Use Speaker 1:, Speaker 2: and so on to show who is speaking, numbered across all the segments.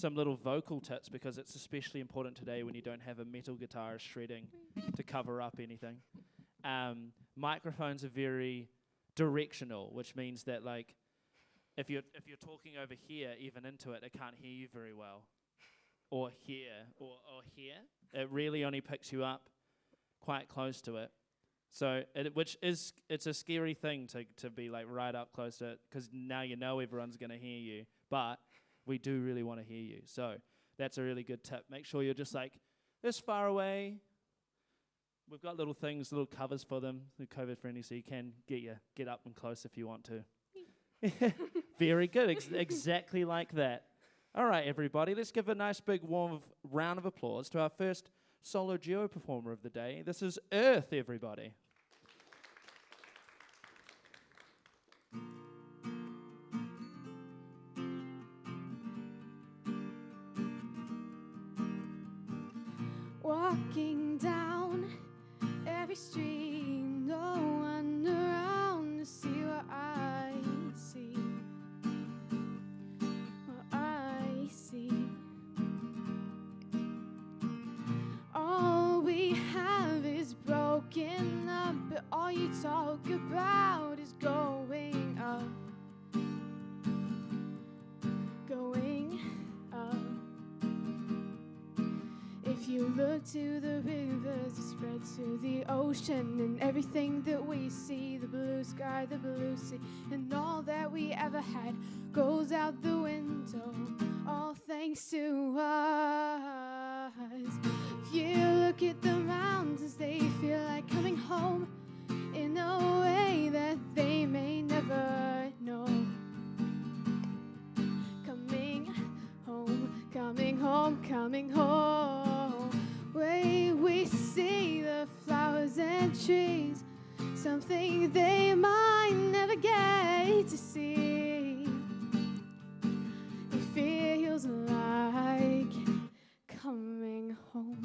Speaker 1: some little vocal tips, because it's especially important today when you don't have a metal guitarist shredding to cover up anything. Microphones are very directional, which means that like if you're talking over here, even into it, it can't hear you very well. Or here, or here. It really only picks you up quite close to it. So, it's a scary thing to be like right up close to it, because now you know everyone's going to hear you, but we do really want to hear you. So that's a really good tip. Make sure you're just like this far away. We've got little things, little covers for them. They're COVID friendly, so you can get up and close if you want to. Very good. Exactly like that. All right, everybody. Let's give a nice big warm round of applause to our first solo duo performer of the day. This is Earth, everybody.
Speaker 2: Walking down every street, no one around to see what I see. What I see. All we have is broken up, but all you talk about is going up. Going up. If you look to the rivers, it spreads to the ocean, and everything that we see, the blue sky, the blue sea, and all that we ever had goes out the window, all thanks to us. If you look at the mountains, they feel like coming home in a way that they may never know. Coming home, coming home, coming home. Way we see the flowers and trees, something they might never get to see. It feels like coming home.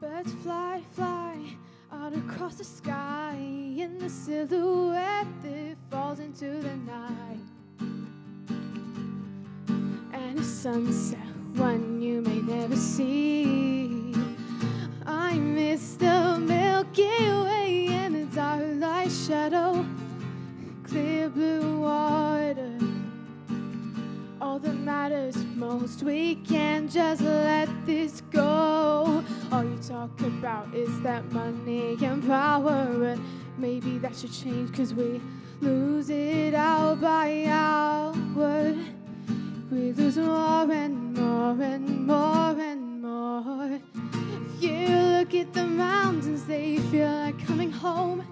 Speaker 2: Birds fly, fly out across the sky in the silhouette that falls into the night. And a sunset, one you may never see. I miss the Milky Way and the dark light shadow, clear blue water. All that matters most, we can't just let this go. All you talk about is that money and power, but maybe that should change, 'cause we lose it hour by hour. We lose more and more and more and more. If you look at the mountains, they feel like coming home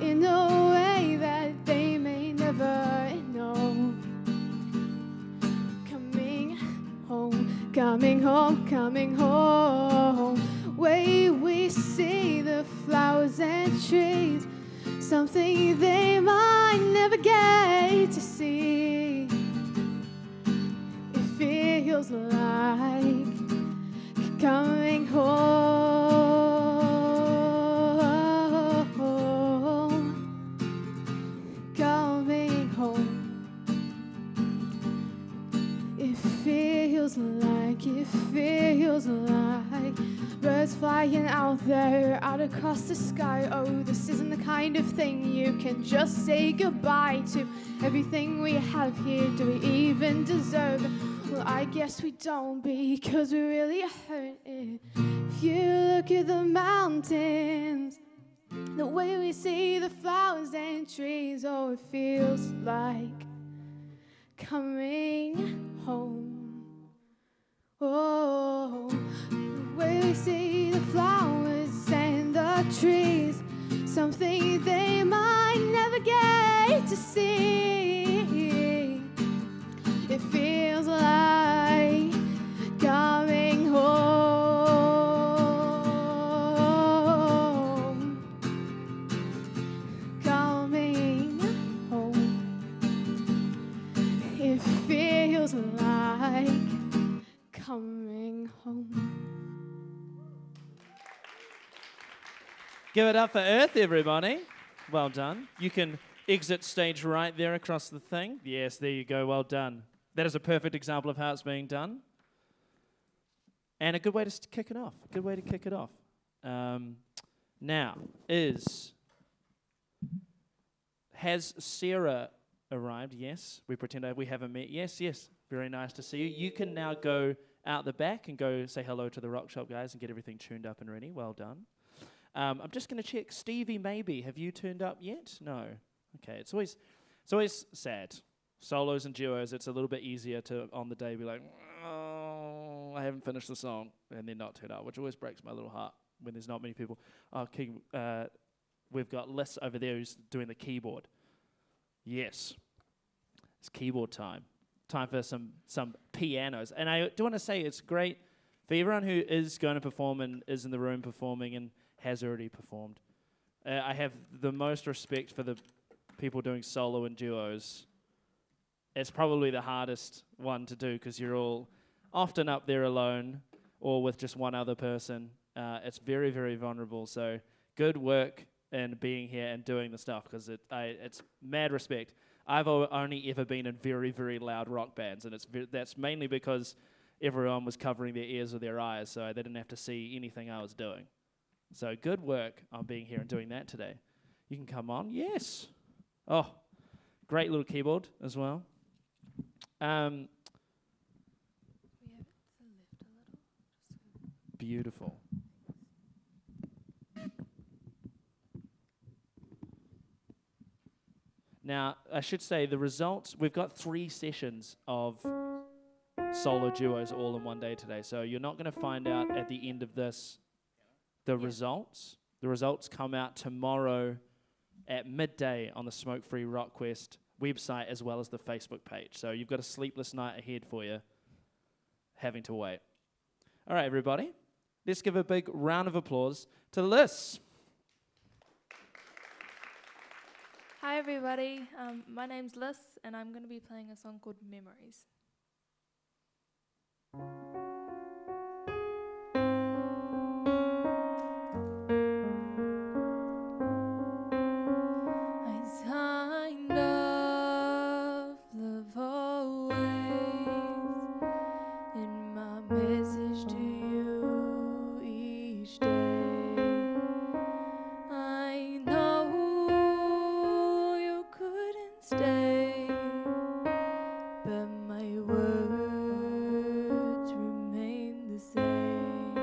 Speaker 2: in a way that they may never know. Coming home, coming home, coming home. Way we see the flowers and trees, something they might never get to see. It feels like coming home, coming home. It feels like birds flying out there, out across the sky. Oh, this isn't the kind of thing you can just say goodbye to. Everything we have here, do we even deserve it? Well, I guess we don't, because we really hurt it. If you look at the mountains, the way we see the flowers and trees, oh, it feels like coming home. Oh, the way we see the flowers and the trees, something they might never get to see. It feels like coming home, coming home. It feels like coming home.
Speaker 1: Give it up for Earth, everybody. Well done. You can exit stage right there across the thing. Yes, there you go. Well done. That is a perfect example of how it's being done. And a good way to kick it off. Good way to kick it off. Now, has Sarah arrived? Yes. We pretend we haven't met. Yes, yes. Very nice to see you. You can now go out the back and go say hello to the Rockshop guys and get everything tuned up and ready. Well done. I'm just going to check. Stevie, maybe. Have you turned up yet? No. Okay. It's always sad. Solos and duos, it's a little bit easier to, on the day, be like, oh, I haven't finished the song, and then not turn up, which always breaks my little heart when there's not many people. Oh, we've got Liz over there who's doing the keyboard. Yes. It's keyboard time. Time for some pianos. And I do want to say it's great for everyone who is going to perform and is in the room performing and has already performed. I have the most respect for the people doing solo and duos. It's probably the hardest one to do because you're all often up there alone or with just one other person. It's very, very vulnerable. So good work in being here and doing the stuff because it's mad respect. I've only ever been in very, very loud rock bands, and that's mainly because everyone was covering their ears with their eyes, so they didn't have to see anything I was doing. So good work on being here and doing that today. You can come on. Yes. Oh, great little keyboard as well.
Speaker 2: We have it to the left a little.
Speaker 1: Beautiful. Now, I should say the results, we've got 3 sessions of solo duos all in one day today. So you're not going to find out at the end of this the results. The results come out tomorrow at midday on the Smokefree Rockquest website as well as the Facebook page. So you've got a sleepless night ahead for you, having to wait. All right, everybody. Let's give a big round of applause to Liz.
Speaker 3: Hi everybody, my name's Liz and I'm going to be playing a song called Memories. I kind of love always in my message to you each day. I know stay, but my words remain the same.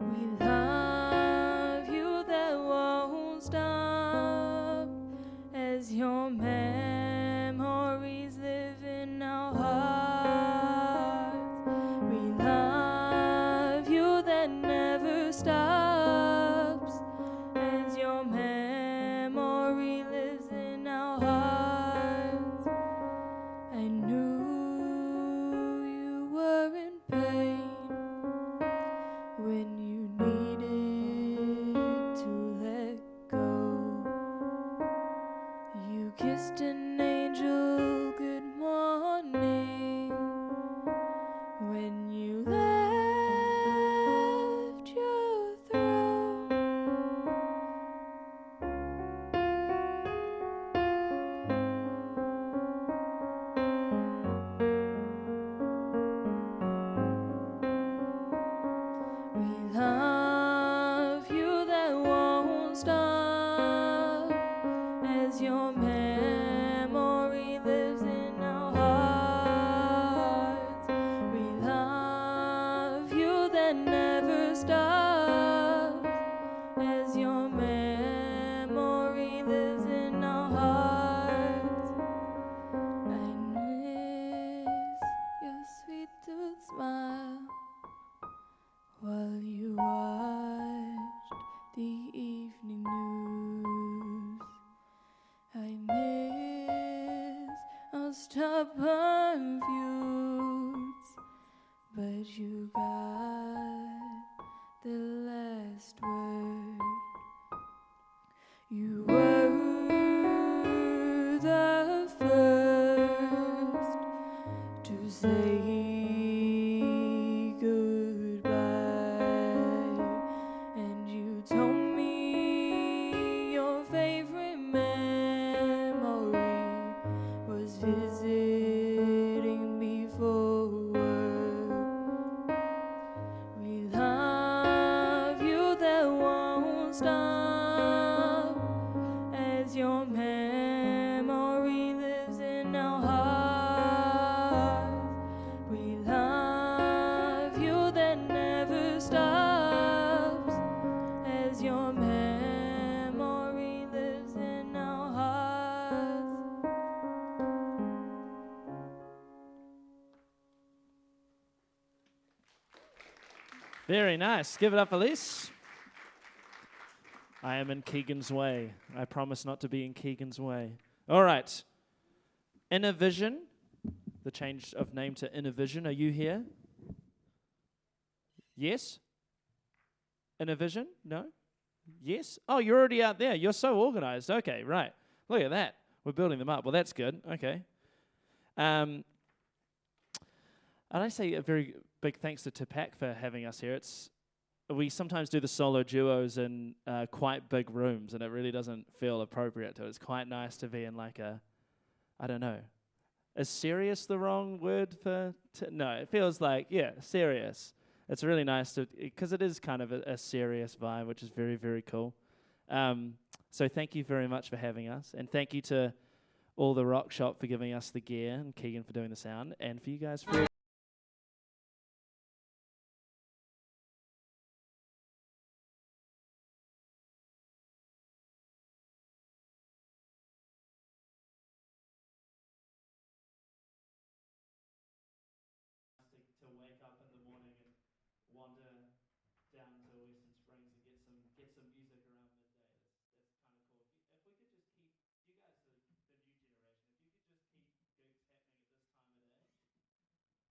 Speaker 3: We love you that won't stop as your memories live in our hearts. We love you that never stops as your memory lives in our hearts. I knew you were in pain when you needed to let go. You kissed an angel good morning when you left your throne. We love you that won't stop as your memory lives in our hearts. We love you that never stops as your memory lives in our hearts. I miss your sweet tooth smile while you watched the evening news. I miss our stubborn feuds, but you got the last word. You were the first say goodbye, and you told me your favorite memory was visiting me for work. We love you, that won't stop, as your memory lives in our hearts. We love you, that never stops, as your memory lives in our hearts.
Speaker 1: Very nice. Give it up, Elise. I am in Keegan's way. I promise not to be in Keegan's way. All right. Innervizion, the change of name to Innervizion. Are you here? Yes? Innervizion? No? Yes? Oh, you're already out there. You're so organized. Okay, right. Look at that. We're building them up. Well, that's good. Okay. And I say a very big thanks to TAPAC for having us here. We sometimes do the solo duos in quite big rooms, and it really doesn't feel appropriate to it. It's quite nice to be in like I don't know. Is serious the wrong word for? No, it feels like, yeah, serious. It's really nice because it is kind of a serious vibe, which is very, very cool. So thank you very much for having us, and thank you to all the Rockshop for giving us the gear, and Keegan for doing the sound, and for you guys for to wake up in the morning and wander down to Western Springs and get some music around midday. That's kind of cool. If we could just keep, you guys are the new generation. If you could just keep gigs happening at this time of day,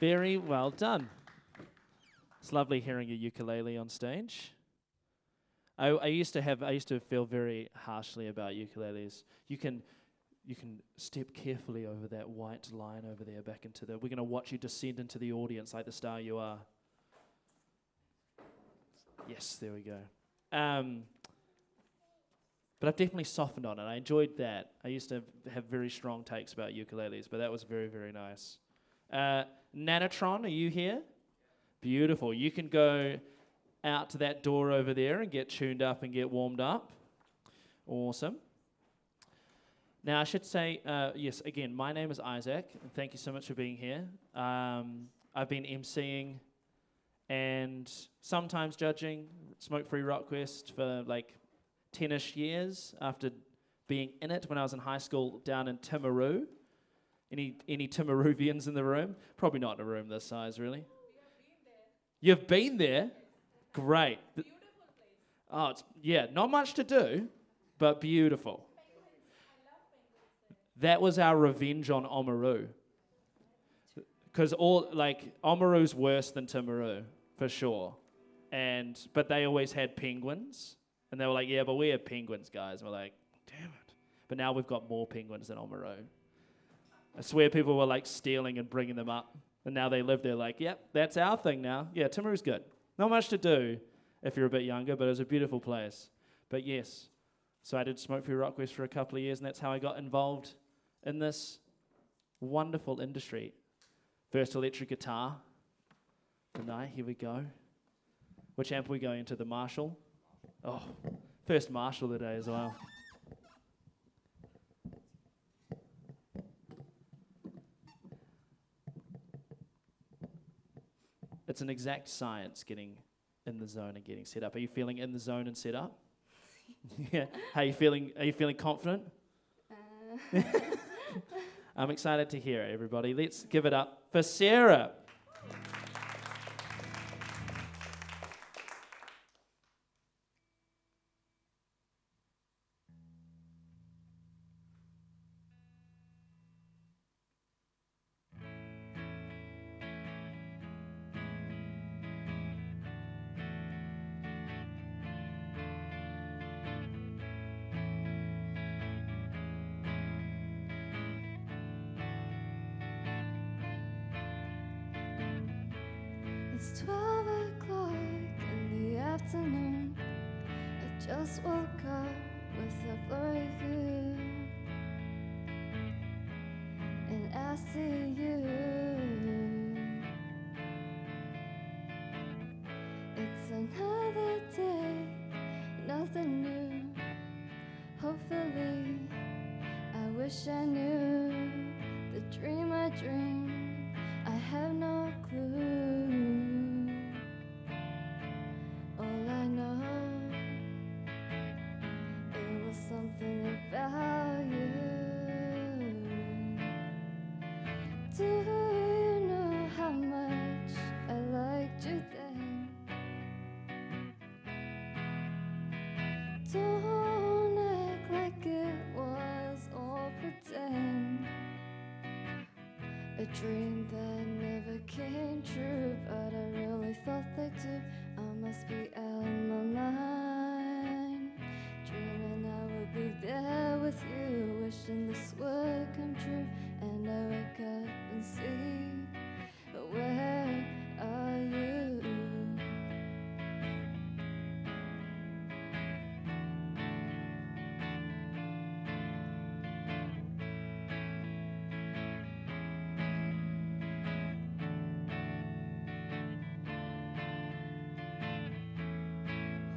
Speaker 1: Very well done. It's lovely hearing a ukulele on stage. I used to feel very harshly about ukuleles. You can step carefully over that white line over there back into the... We're going to watch you descend into the audience like the star you are. Yes, there we go. But I've definitely softened on it. I enjoyed that. I used to have very strong takes about ukuleles, but that was very, very nice. Nanotron, are you here? Beautiful. You can go out to that door over there and get tuned up and get warmed up. Awesome. Now, I should say, yes, again, my name is Isaac, and thank you so much for being here. I've been emceeing and sometimes judging Smokefree Rockquest for like 10-ish years after being in it when I was in high school down in Timaru. Any Timaruvians in the room? Probably not in a room this size, really. You've been there? Great. Beautiful place. Oh, yeah, not much to do, but beautiful. That was our revenge on Oamaru. Because Oamaru's worse than Timaru, for sure. But they always had penguins. And they were like, yeah, but we have penguins, guys. And we're like, damn it. But now we've got more penguins than Oamaru. I swear people were like stealing and bringing them up. And now they live there like, yep, that's our thing now. Yeah, Timaru's good. Not much to do if you're a bit younger, but it was a beautiful place. But yes, so I did Smokefree Rockquest for a couple of years, and that's how I got involved in this wonderful industry. First electric guitar. Tonight, here we go. Which amp are we going into? The Marshall? Oh, first Marshall of the day as well. It's an exact science getting in the zone and getting set up. Are you feeling in the zone and set up? Yeah. How are you feeling? Are you feeling confident? I'm excited to hear it, everybody. Let's give it up for Sarah.
Speaker 2: It's 12 o'clock in the afternoon. I just woke up with a blurry view, and I see you. It's another day, nothing new. Hopefully, I wish I knew the dream I dreamed. I have no clue. All I know, it was something about you. Do you know how much I liked you then? Don't act like it was all pretend. A dream that never came true, but I really thought they do. I must be out of my mind, dreaming I would be there with you, wishing this would come true. And I wake up and see, where are you?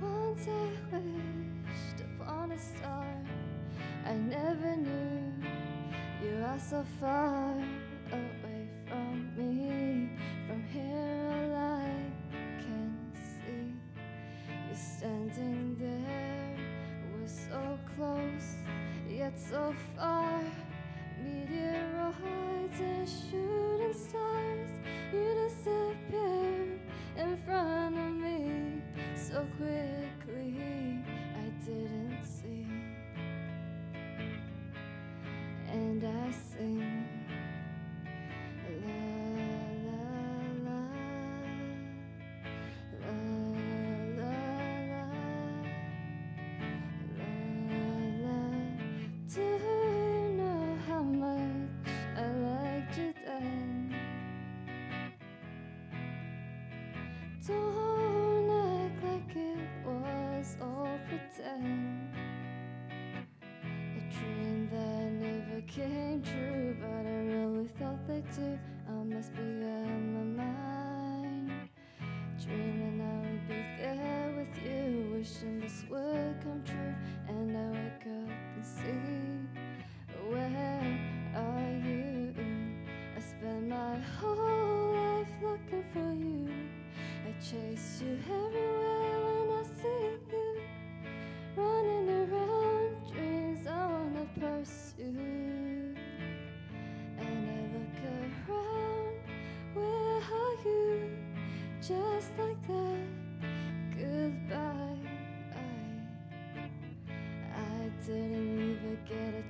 Speaker 2: Once I wished upon a star, I never knew you are so far away from me. From here all I can see, you're standing there. We're so close, yet so far. Meteoroids and shooting stars, you disappeared in front of me so quickly, I didn't see. And I sing, la la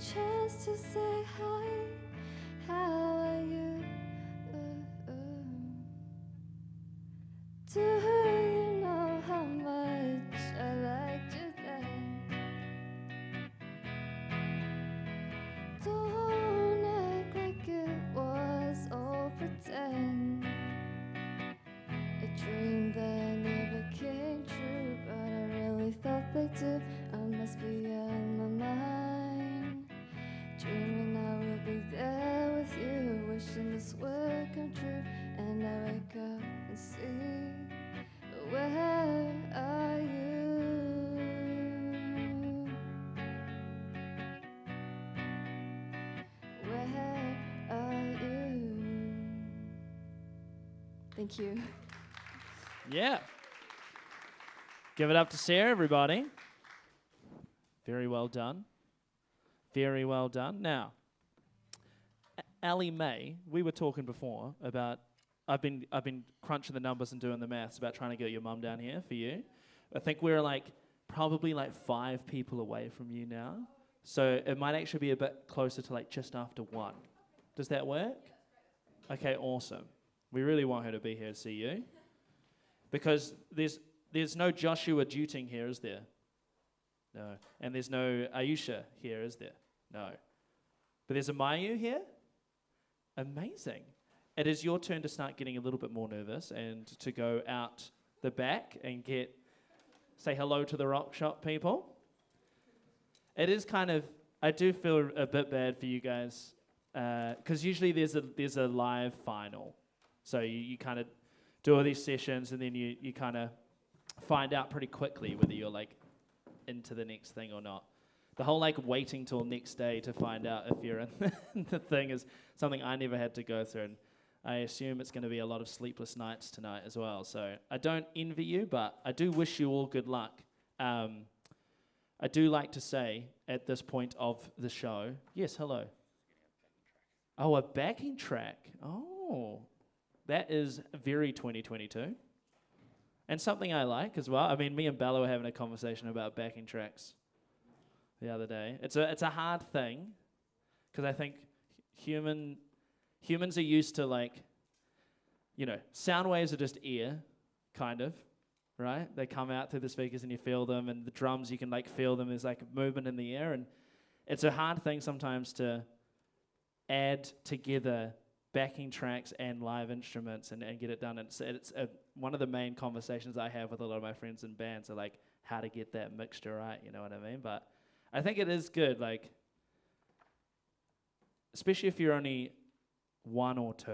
Speaker 4: chance to say hi. How are you? Do you know how much I liked you then? Don't act like it was all pretend. A dream that never came true, but I really thought they do. I must be out of my mind, dreaming I will be there with you, wishing this would come true. And I wake up and see, where are you? Where are you? Thank you.
Speaker 1: Yeah. Give it up to Sarah, everybody. Very well done. Very well done. Now, Elly May, we were talking before about, I've been crunching the numbers and doing the maths about trying to get your mum down here for you. I think we're probably 5 people away from you now. So it might actually be a bit closer to just after 1. Does that work? Okay, awesome. We really want her to be here to see you. Because there's no Joshua Duting here, is there? No. And there's no Ayesha here, is there? No. But there's a Mayu here? Amazing. It is your turn to start getting a little bit more nervous and to go out the back and say hello to the Rockshop people. It is I do feel a bit bad for you guys, because usually there's a live final. So you kind of do all these sessions and then you kind of find out pretty quickly whether you're into the next thing or not. The whole waiting till next day to find out if you're in the thing is something I never had to go through, and I assume it's going to be a lot of sleepless nights tonight as well. So I don't envy you, but I do wish you all good luck. I do like to say at this point of the show, yes, hello. Oh, a backing track. Oh, that is very 2022. And something I like as well. I mean, me and Bella were having a conversation about backing tracks the other day. It's a hard thing, because I think humans are used to sound waves are just air, kind of, right? They come out through the speakers and you feel them, and the drums you can feel them. There's movement in the air, and it's a hard thing sometimes to add together backing tracks and live instruments and get it done. And it's one of the main conversations I have with a lot of my friends in bands are how to get that mixture right, you know what I mean? But I think it is good, especially if you're only 1 or 2.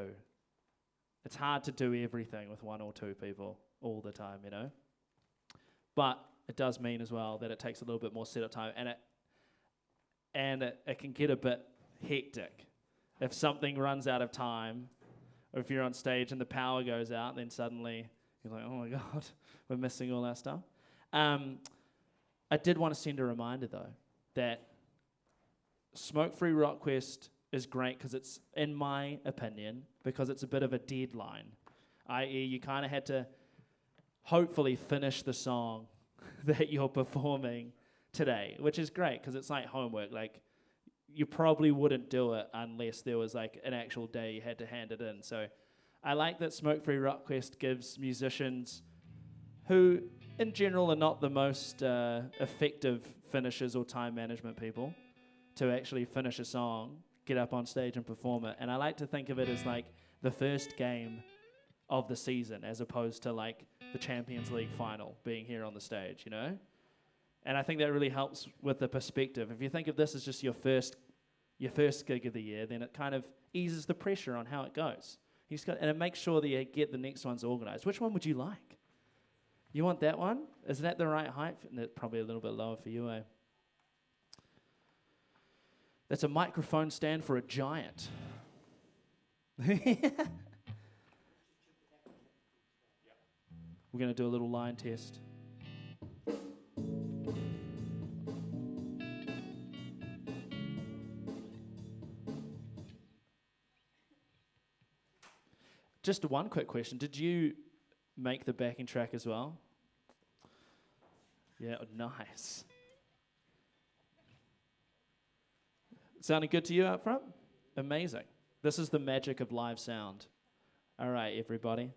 Speaker 1: It's hard to do everything with 1 or 2 people all the time, you know? But it does mean as well that it takes a little bit more setup time, and it can get a bit hectic. If something runs out of time, or if you're on stage and the power goes out, then suddenly you're like, oh my God, we're missing all our stuff. I did want to send a reminder, though, that Smokefree Rockquest is great because it's, in my opinion, because it's a bit of a deadline, i.e. you kind of had to hopefully finish the song that you're performing today, which is great because it's like homework. You probably wouldn't do it unless there was an actual day you had to hand it in. So I like that Smokefree Rockquest gives musicians who in general are not the most effective finishers or time management people to actually finish a song, get up on stage and perform it. And I like to think of it as the first game of the season, as opposed to the Champions League final being here on the stage, you know? And I think that really helps with the perspective. If you think of this as just your first gig of the year, then it kind of eases the pressure on how it goes. And it makes sure that you get the next ones organized. Which one would you like? You want that one? Is that the right height? Probably a little bit lower for you, eh? That's a microphone stand for a giant. We're going to do a little line test. Just one quick question. Did you make the backing track as well? Yeah, nice. Sounding good to you up front? Amazing. This is the magic of live sound. All right, everybody.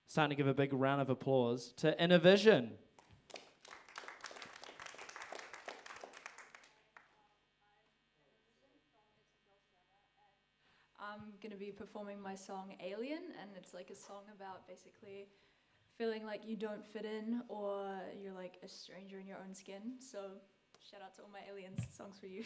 Speaker 1: It's time to give a big round of applause to Innervizion.
Speaker 5: I'm going to be performing my song Alien, and it's like a song about basically feeling like you don't fit in or you're like a stranger in your own skin. So shout out to all my aliens, songs for you.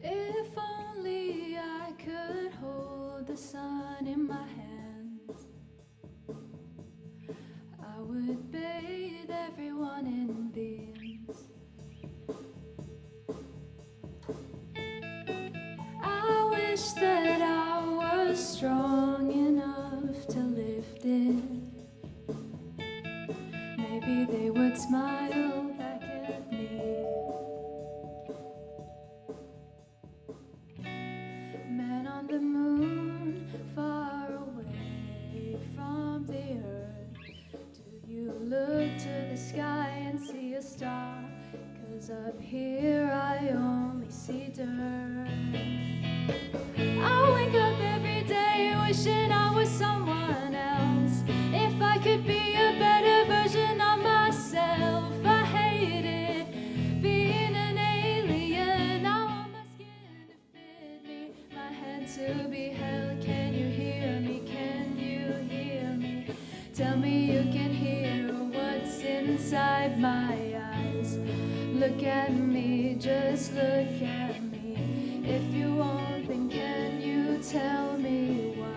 Speaker 5: If only I could hold the sun in my hands, I would bathe everyone in beams. I wish that I was strong enough to lift it. Maybe they would smile back at me. Man on the moon, far away from the earth, do you look to the sky and see a star? 'Cause up here I only see dirt. I wake up every day wishing I was someone else. If I could be a better version of myself. I hate it, being an alien. I want my skin to fit me, my hand to be held. Can you hear me? Can you hear me? Tell me you can hear what's inside my eyes. Look at me, just look at me. If you won't, then can you tell me why?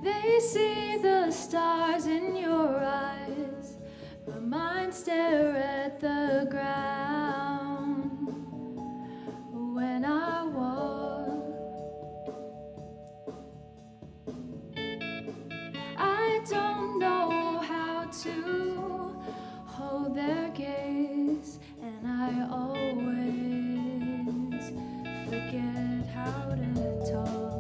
Speaker 5: They see the stars in your eyes, but mine stare at the ground. When I walk, I don't know how to hold their gaze, and I always forget how to talk.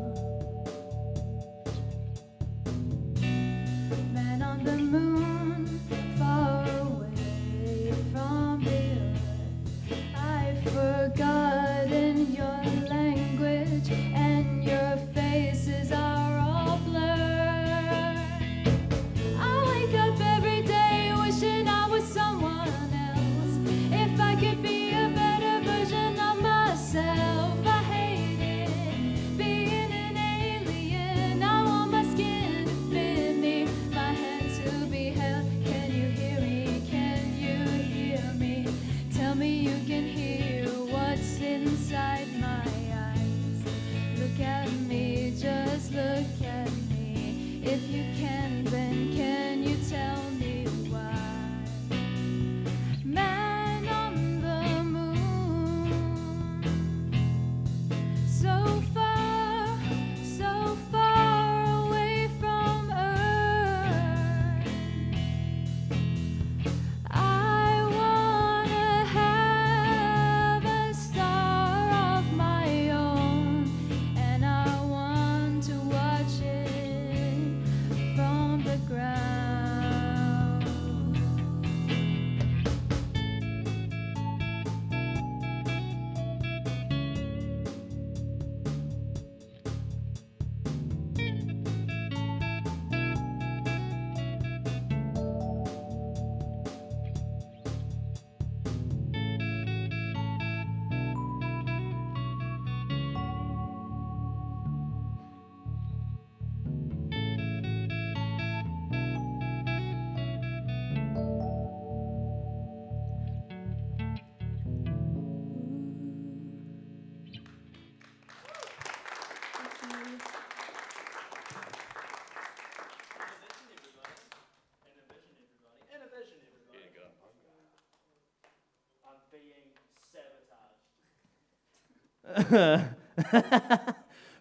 Speaker 5: Man on the moon, far away from the earth.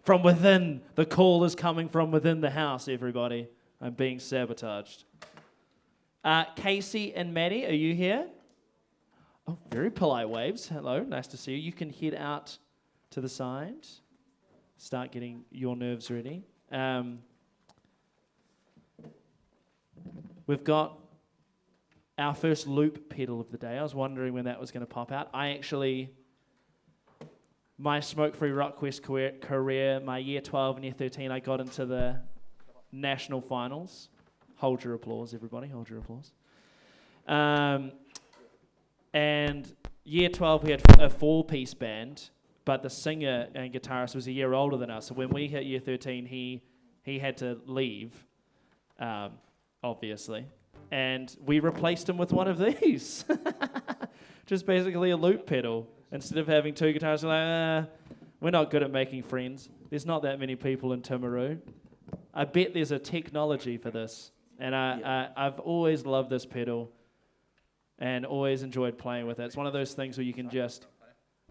Speaker 1: From within. The call is coming from within the house, everybody. I'm being sabotaged. Casey and Maddie, are you here? Oh, very polite waves. Hello, nice to see you. You can head out to the side. Start getting your nerves ready. We've got our first loop pedal of the day. I was wondering when that was going to pop out. My Smokefree Rockquest career, my year 12 and year 13, I got into the national finals. Hold your applause, everybody. Hold your applause. And year 12, we had a 4-piece band, but the singer and guitarist was a year older than us. So when we hit year 13, he had to leave, obviously. And we replaced him with one of these. Just basically a loop pedal. Instead of having 2 guitars, we're like, we're not good at making friends. There's not that many people in Timaru. I bet there's a technology for this. And I've always loved this pedal and always enjoyed playing with it. It's one of those things where you can just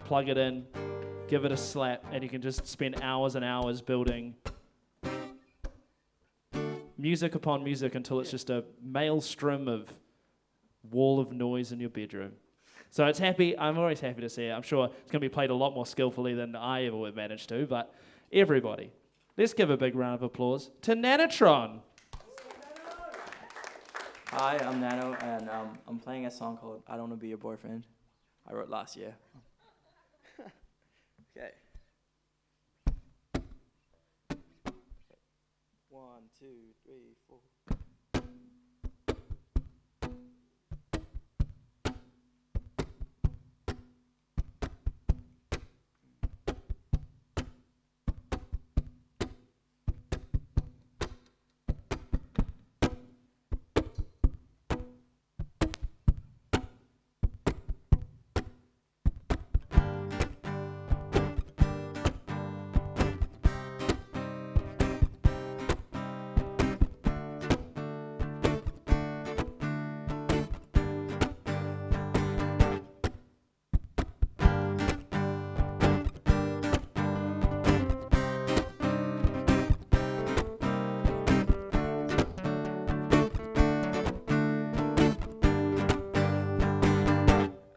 Speaker 1: plug it in, give it a slap, and you can just spend hours and hours building music upon music until it's just a maelstrom of wall of noise in your bedroom. So I'm always happy to see it. I'm sure it's going to be played a lot more skillfully than I ever would manage to, but everybody, let's give a big round of applause to Nanotron.
Speaker 6: Hi, I'm Nano, and I'm playing a song called I Don't Want to Be Your Boyfriend. I wrote last year. Okay. 1, 2, 3, 4.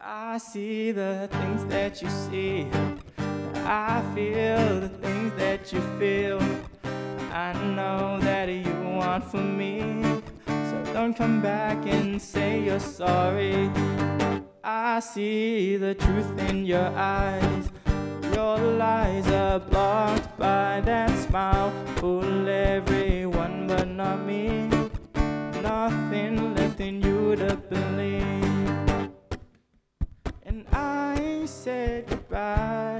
Speaker 6: I see the things that you see. I feel the things that you feel. I know that you want for me, so don't come back and say you're sorry. I see the truth in your eyes. Your lies are blocked by that smile. Fool everyone but not me. Nothing left in you to believe. And I said goodbye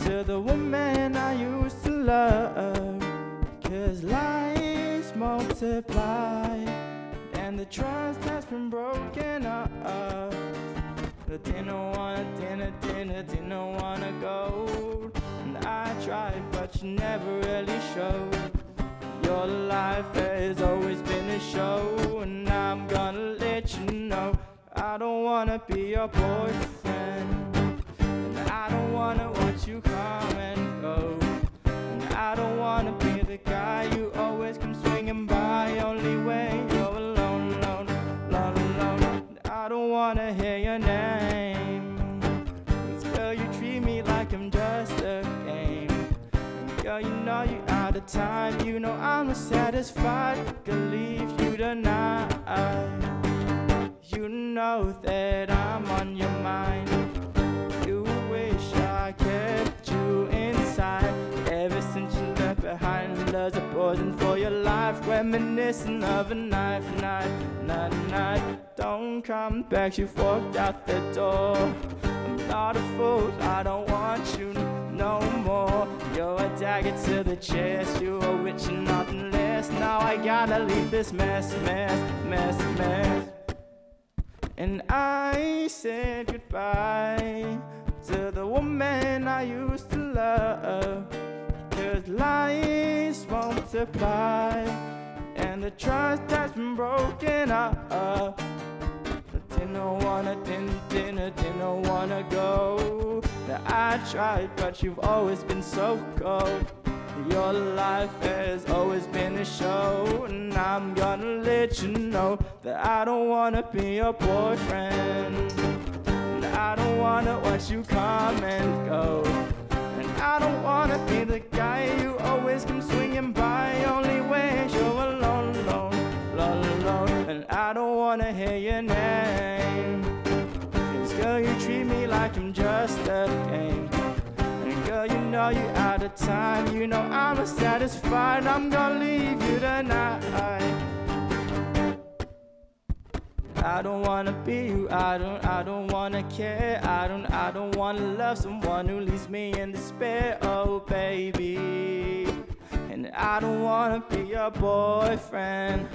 Speaker 6: to the woman I used to love, 'cause lies multiply and the trust has been broken up. I didn't wanna go. And I tried, but you never really showed. Your life has always been a show, and I'm gonna let you know I don't wanna be your boyfriend, and I don't wanna watch you come and go, and I don't wanna be the guy you always come swinging by, only when you're alone, alone, alone, alone. I don't wanna hear your name, 'cause girl, you treat me like I'm just a game. And girl, you know you're out of time, you know I'm not satisfied, could leave you tonight. You know that I'm on your mind. You wish I kept you inside. Ever since you left behind, there's a poison for your life, reminiscing of a knife. Don't come back, you've walked out the door. I'm not a fool, I don't want you no more. You're a dagger to the chest, you're a witch and nothing less. Now I gotta leave this mess. And I said goodbye to the woman I used to love, 'cause lies multiply and the trust has been broken up. I didn't wanna go. that I tried, but you've always been so cold. Your life has always been a show, and I'm gonna let you know that I don't wanna be your boyfriend. And I don't wanna watch you come and go. And I don't wanna be the guy you always come swinging by, only when you're alone, alone, alone, alone. And I don't wanna hear your name, 'cause girl, you treat me like I'm just a game. And girl, you know you're out of time, you know I'm not satisfied, I'm gonna leave you tonight. I don't wanna be you, I don't wanna care, I don't wanna love someone who leaves me in despair, oh baby. And I don't wanna be your boyfriend.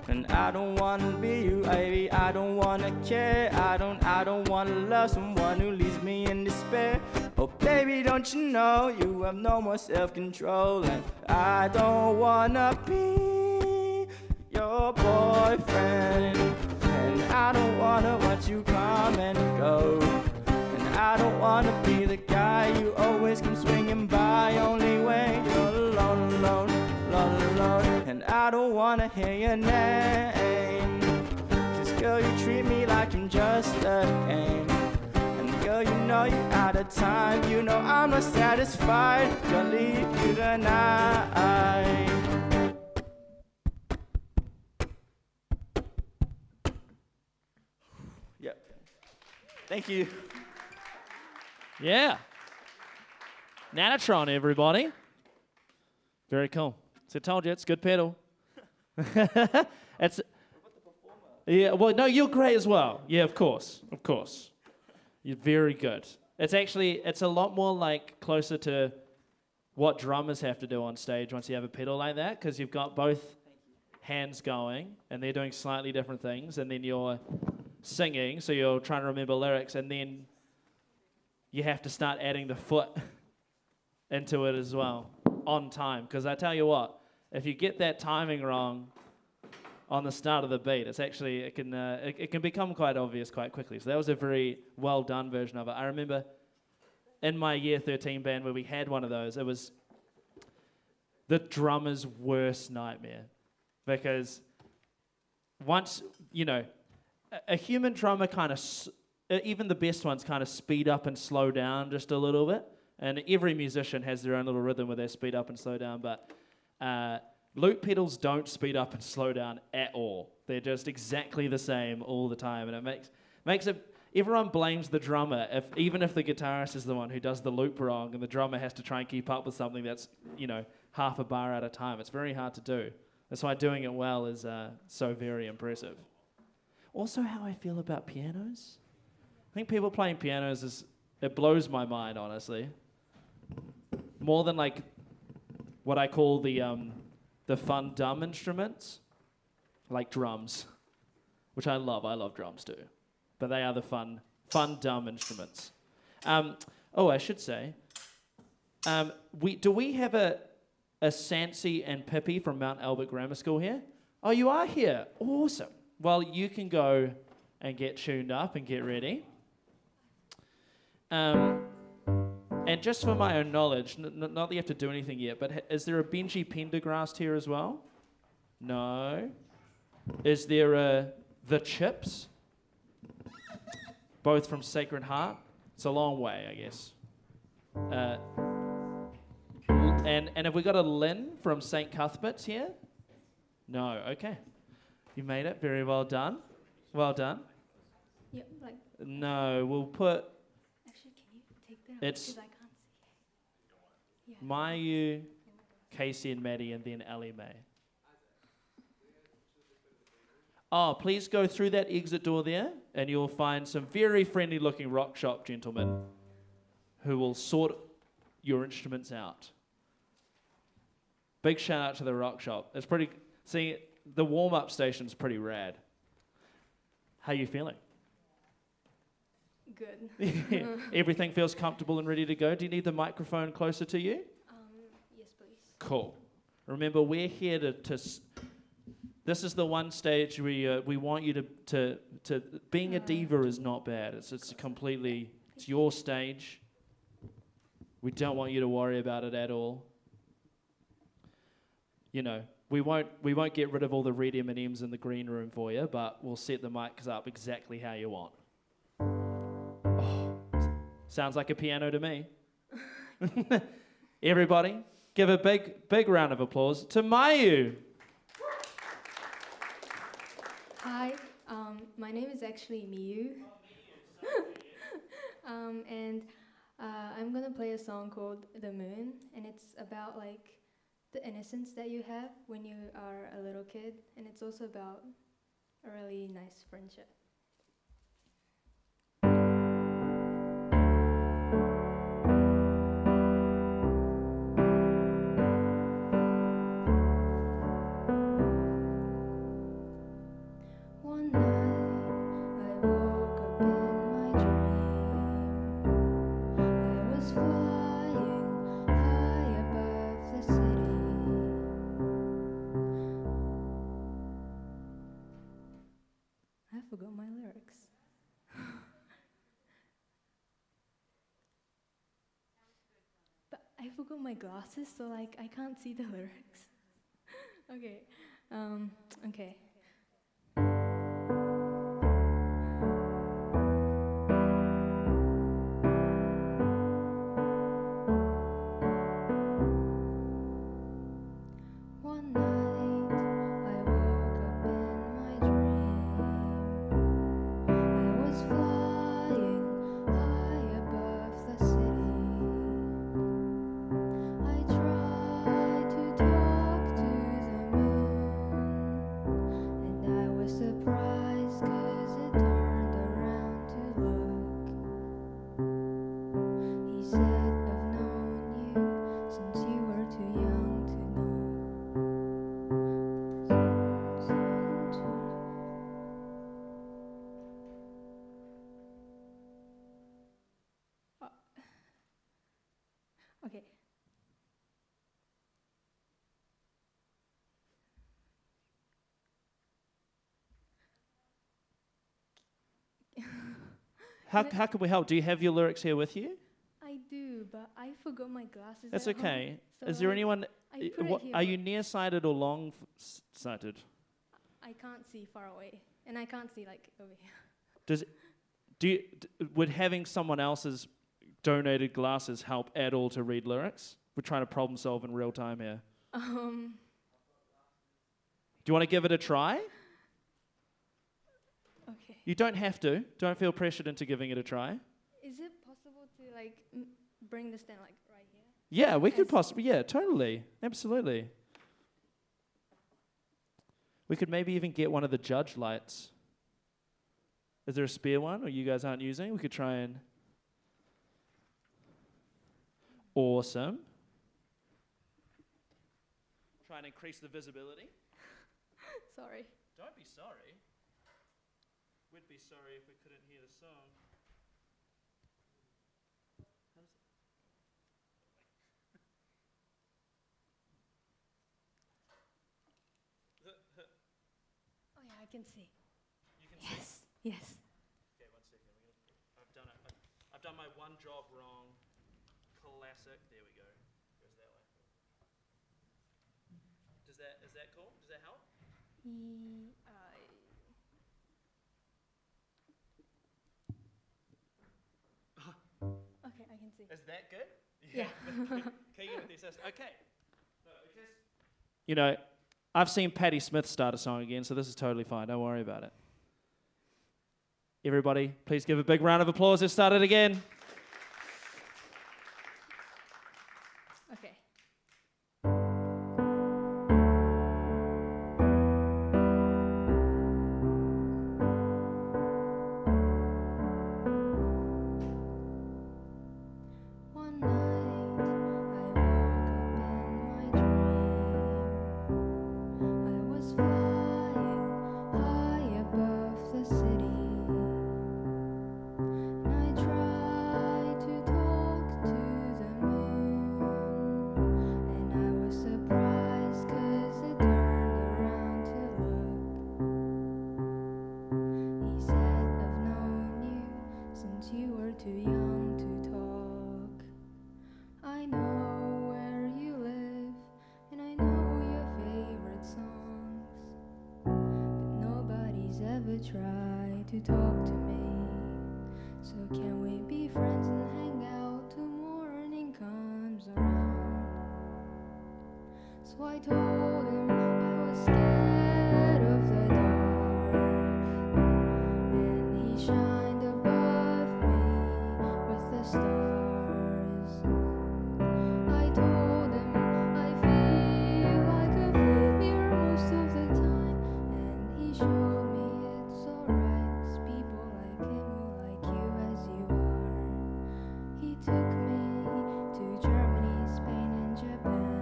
Speaker 6: And I don't wanna be you, baby, I don't wanna care, I don't wanna love someone who leaves me in despair. Oh baby, don't you know you have no more self-control, and I don't wanna be your boyfriend. And I don't wanna watch you come and go. And I don't wanna be the guy you always come swinging by, only when you're alone, alone, alone, alone. And I don't wanna hear your name, 'cause girl, you treat me like I'm just a game. And girl, you know you're out of time, you know I'm not satisfied, gonna leave you tonight. Yep. Thank you.
Speaker 1: Yeah. Nanotron, everybody. Very cool. So I told you, it's good pedal. It's. Yeah, well, no, you're great as well. Yeah, of course. Of course. You're very good. It's a lot more like closer to what drummers have to do on stage once you have a pedal like that, because you've got both hands going, and they're doing slightly different things, and then you're singing, so you're trying to remember lyrics, and then you have to start adding the foot into it as well on time, because I tell you what, if you get that timing wrong on the start of the beat, it can become quite obvious quite quickly. So that was a very well done version of it. I remember in my year 13 band where we had one of those, it was the drummer's worst nightmare, because once, a human drummer kind of, even the best ones kind of speed up and slow down just a little bit. And every musician has their own little rhythm where they speed up and slow down, but loop pedals don't speed up and slow down at all. They're just exactly the same all the time, and it makes it. Everyone blames the drummer, even if the guitarist is the one who does the loop wrong, and the drummer has to try and keep up with something that's half a bar at a time. It's very hard to do. That's why doing it well is so very impressive. Also, how I feel about pianos. I think people playing pianos it blows my mind, honestly. More than like what I call the fun dumb instruments, like drums, which I love. I love drums too, but they are the fun dumb instruments. I should say, do we have a Sansi and Pippi from Mount Albert Grammar School here? Oh, you are here. Awesome. Well, you can go and get tuned up and get ready. And just for my own knowledge, not that you have to do anything yet, but is there a Benji Pendergrast here as well? No. Is there the Chips? Both from Sacred Heart? It's a long way, I guess. And have we got a Lynn from St. Cuthbert's here? No, okay. You made it, very well done. Well done.
Speaker 5: Yep, like.
Speaker 1: No, we'll put...
Speaker 5: Actually, can you take that off?
Speaker 1: It's
Speaker 5: Because I can't see. Yeah.
Speaker 1: Mayu, Casey and Maddie, and then Elly May. Oh, please go through that exit door there, and you'll find some very friendly-looking Rockshop gentlemen who will sort your instruments out. Big shout out to the Rockshop. It's pretty... See, the warm-up station's pretty rad. How you feeling?
Speaker 5: Good.
Speaker 1: Everything feels comfortable and ready to go. Do you need the microphone closer to you?
Speaker 5: Yes, please.
Speaker 1: Cool. Remember, we're here to this is the one stage we want you to being a diva is not bad. It's completely It's your stage. We don't want you to worry about it at all. You know, we won't get rid of all the red M&Ms in the green room for you, but we'll set the mics up exactly how you want. Oh, sounds like a piano to me. Everybody, give a big round of applause to Mayu.
Speaker 5: Hi, my name is actually Miyu. And I'm gonna play a song called The Moon, and it's about like the innocence that you have when you are a little kid, and it's also about a really nice friendship. One night I woke up in my dream. I was flying high above the city. I forgot my lyrics. But I forgot my glasses, so like I can't see the lyrics. Okay. Okay. One night I woke up in my dream. I was flying high above the city. I tried to talk to the moon, and I was surprised 'cause it turned around to look. He said, I've known you since you were too young to know. Okay.
Speaker 1: How can we help? Do you have your lyrics here with you?
Speaker 5: I do, but I forgot my glasses.
Speaker 1: That's
Speaker 5: at home,
Speaker 1: okay.
Speaker 5: so
Speaker 1: Is there
Speaker 5: like,
Speaker 1: anyone?
Speaker 5: I put it here,
Speaker 1: Are you
Speaker 5: but
Speaker 1: nearsighted or long-sighted?
Speaker 5: I can't see far away, and I can't see like over here.
Speaker 1: Would having someone else's donated glasses help at all to read lyrics? We're trying to problem solve in real time here. Do you want to give it a try?
Speaker 5: Okay.
Speaker 1: You don't have to. Don't feel pressured into giving it a try.
Speaker 5: Is it possible to like bring the stand like right here?
Speaker 1: Yeah, we could
Speaker 5: As-
Speaker 1: possibly. Yeah, totally. Absolutely. We could maybe even get one of the judge lights. Is there a spare one or you guys aren't using? We could try and... Awesome. Try and increase the visibility.
Speaker 5: Sorry.
Speaker 1: Don't be sorry. We'd be sorry if we couldn't hear the song.
Speaker 5: Oh yeah, I can see.
Speaker 1: You can
Speaker 5: Yes.
Speaker 1: see?
Speaker 5: Yes.
Speaker 1: Okay, 1 second. I've done my one job wrong. Classic. There we go. Goes that way. Is that cool? Does that help?
Speaker 5: Okay, I can see.
Speaker 1: Is that good?
Speaker 5: Yeah.
Speaker 1: Can you get this? Okay. You know, I've seen Patti Smith start a song again, so this is totally fine. Don't worry about it. Everybody, please give a big round of applause. Let's start it again.
Speaker 5: Okay. One night I woke up in my dream. I was flying high above the city, and I tried never try to talk to me. So can we be friends and hang out till morning comes around? So I told him I was scared of the dark, and he shined above me with the stars. I told him I feel like a failure most of the time, and he showed me it's alright, 'cause people like him will like you as you are. He took me to Germany, Spain and Japan.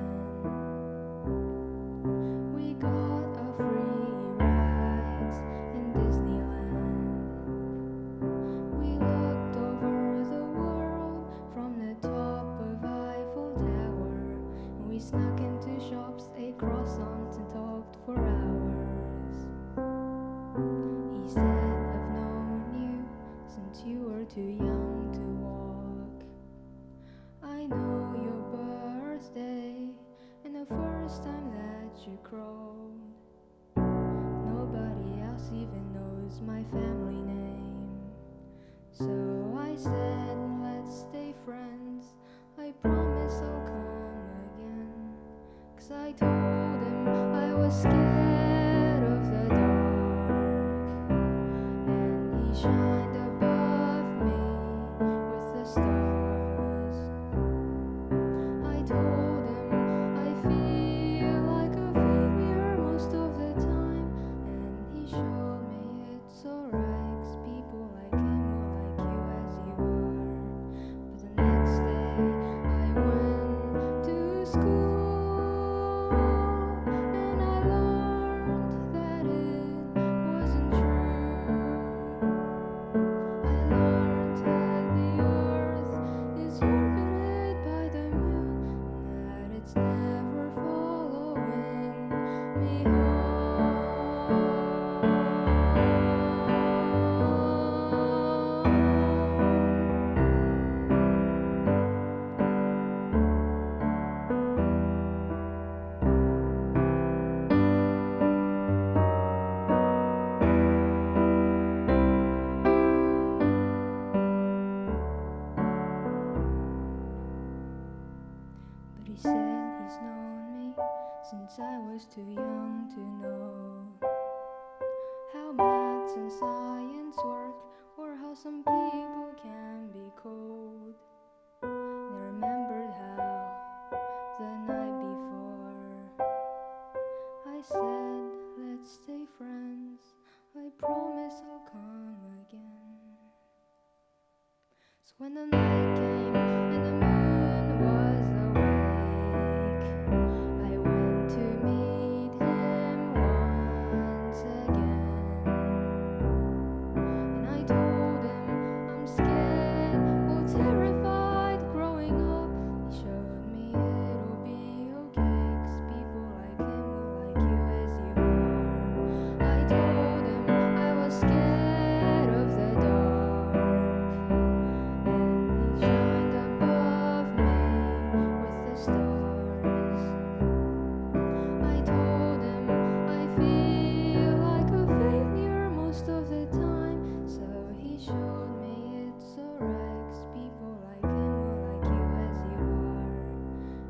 Speaker 5: We got a free rides in Disneyland. We looked over the world from the top of Eiffel Tower, and we snuck into shops, ate croissants and talked for hours. He said, I've known you since you were too young to walk. I know your birthday and the first time that you crowed. Nobody else even knows my family name. So I said, let's stay friends. I promise I'll come again. 'Cause I told him I was scared of the dark, and he shined above me with the stars. I told him I feel like a failure most of the time, and he showed me it's alright, 'cause people like him will like you as you are. But the next day I went to school, and I learned that it wasn't true. I learned that the earth is orbited by the moon, and that it's never following me home. But he said he's known me since I was too young to know how maths and science work, or how some people can be cold. And I remembered how the night before I said, let's stay friends. I promise I'll come again. So when the night came and the moon was awake, I went to meet him once again. And I told him I'm scared or terrified growing up. He showed me it'll be okay, 'cause people like him will like you as you are. I told him I was scared of the dark, and he shined above me with the stars. I told him I feel like a failure most of the time, so he showed me it's alright, 'cause people like him will like you as you are.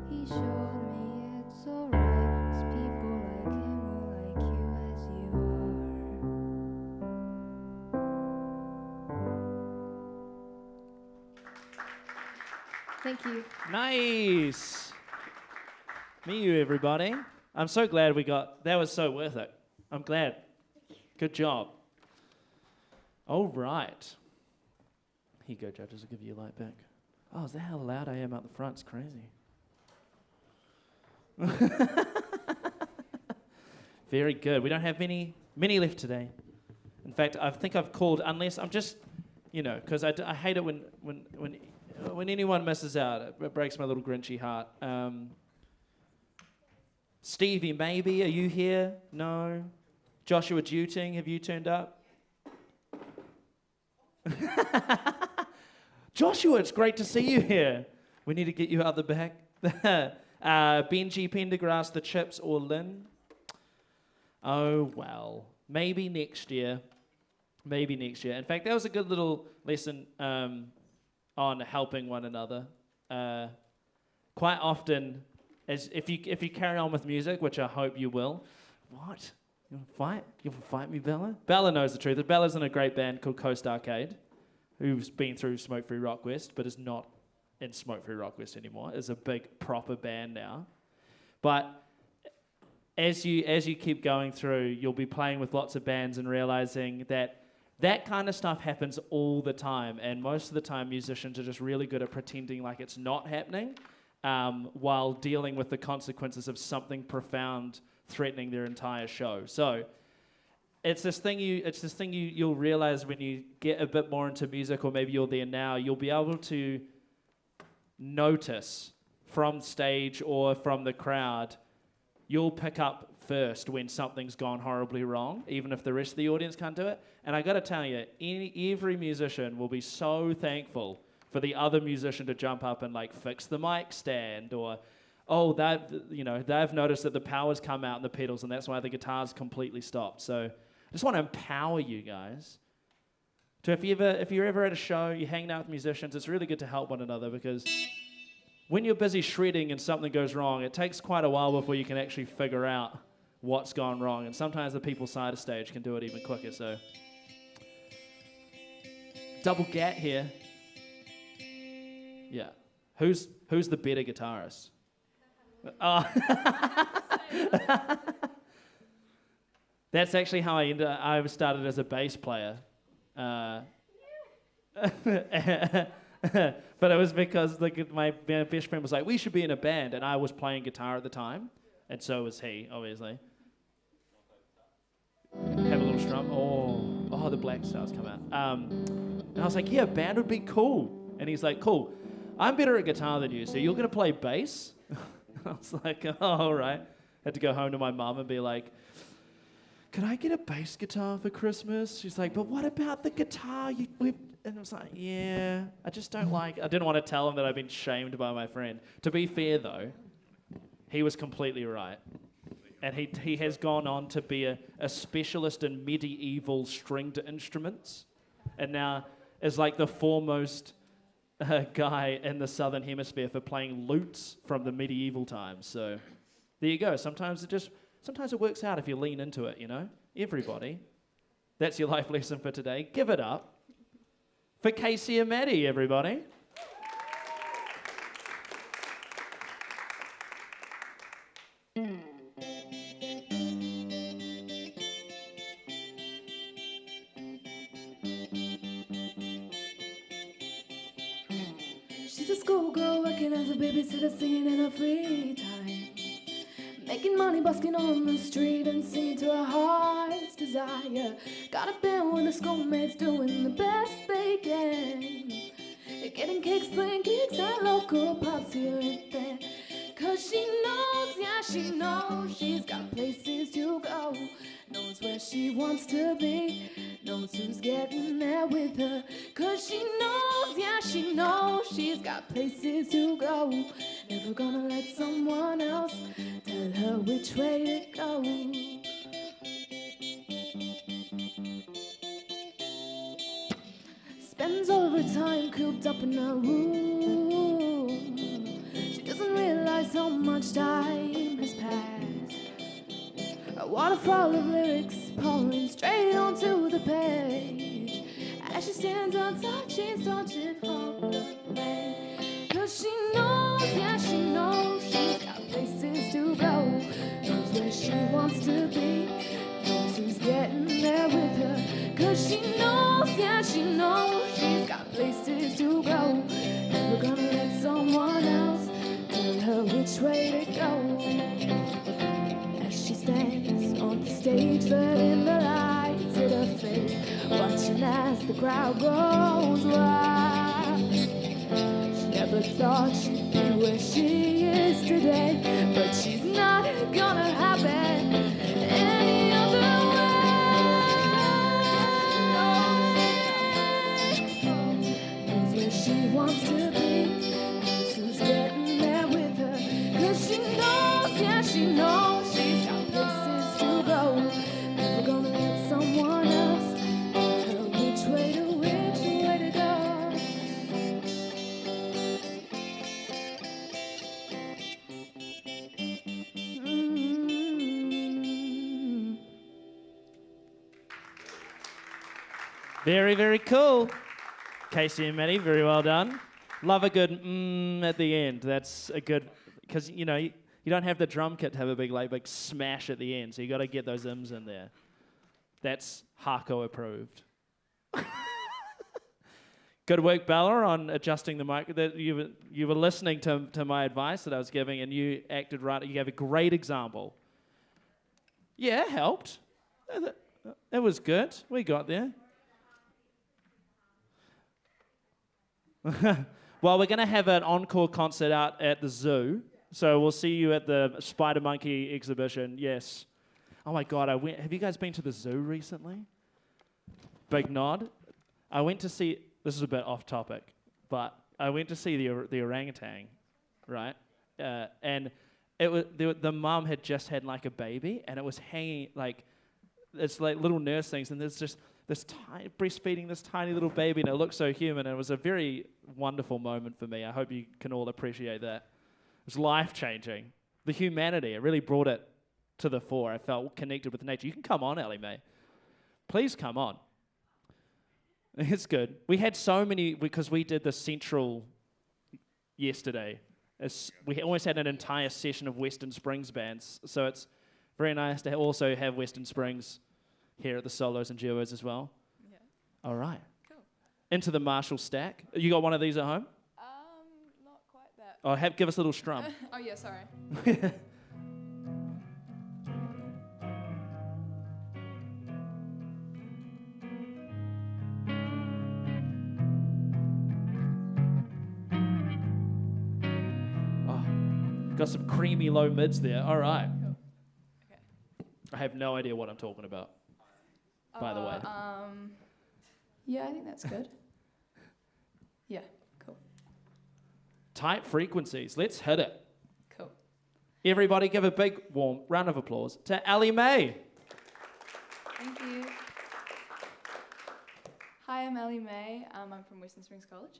Speaker 5: He showed me it's alright, 'cause people like him will like you as you are.
Speaker 3: Thank you.
Speaker 1: Nice. Meet you, everybody. I'm so glad we got, that was so worth it. I'm glad. Good job. All right. Here you go, judges. I'll give you your light back. Oh, is that how loud I am out the front? It's crazy. Very good. We don't have many left today. In fact, I think I've called, unless I'm just, because I hate it when anyone misses out. It breaks my little Grinchy heart. Stevie, maybe, are you here? No. Joshua Duting, have you turned up? Joshua, it's great to see you here. We need to get you out the back. Benji Pendergrass, the Chips, or Lynn? Oh, well, maybe next year. Maybe next year. In fact, that was a good little lesson on helping one another. Quite often, as if you carry on with music, which I hope you will. What? You want to fight? You want to fight me, Bella? Bella knows the truth. Bella's in a great band called Coast Arcade, who's been through Smokefree Rockquest, but is not in Smokefree Rockquest anymore. Is a big proper band now. But as you keep going through, you'll be playing with lots of bands and realizing that kind of stuff happens all the time, and most of the time musicians are just really good at pretending like it's not happening, while dealing with the consequences of something profound threatening their entire show. So it's this thing you'll realize when you get a bit more into music, or maybe you're there now, you'll be able to notice from stage or from the crowd, you'll pick up first when something's gone horribly wrong, even if the rest of the audience can't do it. And I got to tell you, every musician will be so thankful for the other musician to jump up and like fix the mic stand, or they've noticed that the power's come out in the pedals and that's why the guitar's completely stopped. So I just want to empower you guys. So if you're ever at a show, you're hanging out with musicians, it's really good to help one another, because when you're busy shredding and something goes wrong, it takes quite a while before you can actually figure out what's gone wrong. And sometimes the people side of stage can do it even quicker. So double gat here. Yeah. Who's the better guitarist? Oh. That's actually how I started as a bass player. But it was because my best friend was like, we should be in a band, and I was playing guitar at the time, and so was he, obviously. Have a little strum. Oh, the black stars come out. And I was like, yeah, a band would be cool. And he's like, cool. I'm better at guitar than you, so you're going to play bass? I was like, oh, all right. Had to go home to my mum and be like, could I get a bass guitar for Christmas? She's like, but what about the guitar? And I was like, yeah, I just don't like... I didn't want to tell him that I'd been shamed by my friend. To be fair, though, he was completely right. And he has gone on to be a specialist in medieval stringed instruments, and now is like the foremost guy in the Southern Hemisphere for playing lutes from the medieval times. So there you go. Sometimes it works out if you lean into it, you know? Everybody. That's your life lesson for today. Give it up for Casey and Maddie, everybody.
Speaker 5: She's a schoolgirl working as a babysitter, singing in her free time, making money, busking on the street and singing to her heart's desire. Got a band with the schoolmates doing the best they can, getting cakes, playing gigs at local pubs here and there. 'Cause she knows, yeah, she knows she's got places to go, knows where she wants to be, knows who's getting there with her. 'Cause she knows, yeah, she knows she's got places to go, never gonna let someone else tell her which way to go. Spends all of her time cooped up in her room. She doesn't realize how much time has passed. A waterfall of lyrics pouring straight onto the page. As she stands outside, she's touching all the land. 'Cause she knows, yeah, she knows she's got places to go, knows where she wants to be, knows who's getting there with her. 'Cause she knows, yeah, she knows she's got places to go, never gonna let someone else tell her which way to go. As she stands on the stage, letting the lights hit her face, watching as the crowd goes wild. She never thought she'd be where she is today, but she's not gonna happen any other way. Knows where she wants to be, knows who's getting there with her. 'Cause she knows, yeah, she knows she's got places to go, never gonna let someone else tell her
Speaker 1: Very, very cool. Casey and Maddie, very well done. Love a good at the end. That's a good, because you don't have the drum kit to have a big smash at the end, so you got to get those ims in there. That's Hako approved. Good work, Bella, on adjusting the mic. You were listening to my advice that I was giving, and you acted right. You gave a great example. Yeah, it helped. It was good. We got there. Well, we're going to have an encore concert out at the zoo, so we'll see you at the Spider Monkey exhibition. Yes. Oh my God, have you guys been to the zoo recently? Big nod. I went to see. This is a bit off topic, but I went to see the orangutan, right? And it was the mum had just had like a baby, and it was hanging it's like little nurse things, and there's just this breastfeeding this tiny little baby, and it looked so human. And it was a very wonderful moment for me. I hope you can all appreciate that. It was life-changing. The humanity, it really brought it to the fore. I felt connected with nature. You can come on, Elly, mate. Please come on. It's good. We had so many, because we did the Central yesterday. We almost had an entire session of Western Springs bands, so it's very nice to also have Western Springs here at the solos and duos as well.
Speaker 7: Yeah.
Speaker 1: All right.
Speaker 7: Cool.
Speaker 1: Into the Marshall stack. You got one of these at home?
Speaker 7: Not quite that.
Speaker 1: Oh, give us a little strum.
Speaker 7: Oh yeah, sorry.
Speaker 1: Got some creamy low mids there. All right.
Speaker 7: Cool. Okay.
Speaker 1: I have no idea what I'm talking about, by the way.
Speaker 7: Yeah, I think that's good. Yeah, cool.
Speaker 1: Tight frequencies. Let's hit it.
Speaker 7: Cool.
Speaker 1: Everybody give a big warm round of applause to Elly May.
Speaker 7: Thank you. Hi, I'm Elly May. I'm from Western Springs College,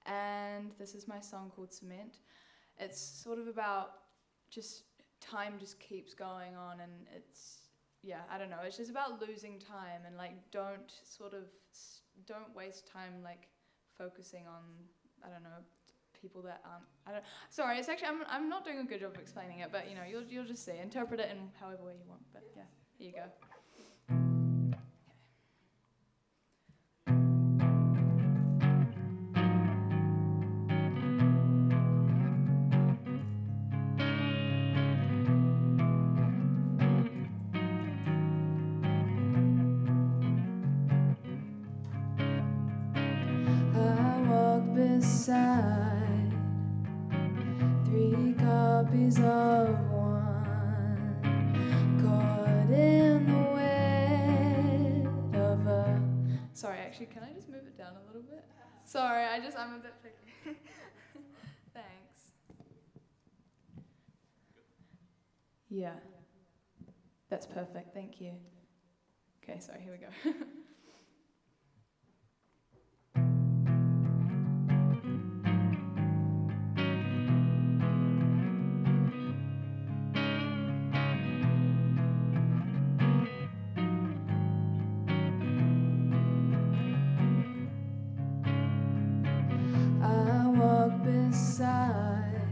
Speaker 7: and this is my song called Cement. It's sort of about just time just keeps going on, and it's, yeah, I don't know. It's just about losing time, and don't waste time focusing on, I don't know, people that aren't. Sorry, it's actually I'm not doing a good job of explaining it, but you'll just see. Interpret it in however way you want. But yeah, here you go.
Speaker 5: Beside 3 copies of one, caught in the web of a.
Speaker 7: Sorry, actually, can I just move it down a little bit? Sorry, I'm a bit picky. Thanks. Yeah, that's perfect. Thank you. Okay, sorry. Here we go.
Speaker 5: Beside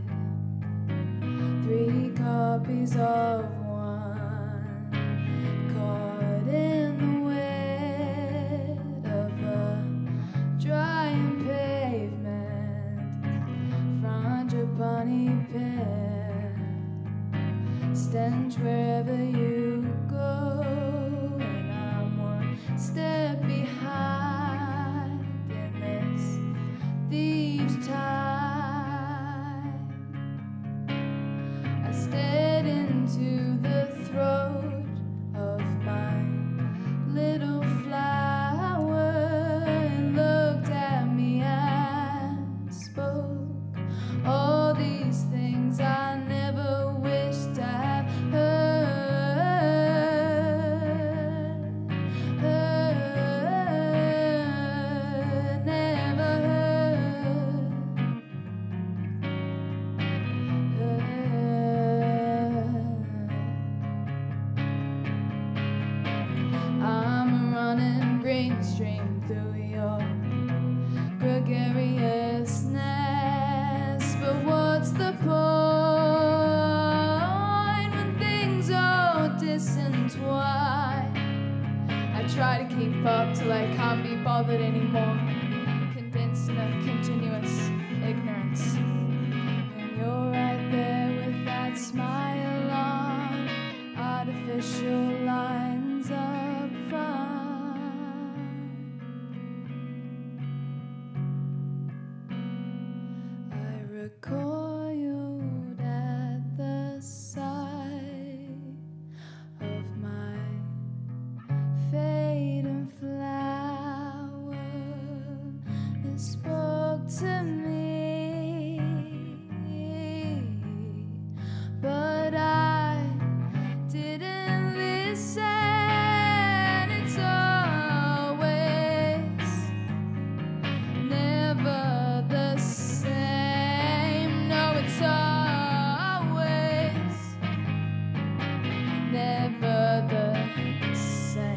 Speaker 5: 3 copies of one, caught in the wet of a drying pavement, frangipani pear, stench wherever you go, and I'm one step behind in this thieves' time. I stared into the throat of my little flower and looked at me and spoke all these things I never wished to have heard. stream through your gregariousness. But what's the point when things all disintertwine? I try to keep up till I can't be bothered anymore, condensed in a continuous ignorance. And you're right there with that smile on, artificial lines up front. I recoiled at the sight of my fading flower. It spoke to me, but I didn't listen. It's always never the same. No, it's always never the same.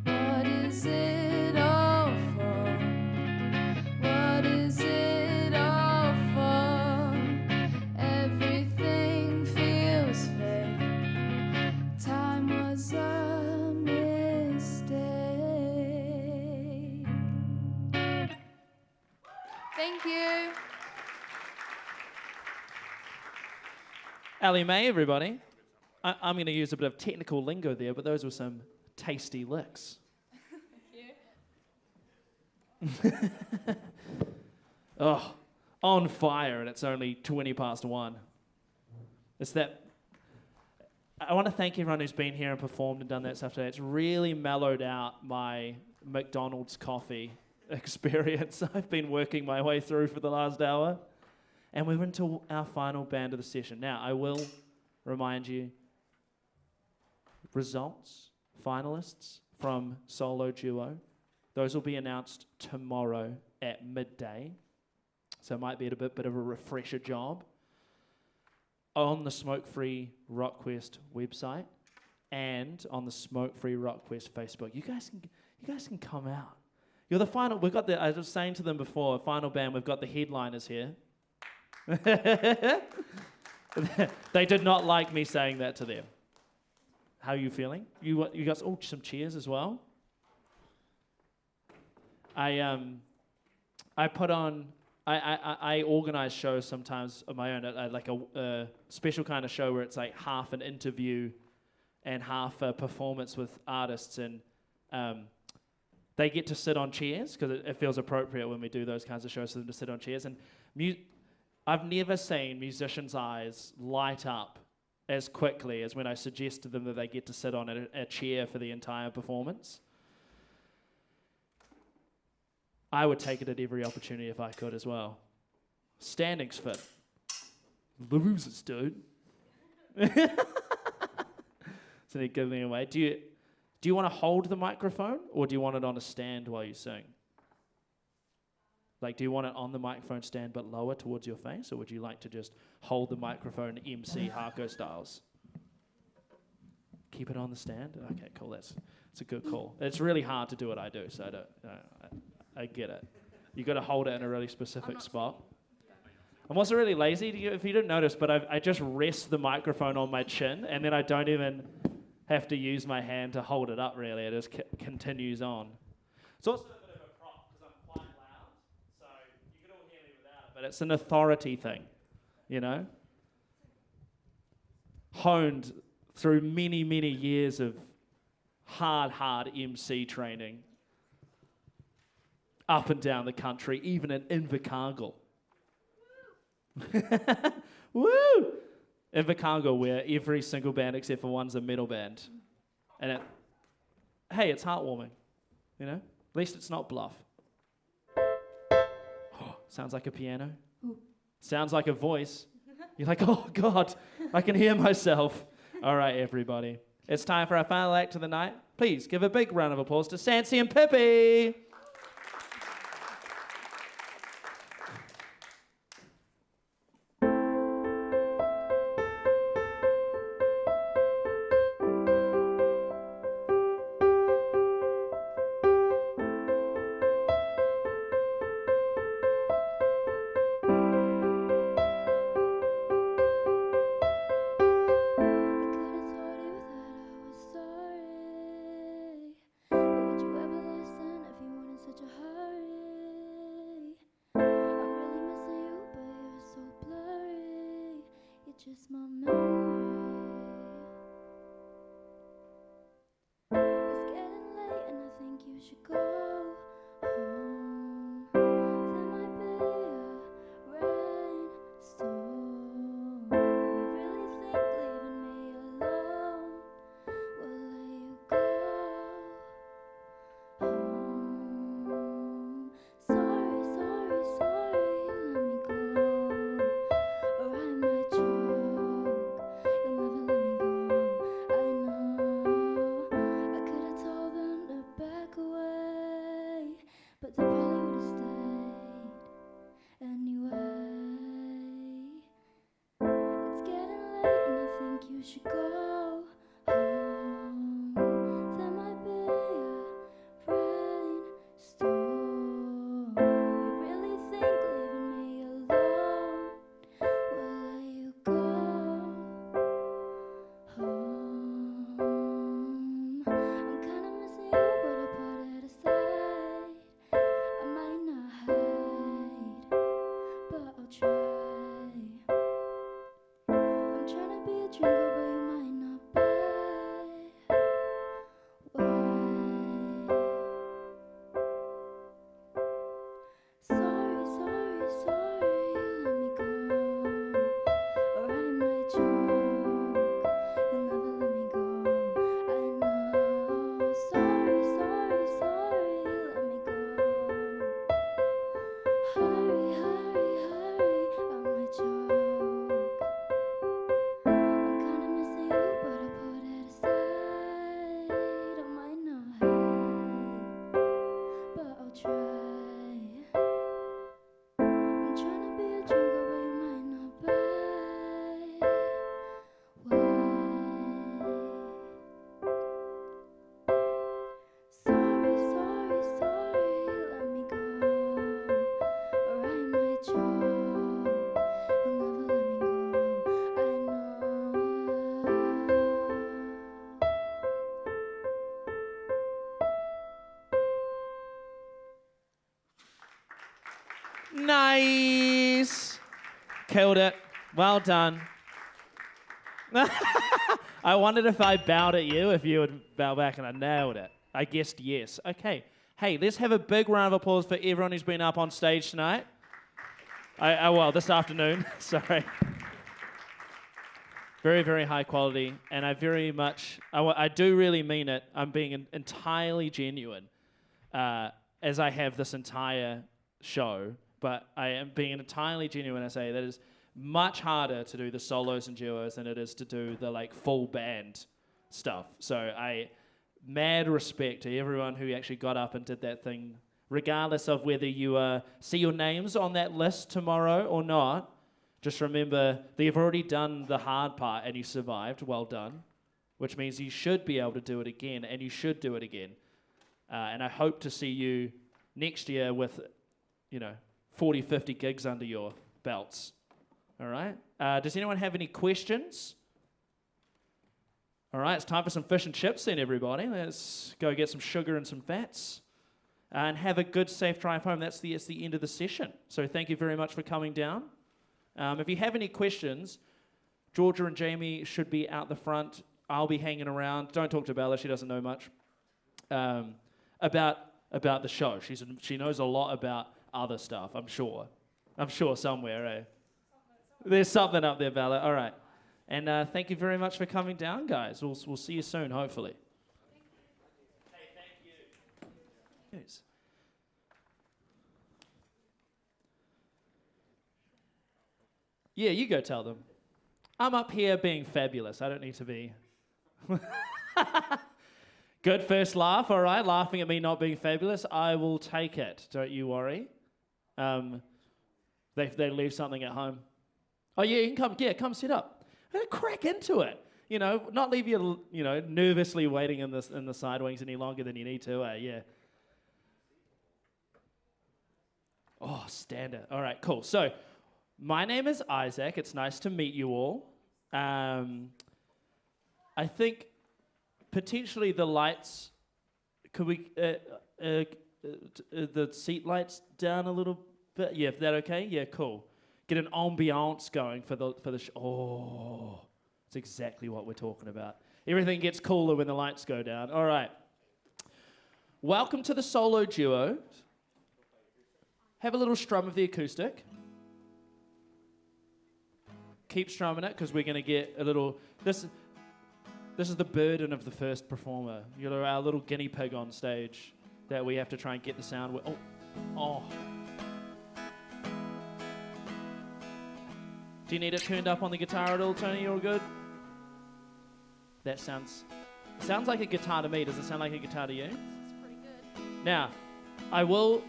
Speaker 5: What is it all for? What is it all for? Everything feels fake. Time was a mistake. Thank you.
Speaker 1: Elly May, everybody. I'm going to use a bit of technical lingo there, but those were some tasty licks. Oh, on fire, and it's only 20 past 1. It's that. I want to thank everyone who's been here and performed and done that stuff today. It's really mellowed out my McDonald's coffee experience I've been working my way through for the last hour. And we're into our final band of the session. Now, I will remind you, results, finalists from Solo Duo, those will be announced tomorrow at midday. So it might be a bit of a refresher job on the Smokefree Rockquest website and on the Smokefree Rockquest Facebook. You guys can come out. You're the final. We've got the. I was saying to them before, final band. We've got the headliners here. They did not like me saying that to them. How are you feeling? You guys, some cheers as well. I put on. I organize shows sometimes of my own, like a special kind of show where it's like half an interview and half a performance with artists, and they get to sit on chairs because it feels appropriate when we do those kinds of shows for them to sit on chairs. And I've never seen musicians' eyes light up as quickly as when I suggest to them that they get to sit on a chair for the entire performance. I would take it at every opportunity if I could as well. Standing's fit. Losers, dude. So they give me away. Do you want to hold the microphone or do you want it on a stand while you sing? Like, do you want it on the microphone stand but lower towards your face, or would you like to just hold the microphone MC Harko styles? Keep it on the stand? Okay, cool. That's a good call. It's really hard to do what I do, so I get it. You got to hold it in a really specific spot. I'm also really lazy, if you didn't notice, but I just rest the microphone on my chin, and then I don't even have to use my hand to hold it up, really. It just continues on. It's also a bit of a prop, because I'm quite loud, so you can all hear me without it, but it's an authority thing, you know? Honed through many, many years of hard MC training up and down the country, even in Invercargill. Woo! Invercargill, where every single band except for one's a metal band. And hey, it's heartwarming, you know? At least it's not bluff. Sounds like a piano. Ooh. Sounds like a voice. You're like, oh God, I can hear myself. All right, everybody. It's time for our final act of the night. Please give a big round of applause to Sansi and Pippi.
Speaker 5: Just my memory. It's getting late and I think you should go home. There might be a rainstorm. You really think leaving me alone will let you go home. Sorry, sorry, sorry, let me go. Or I might choke. You'll never let me go. I know I could have told them to back away, but they probably would have stayed anyway. It's getting late and I think you should go home. There might be a rainstorm. You really think leaving me alone will let you go home. I'm kinda missing you, but I put it aside. I might not hide, but I'll try. I'm trying to be a drinker, but you might not buy. Why? Sorry, sorry, sorry, let me go. Or I might choke. You'll never let me go. I know. Sorry, sorry, sorry, let me go. Hurry, hurry, hurry, I might choke. I'm kinda missing you, but I put it aside. I might not hide, but I'll try. I'm trying to be a drinker, but you might not buy. Why? Sorry, sorry, sorry, let me go. Or I might choke. You'll never let me go. I know.
Speaker 1: Nice. Killed it. Well done. I wondered if I bowed at you, if you would bow back, and I nailed it. I guessed yes. Okay. Hey, let's have a big round of applause for everyone who's been up on stage tonight. Well, this afternoon. Sorry. Very, very high quality, and I very much, I do really mean it. I'm being entirely genuine, as I have this entire show, but I am being entirely genuine. I say that is much harder to do the solos and duos than it is to do the like full band stuff. So mad respect to everyone who actually got up and did that thing, regardless of whether you see your names on that list tomorrow or not. Just remember that you've already done the hard part and you survived. Well done. Which means you should be able to do it again, and you should do it again. And I hope to see you next year with, 40, 50 gigs under your belts. All right? Does anyone have any questions? All right, it's time for some fish and chips then, everybody. Let's go get some sugar and some fats. And have a good, safe drive home. That's the end of the session. So thank you very much for coming down. If you have any questions, Georgia and Jamie should be out the front. I'll be hanging around. Don't talk to Bella, she doesn't know much about the show. She knows a lot about other stuff, I'm sure. I'm sure somewhere, eh? There's something up there, Bella. All right. And thank you very much for coming down, guys. We'll see you soon, hopefully. Hey, thank you. Yes. Yeah, you go tell them. I'm up here being fabulous. I don't need to be. Good first laugh, all right. Laughing at me not being fabulous. I will take it. Don't you worry. They leave something at home. Oh, yeah, you can come. Yeah, come sit up. Crack into it. You know, not leave you, nervously waiting in the side wings any longer than you need to. Yeah. Oh, standard. All right, cool. So, my name is Isaac. It's nice to meet you all. I think potentially the lights. Could we the seat lights down a little bit? Yeah, is that okay? Yeah, cool. Get an ambiance going for the oh, that's exactly what we're talking about. Everything gets cooler when the lights go down. All right. Welcome to the solo duo. Have a little strum of the acoustic. Keep strumming it because we're going to get a little. This is the burden of the first performer. You're our little guinea pig on stage that we have to try and get the sound with. Oh. Do you need it turned up on the guitar at all, Tony? You're all good? That sounds like a guitar to me. Does it sound like a guitar to you?
Speaker 3: It's pretty good.
Speaker 1: Now, I will,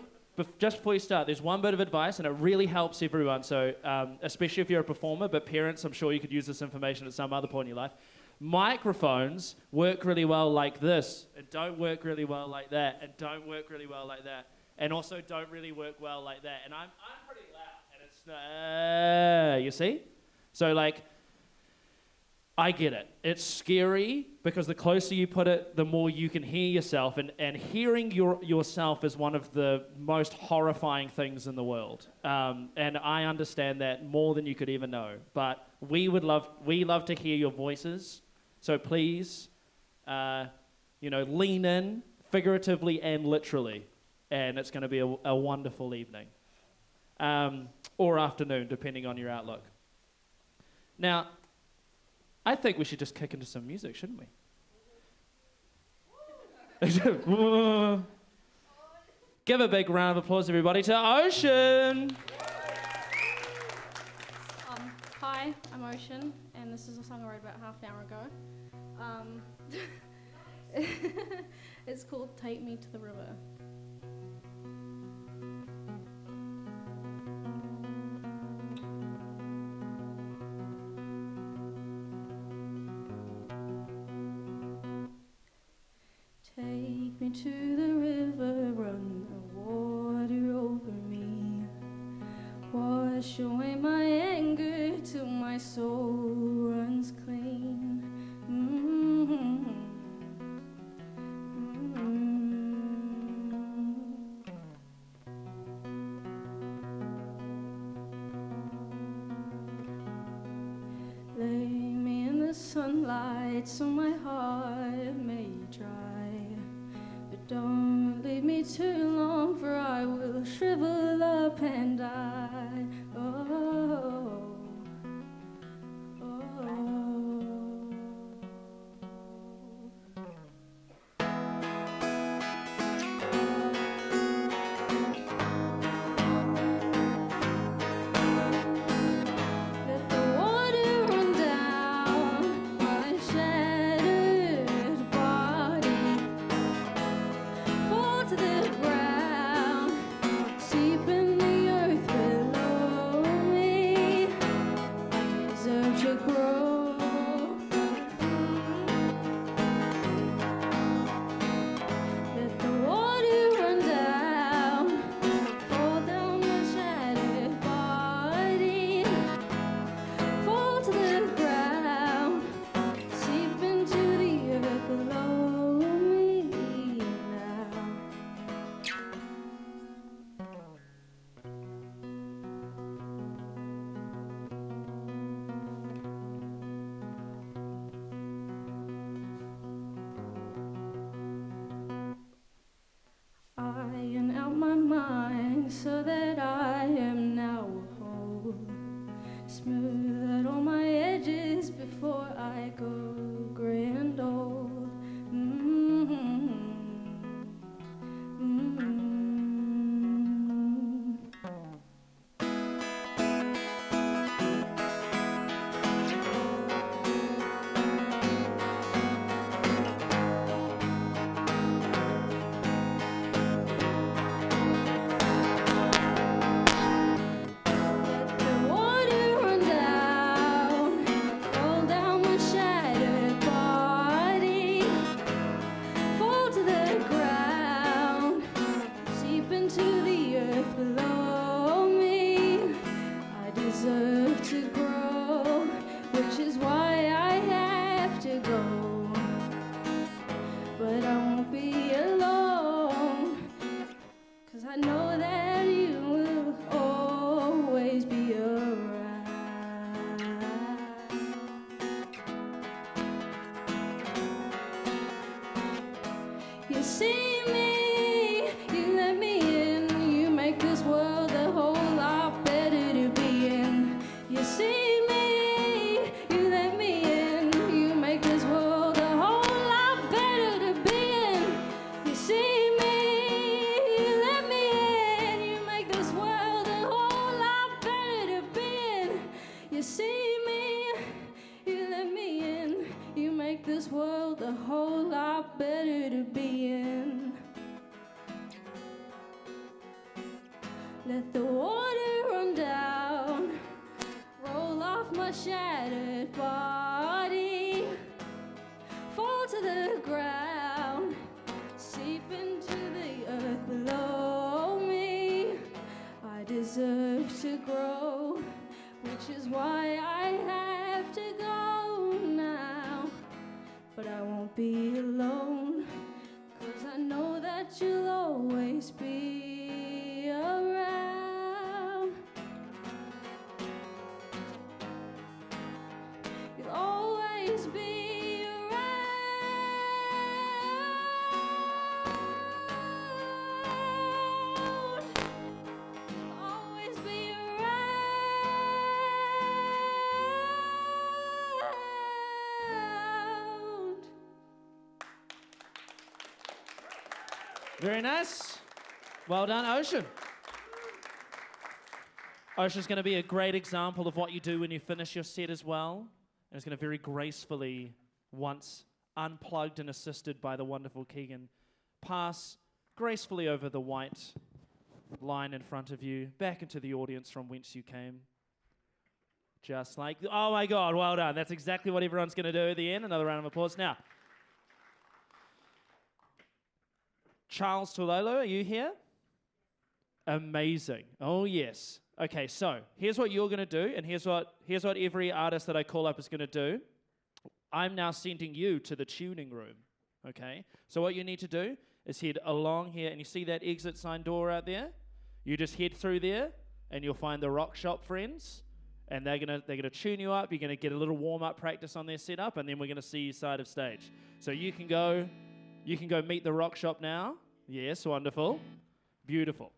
Speaker 1: just before you start, there's one bit of advice, and it really helps everyone, so especially if you're a performer, but parents, I'm sure you could use this information at some other point in your life. Microphones work really well like this, and don't work really well like that, and don't work really well like that, and also don't really work well like that. And I'm pretty loud, and it's you see? So like, I get it. It's scary because the closer you put it, the more you can hear yourself, and hearing yourself is one of the most horrifying things in the world. And I understand that more than you could ever know. But we love to hear your voices. So please, lean in figuratively and literally, and it's going to be a wonderful evening, or afternoon, depending on your outlook. Now, I think we should just kick into some music, shouldn't we? Give a big round of applause, everybody, to Ocean.
Speaker 8: Hi, I'm Ocean, and this is a song I wrote about half an hour ago. It's called Take Me to the River. Take me to the river, run the water over me. Wash away my anger till my soul runs clean. Lay me in the sunlight so my heart may dry. But don't leave me too long, for I will shrivel up and die. Oh, oh, let the water run down my shattered body. Fall to the ground, deep in the earth below me. I deserve to grow. Let the water run down, fall down my shattered body. Fall to the ground, seep into the earth below me now. Iron out my mind so that I am now whole. Smooth out all my edges before I go gray and old. which is why I have to go. But I won't be alone, 'cause I know that you will always be around. You see me, you let me in, you make this world a whole lot better to be in. You see me, you let me in, you make this world a whole lot better to be in. You see me, you let me in, you make this world a whole lot better to be in. You see me, you let me in, you make this world a whole lot better to be in. Let the water run down, roll off my shattered body, fall to the ground, seep into the earth below me. I deserve to grow, which is why I have to go now. But I won't be alone, 'cause I know that you'll always be around. You'll always be around. Always be around.
Speaker 1: Very nice. Well done, Ocean. Ocean's going to be a great example of what you do when you finish your set as well. And it's going to very gracefully, once unplugged and assisted by the wonderful Keegan, pass gracefully over the white line in front of you, back into the audience from whence you came. Just like, oh my God, well done. That's exactly what everyone's going to do at the end. Another round of applause. Now, Charles Toilolo, are you here? Amazing. Oh, yes. Okay, so here's what you're going to do, and here's what every artist that I call up is going to do. I'm now sending you to the tuning room, okay? So what you need to do is head along here, and you see that exit sign door out there? You just head through there, and you'll find the Rockshop friends, and they're gonna tune you up. You're gonna get a little warm-up practice on their setup, and then we're gonna see you side of stage. So you can go meet the Rockshop now. Yes, wonderful, beautiful.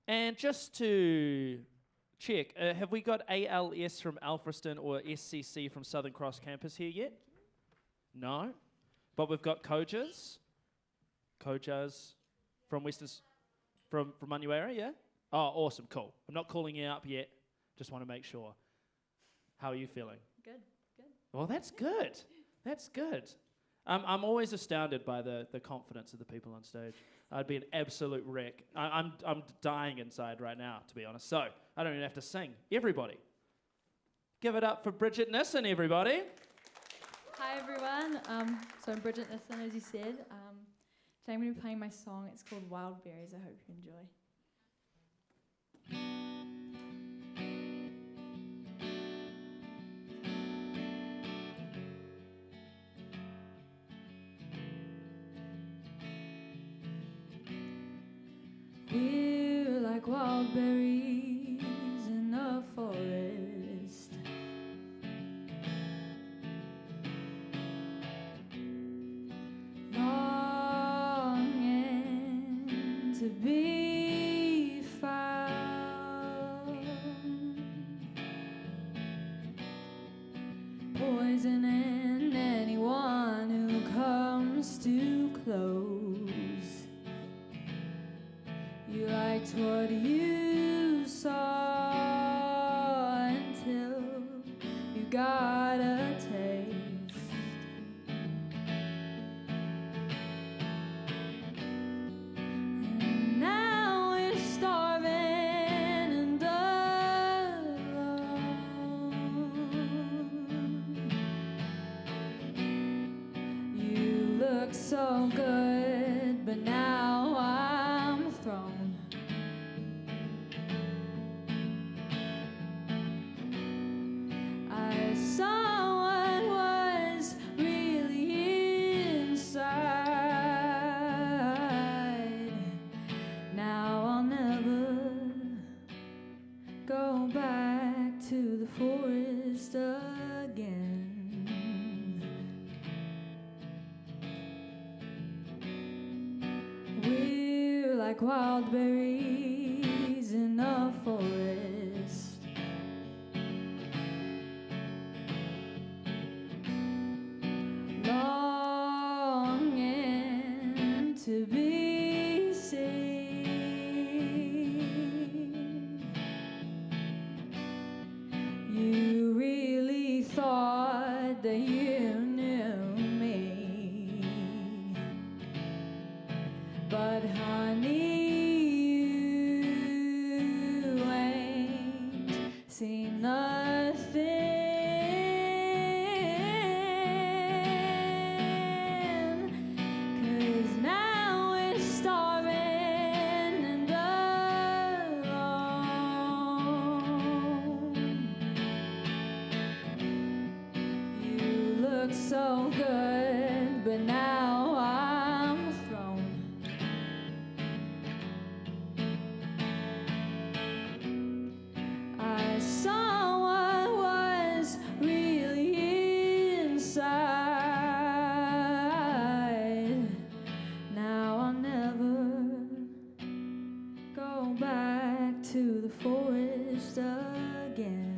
Speaker 1: And just to check, have we got ALS from Alfriston or SCC from Southern Cross Campus here yet? No, but we've got Kojas from from Manuera, yeah? Oh, awesome, cool. I'm not calling you up yet, just want to make sure. How are you feeling?
Speaker 3: Good.
Speaker 1: Well, that's good. That's good. I'm always astounded by the confidence of the people on stage. I'd be an absolute wreck. I'm dying inside right now, to be honest. So I don't even have to sing. Everybody, give it up for Bridget Nissen, everybody.
Speaker 9: Hi everyone. So I'm Bridget Nissen, as you said. Today I'm going to be playing my song. It's called Wild Berries. I hope you enjoy. We're like wild berries in a forest, longing to be found, poisoning anyone who comes too close. You liked what you saw until you got a taste. And now we're starving and alone. You look so good, but now I'm thrown. go back to the forest again. We're like wild berries in a forest. Longing to be seen. You really thought that you knew me, but honey, you ain't seen nothing. 'Cause now we're starving and alone. You look so good, but now I'm thrown. I saw what was really inside. Now I'll never go back to the forest again.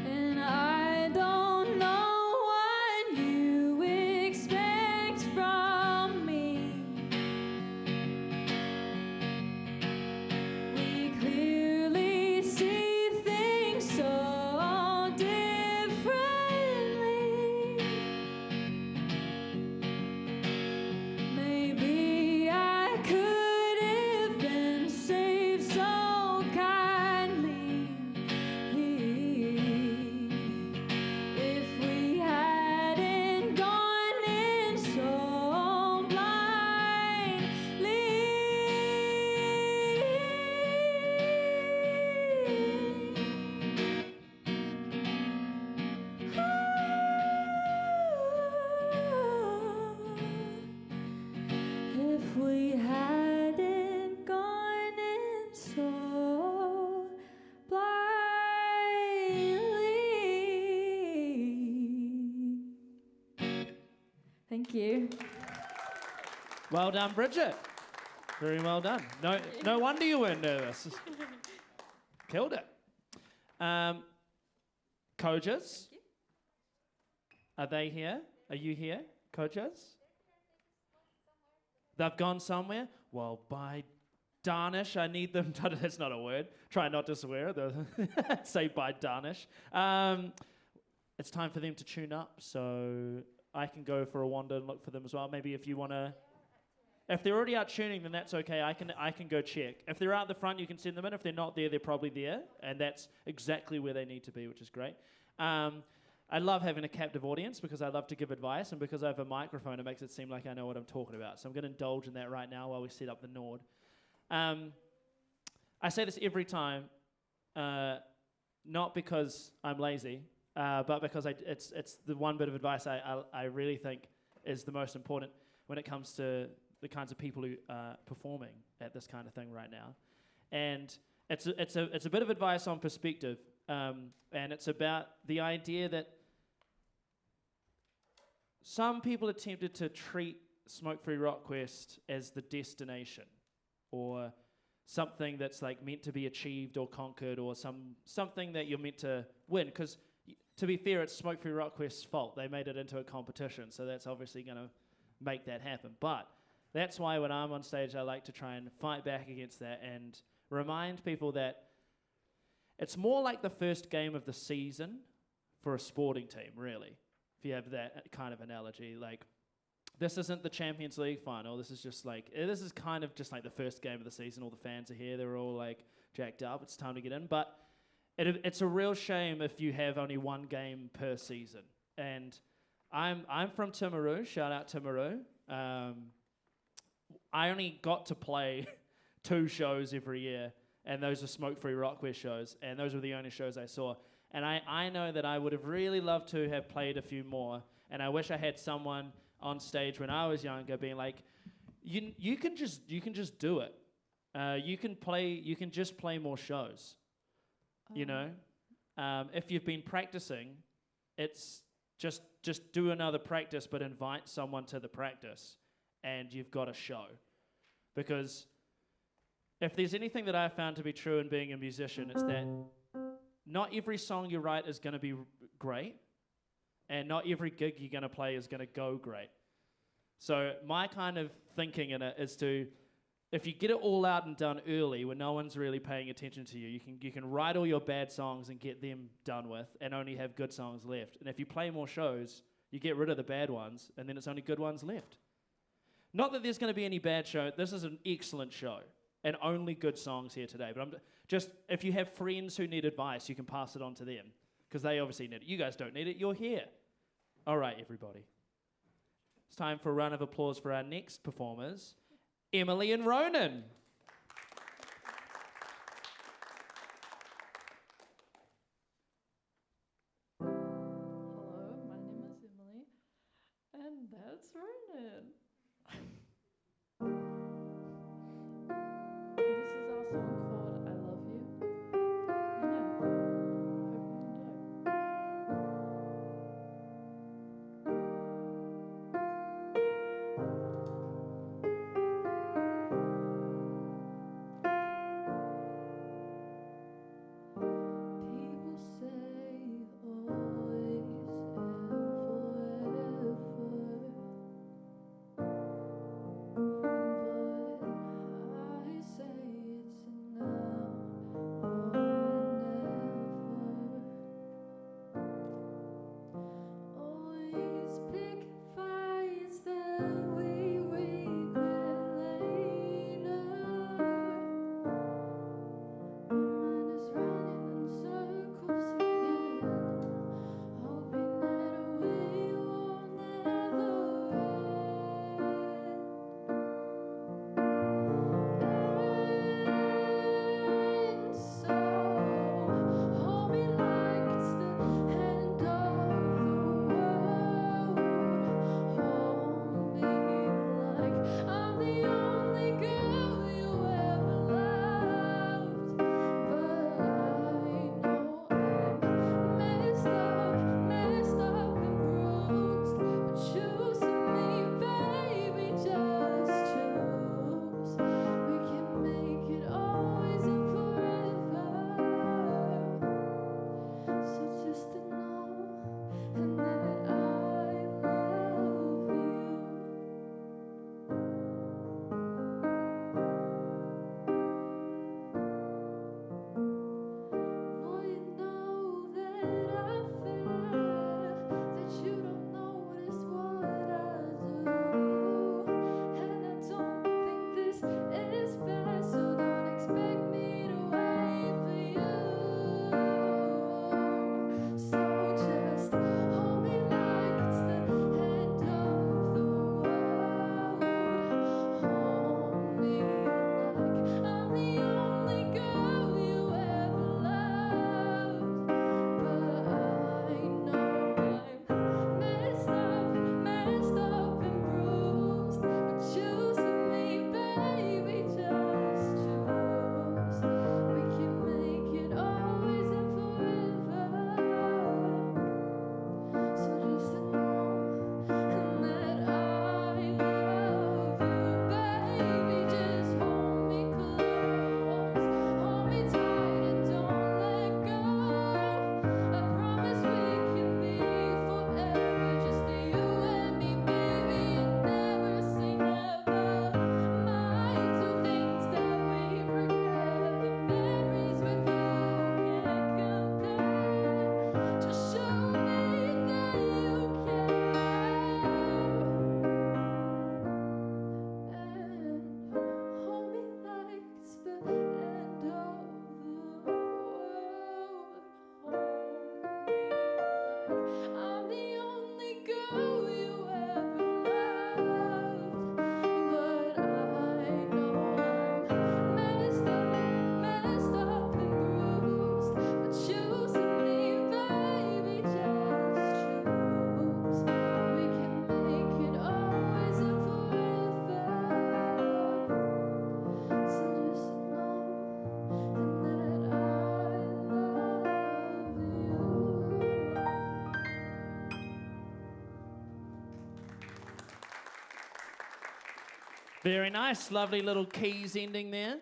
Speaker 9: And I don't know what you expect from me. We clearly see things so differently. Maybe I could have been saved so kindly if we hadn't gone in so blindly. If we hadn't gone in so blindly. Thank you.
Speaker 1: Well done, Bridget. Very well done. No wonder you weren't nervous. Killed it. Coaches? Are they here? Are you here, coaches? They've gone somewhere? Well, by darnish, I need them to... That's not a word. Try not to swear. Say by darnish. It's time for them to tune up, so I can go for a wander and look for them as well. Maybe if you want to... If they're already out tuning, then that's okay. I can go check. If they're out the front, you can send them in. If they're not there, they're probably there, and that's exactly where they need to be, which is great. I love having a captive audience because I love to give advice, and because I have a microphone, it makes it seem like I know what I'm talking about. So I'm going to indulge in that right now while we set up the Nord. I say this every time, not because I'm lazy, but because it's the one bit of advice I really think is the most important when it comes to the kinds of people who are performing at this kind of thing right now. And it's a bit of advice on perspective, and it's about the idea that some people are tempted to treat Smokefree Rockquest as the destination, or something that's like meant to be achieved or conquered, or something that you're meant to win. Because to be fair, it's Smokefree Rockquest's fault. They made it into a competition, so that's obviously going to make that happen. But that's why when I'm on stage, I like to try and fight back against that and remind people that it's more like the first game of the season for a sporting team, really, if you have that kind of analogy. Like, this isn't the Champions League final. This is just like, this is kind of just like the first game of the season. All the fans are here. They're all like jacked up. It's time to get in. But it's a real shame if you have only one game per season. And I'm from Timaru. Shout out Timaru. I only got to play 2 shows every year, and those are Smokefree Rockquest shows, and those were the only shows I saw. And I know that I would have really loved to have played a few more, and I wish I had someone on stage when I was younger being like, you can just do it. You can just play more shows. You know? If you've been practicing, it's just do another practice, but invite someone to the practice, and you've got a show. Because if there's anything that I've found to be true in being a musician, it's that not every song you write is going to be great, and not every gig you're going to play is going to go great. So my kind of thinking in it is to, if you get it all out and done early when no one's really paying attention to you, you can write all your bad songs and get them done with and only have good songs left. And if you play more shows, you get rid of the bad ones, and then it's only good ones left. Not that there's going to be any bad show. This is an excellent show, and only good songs here today. But if you have friends who need advice, you can pass it on to them, because they obviously need it. You guys don't need it. You're here. All right, everybody. It's time for a round of applause for our next performers, Emily and Ronan.
Speaker 10: Hello, my name is Emily, and that's Ronan. This is our song called I Love You. And yeah, hope you enjoy. People say always and forever.
Speaker 1: Very nice. Lovely little keys ending there.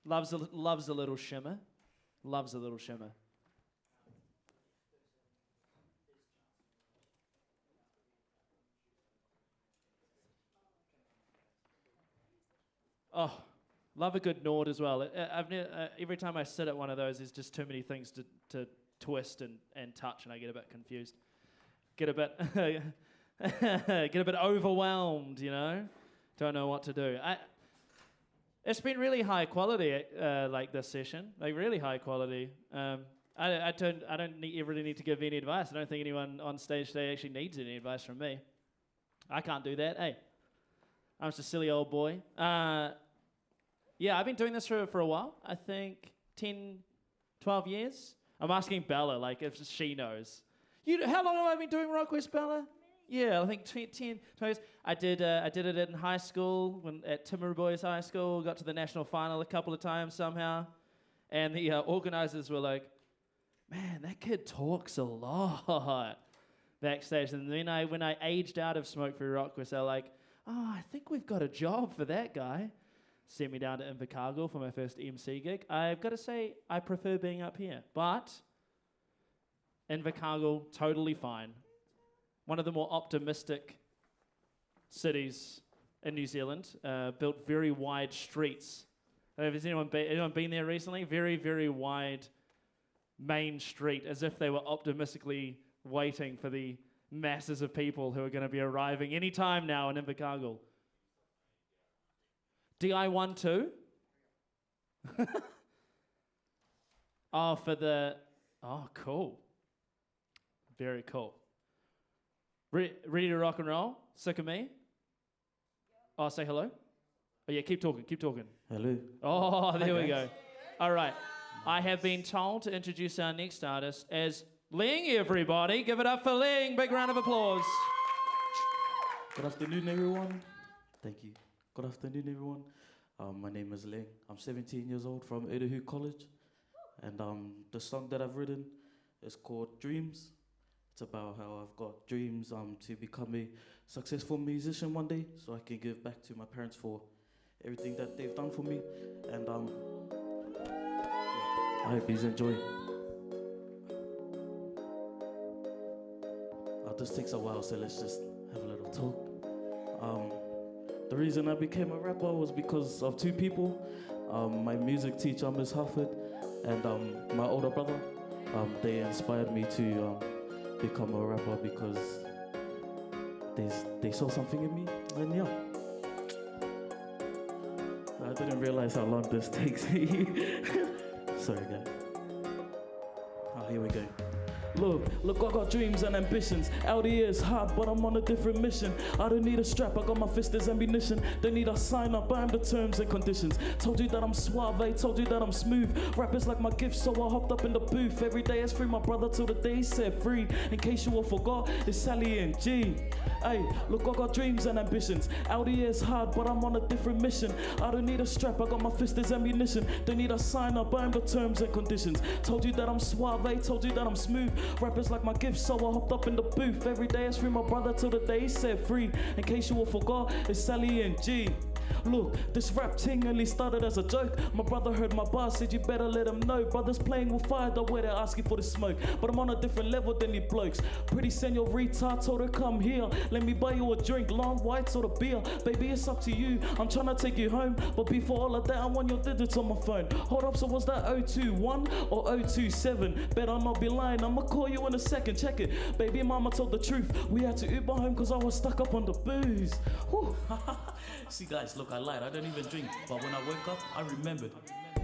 Speaker 1: Loves a little shimmer. Loves a little shimmer. Oh, love a good Nord as well. Every time I sit at one of those, there's just too many things to twist and touch, and I get a bit confused. Get a bit overwhelmed, you know? Don't know what to do. It's been really high quality, like this session, like really high quality. I don't really need to give any advice. I don't think anyone on stage today actually needs any advice from me. I can't do that. Hey, I'm just a silly old boy. Yeah, I've been doing this for a while. I think 10, 12 years. I'm asking Bella, like, if she knows. How long have I been doing Rockquest, Bella? Yeah, I think 10, 12 years. I did it in high school, at Timaru Boys High School. Got to the national final a couple of times somehow. And the organisers were like, man, that kid talks a lot backstage. And then when I aged out of Smokefree Rockquest, they were like, oh, I think we've got a job for that guy. Sent me down to Invercargill for my first MC gig. I've got to say, I prefer being up here. But Invercargill, totally fine. One of the more optimistic cities in New Zealand. Built very wide streets. Has anyone been there recently? Very, very wide main street, as if they were optimistically waiting for the masses of people who are going to be arriving any time now in Invercargill. DI1 too? Oh, cool. Very cool. Ready to rock and roll? Sick of me? Oh, say hello? Oh yeah, keep talking.
Speaker 11: Hello.
Speaker 1: Oh, there we go. All right. I have been told to introduce our next artist as Leng, everybody. Give it up for Leng. Big round of applause.
Speaker 11: Good afternoon, everyone. Thank you. Good afternoon, everyone. My name is Leng. I'm 17 years old from Otahuhu College. And the song that I've written is called Dreams. It's about how I've got dreams to become a successful musician one day, so I can give back to my parents for everything that they've done for me. And I hope you enjoy. This takes a while, so let's just have a little talk. The reason I became a rapper was because of two people. My music teacher, Miss Hufford, and my older brother. They inspired me to become a rapper because they saw something in me, and yeah. I didn't realize how long this takes. Sorry, guys. Oh, here we go. Look, I got dreams and ambitions. Out here is hard, but I'm on a different mission. I don't need a strap, I got my fist as ammunition. Don't need a sign up, I'm the terms and conditions. Told you that I'm suave, told you that I'm smooth. Rap is like my gift, so I hopped up in the booth. Every day it's free, my brother till the day set free. In case you all forgot, it's Sally and G. Hey, look, I got dreams and ambitions. Out here is hard, but I'm on a different mission. I don't need a strap, I got my fist as ammunition. Don't need a sign up, I'm the terms and conditions. Told you that I'm suave, told you that I'm smooth. Rap is like my gift, so I hopped up in the booth. Every day it's free, my brother till the day set free. In case you all forgot, it's Sally and G. Look, this rap ting only started as a joke. My brother heard my bar, said you better let him know. Brothers playing with fire, the way they're asking for the smoke. But I'm on a different level than you blokes. Pretty senorita told her come here. Let me buy you a drink, long whites or the beer. Baby, it's up to you, I'm trying to take you home. But before all of that, I want your digits on my phone. Hold up, so was that 021 or 027? Better not be lying, I'ma call you in a second, check it. Baby mama told the truth, we had to Uber home cause I was stuck up on the booze. See guys, look, I lied, I don't even drink. But when I woke up, I remembered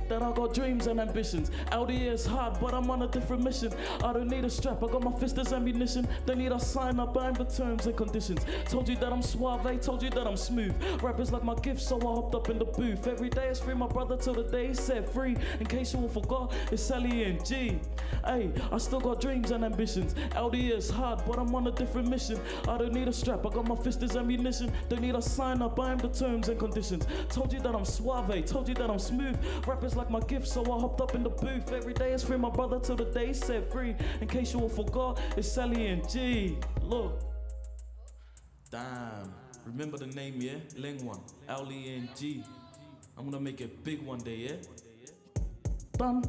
Speaker 11: that I got dreams and ambitions. Out here is hard, but I'm on a different mission. I don't need a strap, I got my fist as ammunition. Don't need a sign up, I'm the terms and conditions. Told you that I'm suave, told you that I'm smooth. Rap is like my gift, so I hopped up in the booth. Every day it's free, my brother till the day is set free. In case you all forgot, it's Sally and G. Hey, I still got dreams and ambitions. Out here is hard, but I'm on a different mission. I don't need a strap, I got my fist as ammunition. Don't need a sign up, I'm the terms and conditions. Told you that I'm suave, told you that I'm smooth. Rap is like my gift, so I hopped up in the booth. Every day it's free, my brother till the day set free. In case you all forgot, it's Sally and G. Look. Damn, Remember the name, yeah? Leng one, L-E-N-G. I'm gonna make it big one day, yeah? Done.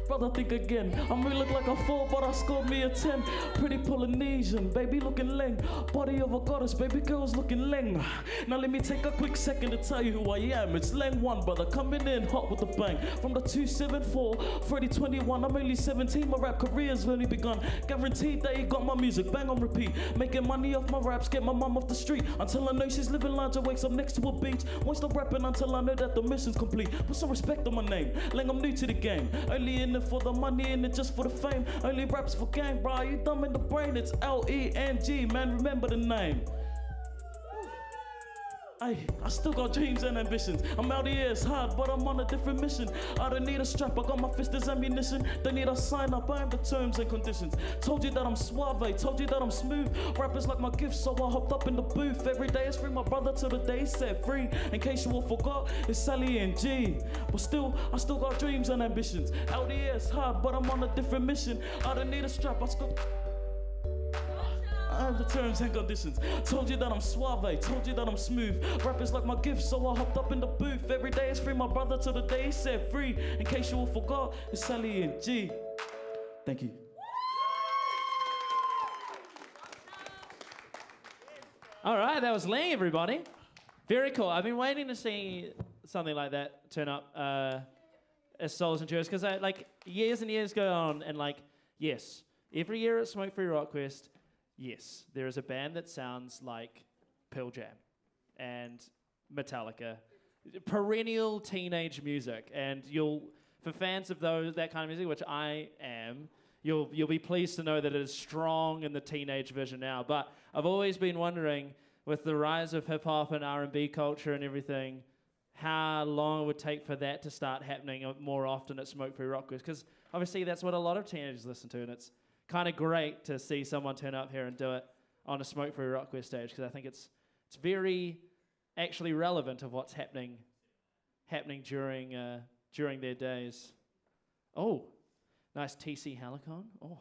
Speaker 11: Brother, think again. I may look like a 4, but I scored me a 10. Pretty Polynesian, baby looking Leng. Body of a goddess, baby girl's looking Leng. Now let me take a quick second to tell you who I am. It's Leng one, brother, coming in hot with a bang. From the 274, Freddie 21, I'm only 17, my rap career's only begun. Guaranteed that you got my music, bang on repeat. Making money off my raps, get my mum off the street. Until I know she's living large and wakes up next to a beach. Won't stop rapping until I know that the mission's complete. Put some respect on my name, Leng, I'm new to the game. Only in it for the money, in it just for the fame. Only raps for gang, bro, you dumb in the brain. It's L-E-N-G, man, remember the name. I still got dreams and ambitions. I'm out here, it's hard, but I'm on a different mission. I don't need a strap, I got my fist as ammunition. Don't need a sign up, I am the terms and conditions. Told you that I'm suave, told you that I'm smooth. Rappers like my gift, so I hopped up in the booth. Every day it's free, my brother till the day set free. In case you all forgot, it's Sally and G. But still, I still got dreams and ambitions. Out here, it's hard, but I'm on a different mission. I don't need a strap, I have the terms and conditions. Told you that I'm suave, told you that I'm smooth. Rappers like my gift, so I hopped up in the booth. Every day it's free, my brother till the day is set free. In case you all forgot, it's Sally and G. Thank you.
Speaker 1: All right, that was Leng, everybody. Very cool. I've been waiting to see something like that turn up as Solos and Tours, because like years and years go on, and like, yes, every year at Smokefree Rockquest, yes, there is a band that sounds like Pearl Jam and Metallica, perennial teenage music, and for fans of that kind of music, which I am, you'll be pleased to know that it is strong in the teenage vision now. But I've always been wondering, with the rise of hip hop and R&B culture and everything, how long it would take for that to start happening more often at Smokefree Rockquest, because obviously that's what a lot of teenagers listen to, and it's kind of great to see someone turn up here and do it on a Smokefree Rockquest stage, because I think it's very actually relevant of what's happening during their days. Oh, nice TC Helicon. Oh,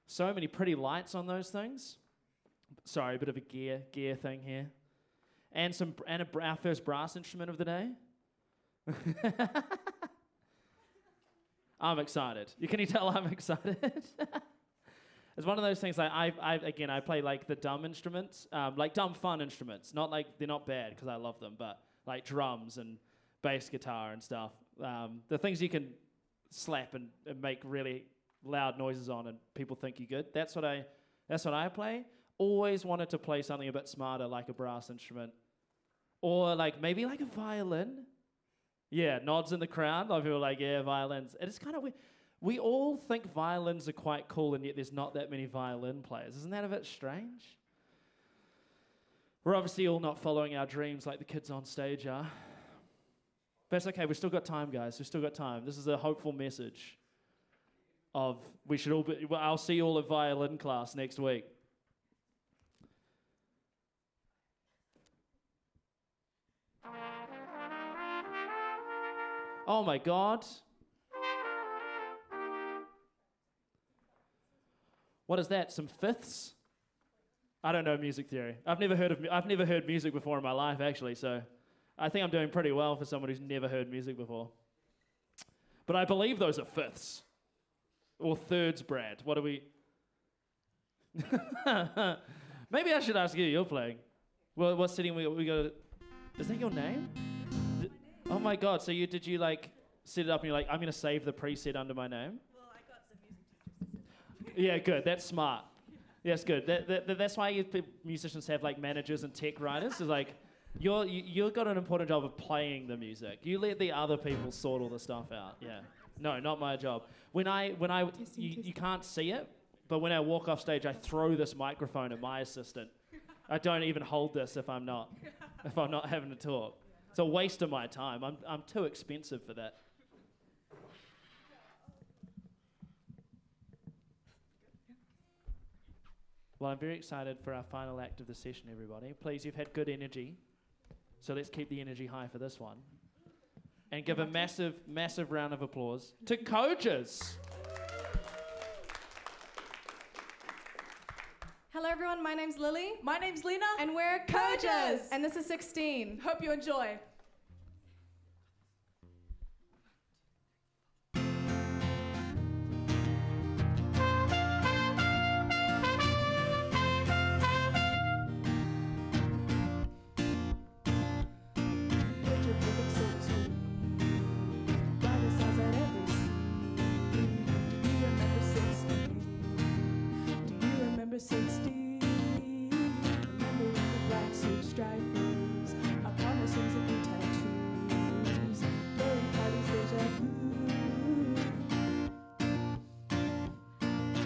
Speaker 1: so many pretty lights on those things. Sorry, a bit of a gear thing here, and our first brass instrument of the day. I'm excited. Can you tell I'm excited? It's one of those things, like I play like the dumb instruments, like dumb fun instruments. Not like they're not bad because I love them, but like drums and bass guitar and stuff. The things you can slap and make really loud noises on, and people think you're good. That's what I play. Always wanted to play something a bit smarter, like a brass instrument, or like maybe like a violin. Yeah, nods in the crowd. A lot of people are like, yeah, violins. And it's kind of weird. We all think violins are quite cool, and yet there's not that many violin players. Isn't that a bit strange? We're obviously all not following our dreams like the kids on stage are. But it's okay, we've still got time, guys. We've still got time. This is a hopeful message of we should all be... Well, I'll see you all at violin class next week. Oh my God. What is that? Some fifths? I don't know music theory. I've never heard music before in my life, actually, so I think I'm doing pretty well for someone who's never heard music before. But I believe those are fifths. Or thirds, Brad. What are we... Maybe I should ask you, you're playing. Well, what setting we go... Is that your name? Oh my God, so did you like set it up and you're like, I'm going to save the preset under my name?
Speaker 12: Well, I got some music teachers.
Speaker 1: Yeah, good. That's smart. That's good. That's why musicians have like managers and tech writers. It's like, you've got an important job of playing the music. You let the other people sort all the stuff out. Yeah. No, not my job. You can't see it, but when I walk off stage, I throw this microphone at my assistant. I don't even hold this if I'm not having to talk. It's a waste of my time. I'm too expensive for that. Well, I'm very excited for our final act of the session, everybody. Please, you've had good energy, so let's keep the energy high for this one. And give a massive, massive round of applause to coaches.
Speaker 9: Hello
Speaker 13: everyone, my name's Lily.
Speaker 14: My name's Lena.
Speaker 13: And we're
Speaker 14: Coaches.
Speaker 13: And this is 16.
Speaker 14: Hope you enjoy.
Speaker 6: Remember 60, remember when the black suit stripers, our promises and new tattoos, blurry parties, deja vu.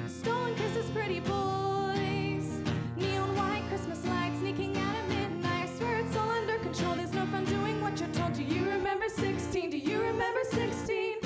Speaker 2: Stolen kisses, pretty boys. Neon white Christmas lights sneaking out at midnight. I swear it's all under control. There's no fun doing what you're told. Do you remember 16? Do you remember 16?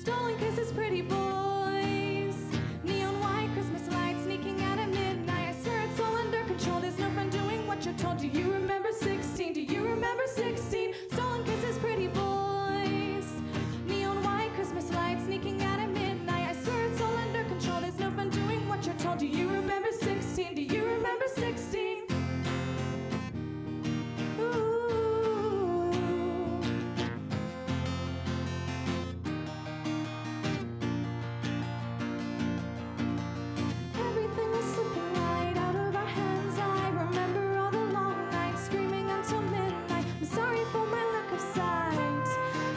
Speaker 2: Stolen kisses, pretty boys. Neon white Christmas lights sneaking out at midnight. I swear it's all under control. There's no fun doing what you're told. Do you remember 16? Do you remember 16? Stolen kisses, pretty boys. Neon white Christmas lights sneaking out at midnight. I swear it's all under control. There's no fun doing what you're told. Do you remember 16? Do you remember 16? Everything was slipping right out of our hands. I remember all the long nights screaming until midnight. I'm sorry for my lack of sight.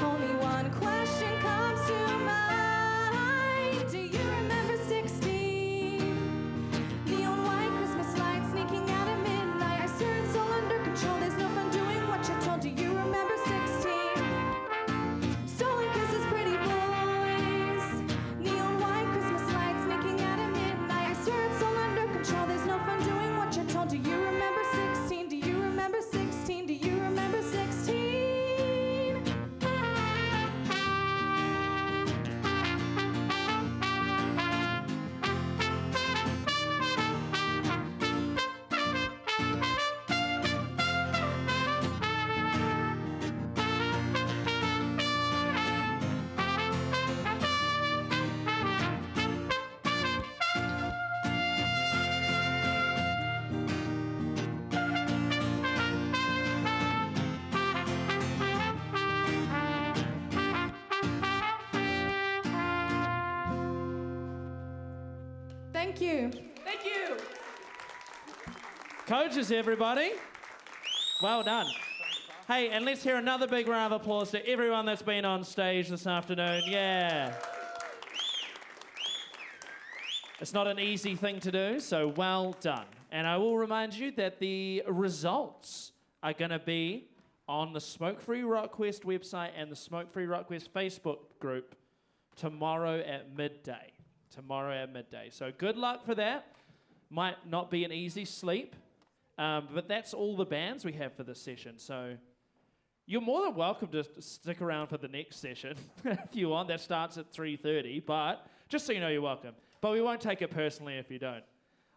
Speaker 2: Only one question comes to mind. Do you remember 16? Neon white Christmas lights sneaking out at midnight. I swear it's all under control. There's no fun doing what you're told. Do you remember 16? Stolen kisses, pretty boys. Neon white Christmas lights sneaking out at midnight. I swear it's all under control. There's no fun doing what you're told. Do you remember 16? Do you remember 16? Do you remember 16? Thank you.
Speaker 14: Thank you.
Speaker 1: Coaches, everybody. Well done. Hey, and let's hear another big round of applause to everyone that's been on stage this afternoon. Yeah. It's not an easy thing to do, so well done. And I will remind you that the results are going to be on the Smokefree Rockquest website and the Smokefree Rockquest Facebook group tomorrow at midday. So good luck for that. Might not be an easy sleep, but that's all the bands we have for this session. So you're more than welcome to stick around for the next session if you want. That starts at 3:30, but just so you know, you're welcome. But we won't take it personally if you don't.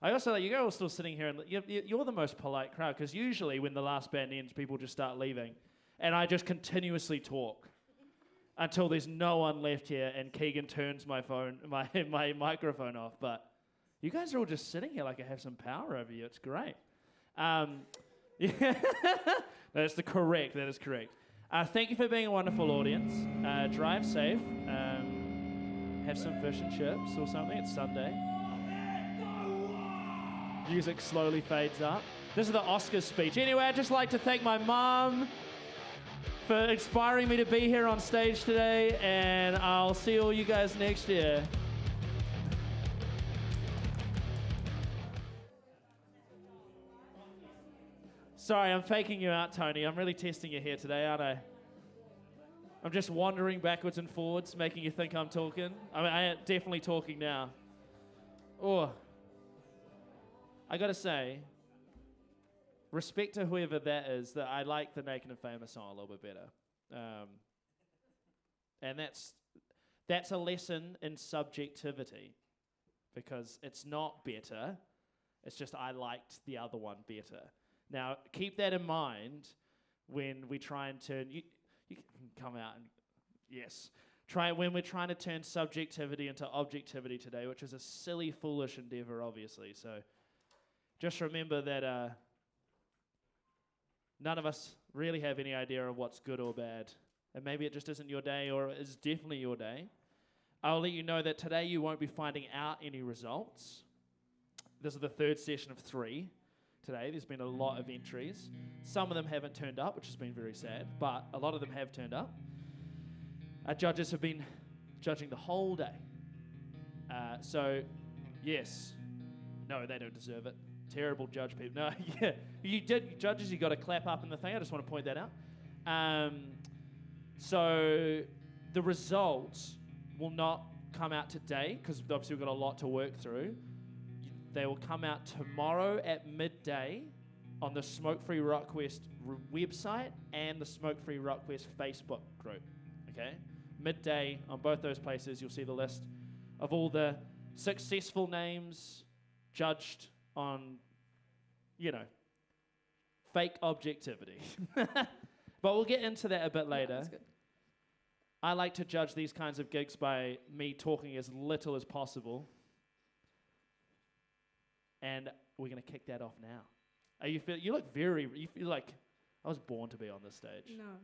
Speaker 1: I also like you guys are still sitting here, and you're the most polite crowd, because usually when the last band ends, people just start leaving, and I just continuously talk until there's no one left here, and Keegan turns my microphone off. But you guys are all just sitting here like I have some power over you. It's great. Yeah, that is correct. Thank you for being a wonderful audience. Drive safe. Have some fish and chips or something. It's Sunday. Music slowly fades up. This is the Oscars speech. Anyway, I'd just like to thank my mum for inspiring me to be here on stage today, and I'll see all you guys next year. Sorry, I'm faking you out, Tony. I'm really testing you here today, aren't I? I'm just wandering backwards and forwards, making you think I'm talking. I mean, I am definitely talking now. Oh, I gotta say, respect to whoever that is, that I like the Naked and Famous song a little bit better. And that's a lesson in subjectivity, because it's not better, it's just I liked the other one better. Now, keep that in mind when we try and turn, you can come out and, yes, when we're trying to turn subjectivity into objectivity today, which is a silly, foolish endeavor, obviously. So just remember that none of us really have any idea of what's good or bad. And maybe it just isn't your day, or it is definitely your day. I'll let you know that today you won't be finding out any results. This is the third session of 3 today. There's been a lot of entries. Some of them haven't turned up, which has been very sad, but a lot of them have turned up. Our judges have been judging the whole day. So, yes. No, they don't deserve it. Terrible judge people. No, yeah. Judges, you got to clap up in the thing. I just want to point that out. So, the results will not come out today, because obviously we've got a lot to work through. They will come out tomorrow at midday on the Smokefree Rockquest website and the Smokefree Rockquest Facebook group. Okay? Midday on both those places, you'll see the list of all the successful names judged on, fake objectivity. But we'll get into that a bit later.
Speaker 13: That's good.
Speaker 1: I like to judge these kinds of gigs by me talking as little as possible. And we're going to kick that off now. You feel like I was born to be on this stage.
Speaker 2: No.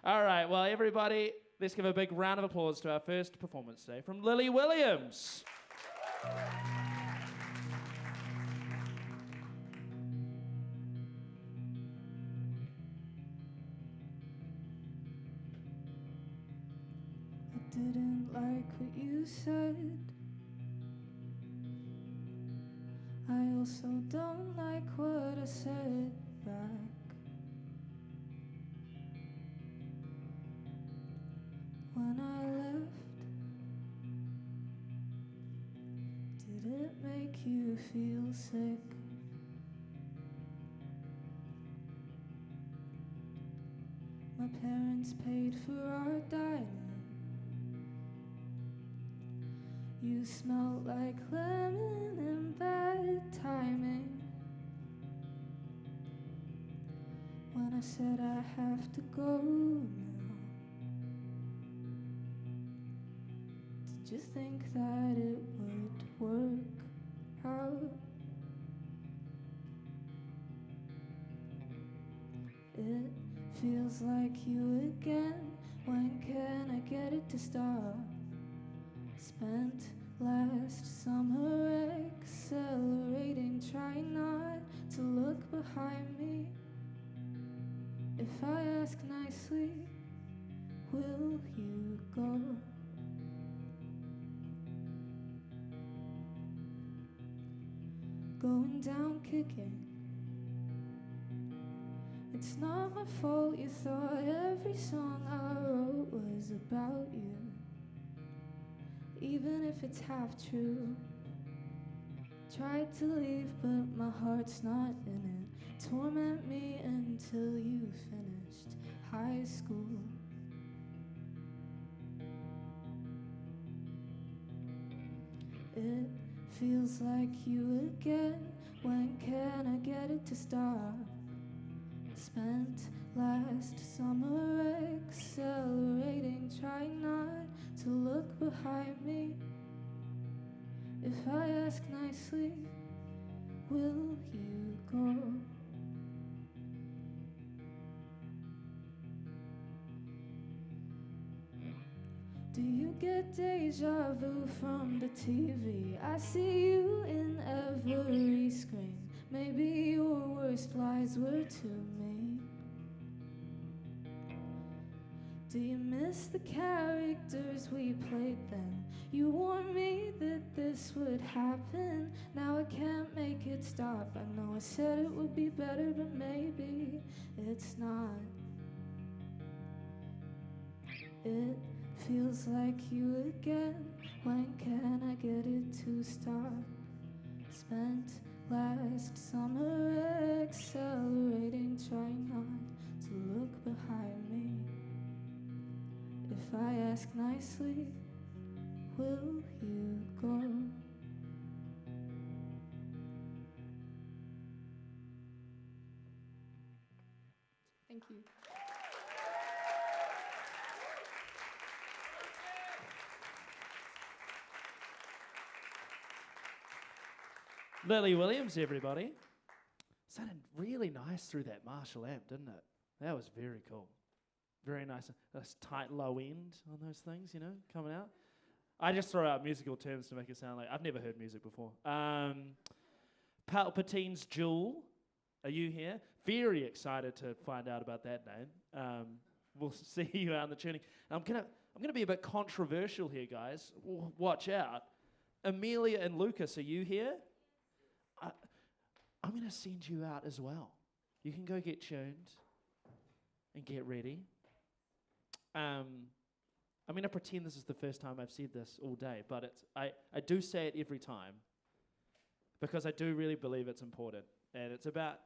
Speaker 1: All right, well, everybody, let's give a big round of applause to our first performance today from Lily Williams.
Speaker 5: I didn't like what you said. I also don't like what I said back. When I left, did it make you feel sick? My parents paid for our dining. You smelled like lemon and bad timing. When I said I have to go now, did you think that it would work out? It feels like you again. When can I get it to stop? Spent last summer accelerating, trying not to look behind me. If I ask nicely, will you go? Going down kicking. It's not my fault you thought every song I wrote was about you. Even if it's half true. Tried to leave, but my heart's not in it. Torment me until you finished high school. It feels like you again. When can I get it to stop? Spent last summer accelerating, trying not to look behind me. If I ask nicely, will you go? Do you get deja vu from the TV? I see you in every screen. Maybe your worst lies were to me. Do you miss the characters we played then? You warned me that this would happen. Now I can't make it stop. I know I said it would be better, but maybe it's not. It feels like you again. When can I get it to stop? Spent last summer accelerating, trying not to look behind me.
Speaker 8: ask nicely, will you go?
Speaker 7: Thank you.
Speaker 1: Lily Williams, everybody. Sounded really nice through that Marshall amp, didn't it? That was very cool. Very nice. This tight low end on those things, you know, coming out. I just throw out musical terms to make it sound like I've never heard music before. Palpatine's Jewel, are you here? Very excited to find out about that name. We'll see you out in the tuning. I'm gonna be a bit controversial here, guys. Watch out. Amelia and Lucas, are you here? I'm going to send you out as well. You can go get tuned and get ready. I'm going to pretend this is the first time I've said this all day, but I do say it every time because I do really believe it's important. And it's about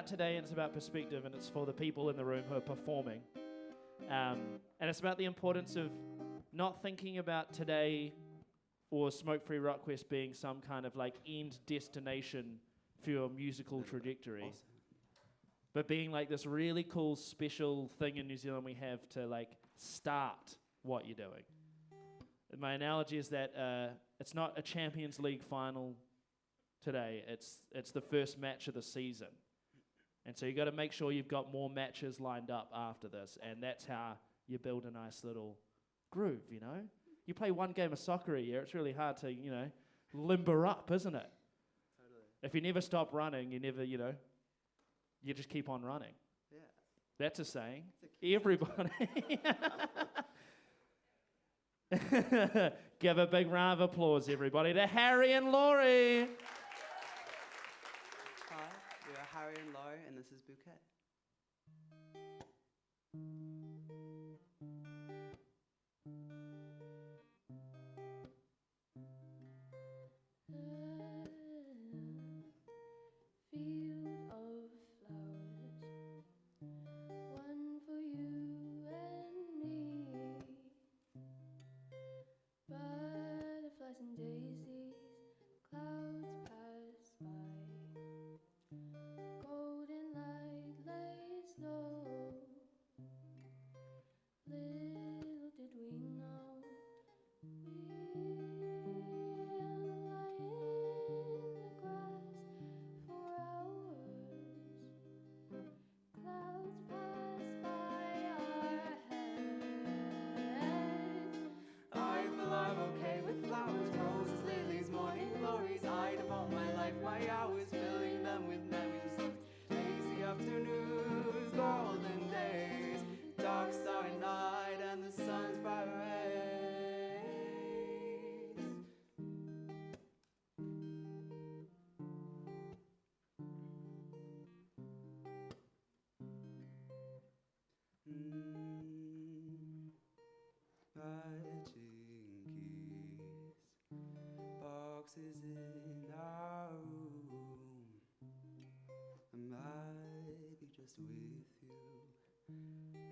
Speaker 1: today, and it's about perspective, and it's for the people in the room who are performing. And it's about the importance of not thinking about today or Smokefree Rockquest being some kind of like end destination for your musical trajectory. Awesome. But being like this really cool special thing in New Zealand we have to like start what you're doing. And my analogy is that it's not a Champions League final today, it's the first match of the season. And so you got to make sure you've got more matches lined up after this, and that's how you build a nice little groove, you know? You play one game of soccer a year, it's really hard to, you know, limber up, isn't it? Totally. If you never stop running, you never, you know, you just keep on running. Yeah. That's a saying. Everybody. Give a big round of applause, everybody, to Harry and Laurie.
Speaker 15: Hi, we are Harry and Laurie, and this is Bouquet.
Speaker 5: Field of flowers, one for you and me. Butterflies and daisies, clouds pass by. Golden light lays low. Little did we know we'll lie in the grass for hours. Clouds pass by our heads.
Speaker 15: I feel I'm okay with flowers, roses, lilies, morning glories. I devote my life, my hours, filling them with memories. Lazy afternoons, golden days, dark starry night, and the sun's bright rays. Writing keys, boxes in our room. I might be just with you,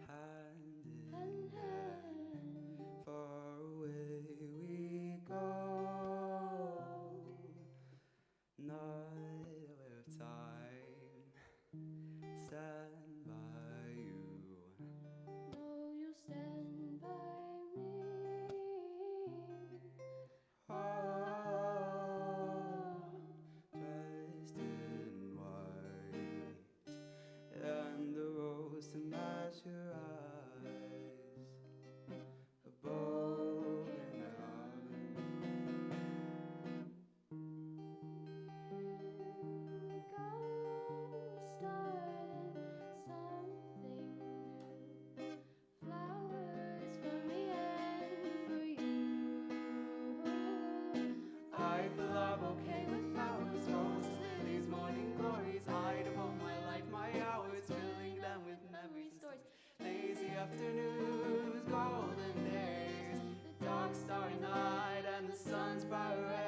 Speaker 15: hand in hand. Far away we go, not aware of time. Stand by you.
Speaker 5: Know you'll stand by me.
Speaker 15: Dressed in white, and the rose to match your eyes. A bow in the garden.
Speaker 5: Here we go, starting something new. Flowers for me and for you.
Speaker 15: I feel I'm okay with flowers, roses, lilies, morning glories. I devote my life, my hours, filling them with memories and stories. Lazy afternoons, golden days, the dark starry night, and the sun's bright rays.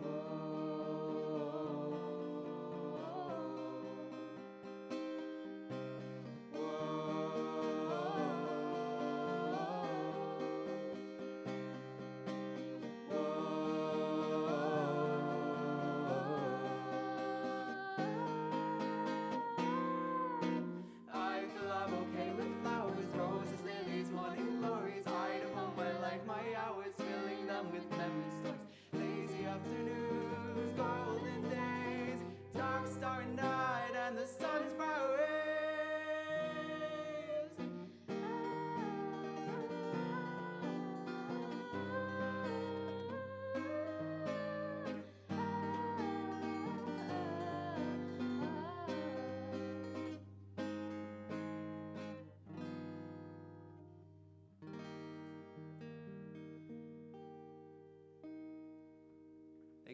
Speaker 15: Whoa.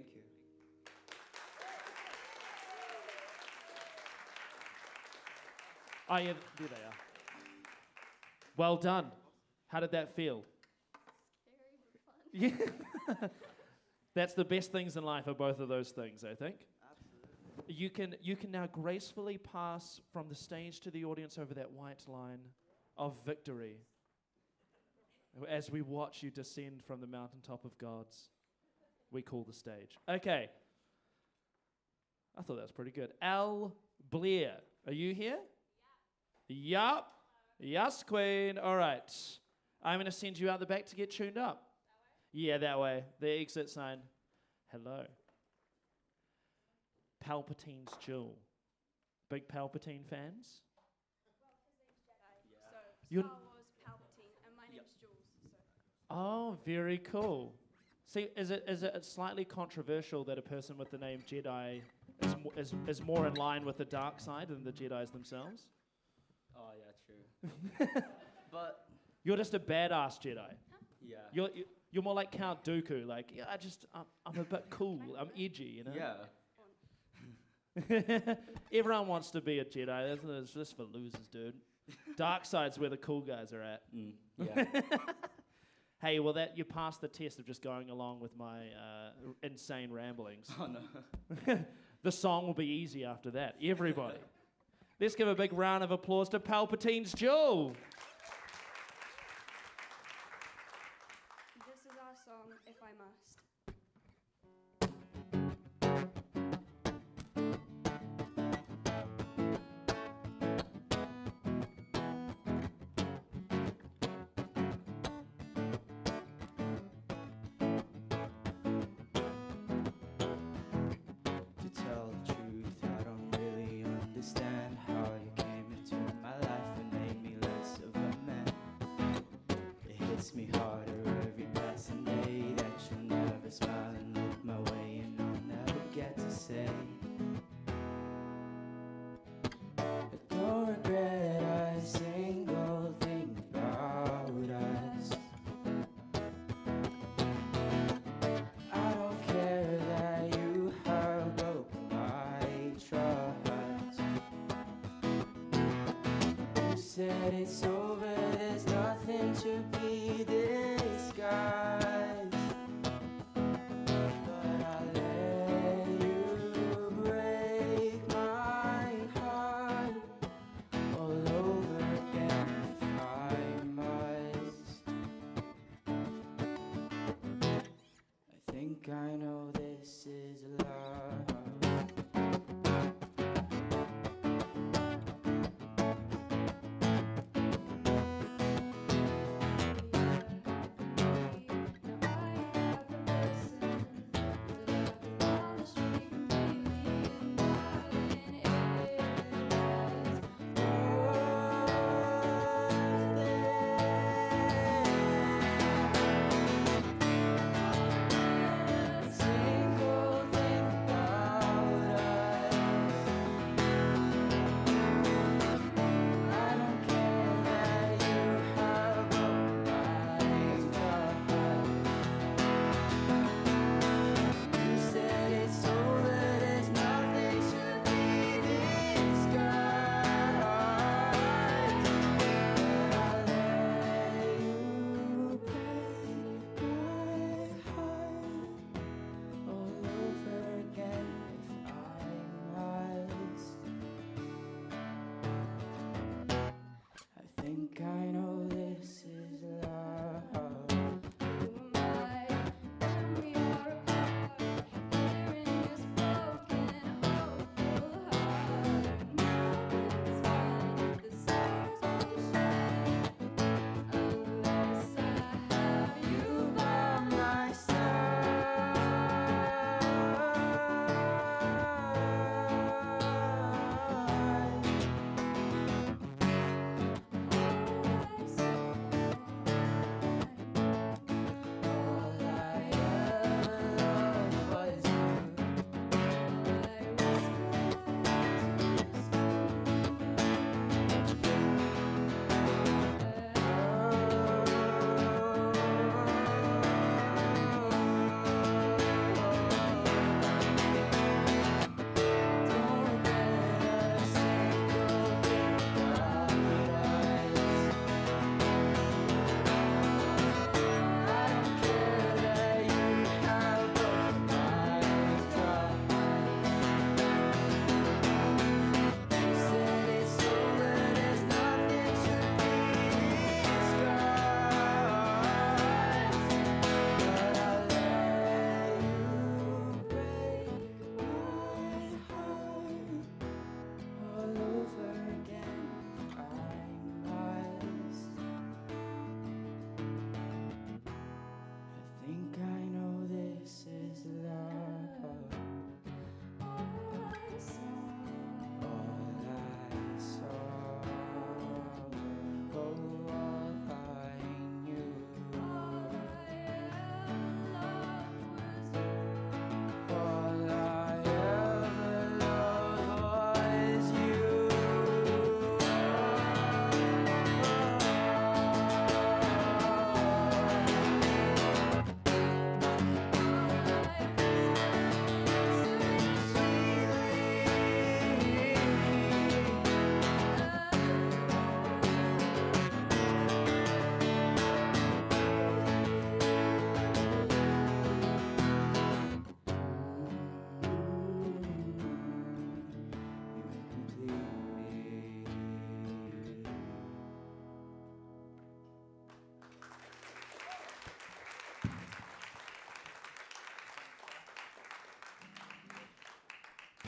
Speaker 15: Thank you.
Speaker 1: Oh, yeah, there they are. Well done. How did that feel? Yeah. That's the best things in life are both of those things, I think.
Speaker 15: Absolutely.
Speaker 1: You can now gracefully pass from the stage to the audience over that white line of victory as we watch you descend from the mountaintop of gods we call the stage. Okay. I thought that was pretty good. Al Blair, are you here? Yup. Yes, Queen. All right. I'm going to send you out the back to get tuned up. Yeah, that way. The exit sign. Hello. Palpatine's Jewel. Big Palpatine fans?
Speaker 5: Well, his name's Jedi.
Speaker 15: Yeah.
Speaker 5: So
Speaker 1: You're
Speaker 5: Star Wars, Palpatine, and my name's Jules. So.
Speaker 1: Oh, very cool. See, is it slightly controversial that a person with the name Jedi is more in line with the dark side than the Jedis themselves?
Speaker 15: Oh, yeah, true. But
Speaker 1: You're just a badass Jedi.
Speaker 15: yeah.
Speaker 1: You're more like Count Dooku. Like, yeah, I'm a bit cool. I'm edgy, you know.
Speaker 15: Yeah.
Speaker 1: Everyone wants to be a Jedi. It's just for losers, dude. Dark side's where the cool guys are at.
Speaker 15: Yeah.
Speaker 1: Hey, well, you passed the test of just going along with my insane ramblings.
Speaker 15: Oh, no.
Speaker 1: The song will be easy after that. Everybody. Let's give a big round of applause to Palpatine's Jewel.
Speaker 5: This is our song, If I Must.
Speaker 6: To tell the truth, I don't really understand how you came into my life and made me less of a man. It hits me harder every passing day that you'll never smile and look my way, and I'll never get to say I don't regret a single thing about us. I don't care that you have broken my trust. You said it's over, there's nothing to be disguised. But I let you break my heart all over again if I must. I think I know this is love. Single thing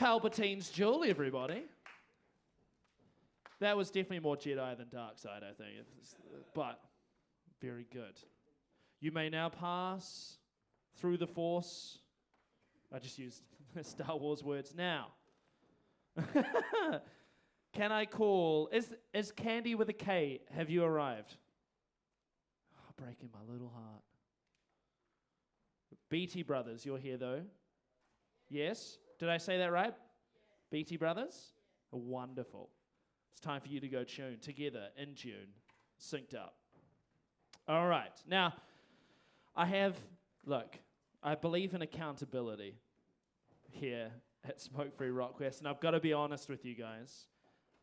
Speaker 1: Palpatine's jewel, everybody. That was definitely more Jedi than dark side, I think. But very good. You may now pass through the Force. I just used Star Wars words now. Can I call... Is Candy with a K, have you arrived? Oh, breaking my little heart. Beattie Brothers, you're here though. Yes? Did I say that right? Beattie Brothers? Wonderful. It's time for you to go tune together in June, synced up. All right. Now, I believe in accountability here at Smokefree Rockquest, and I've got to be honest with you guys.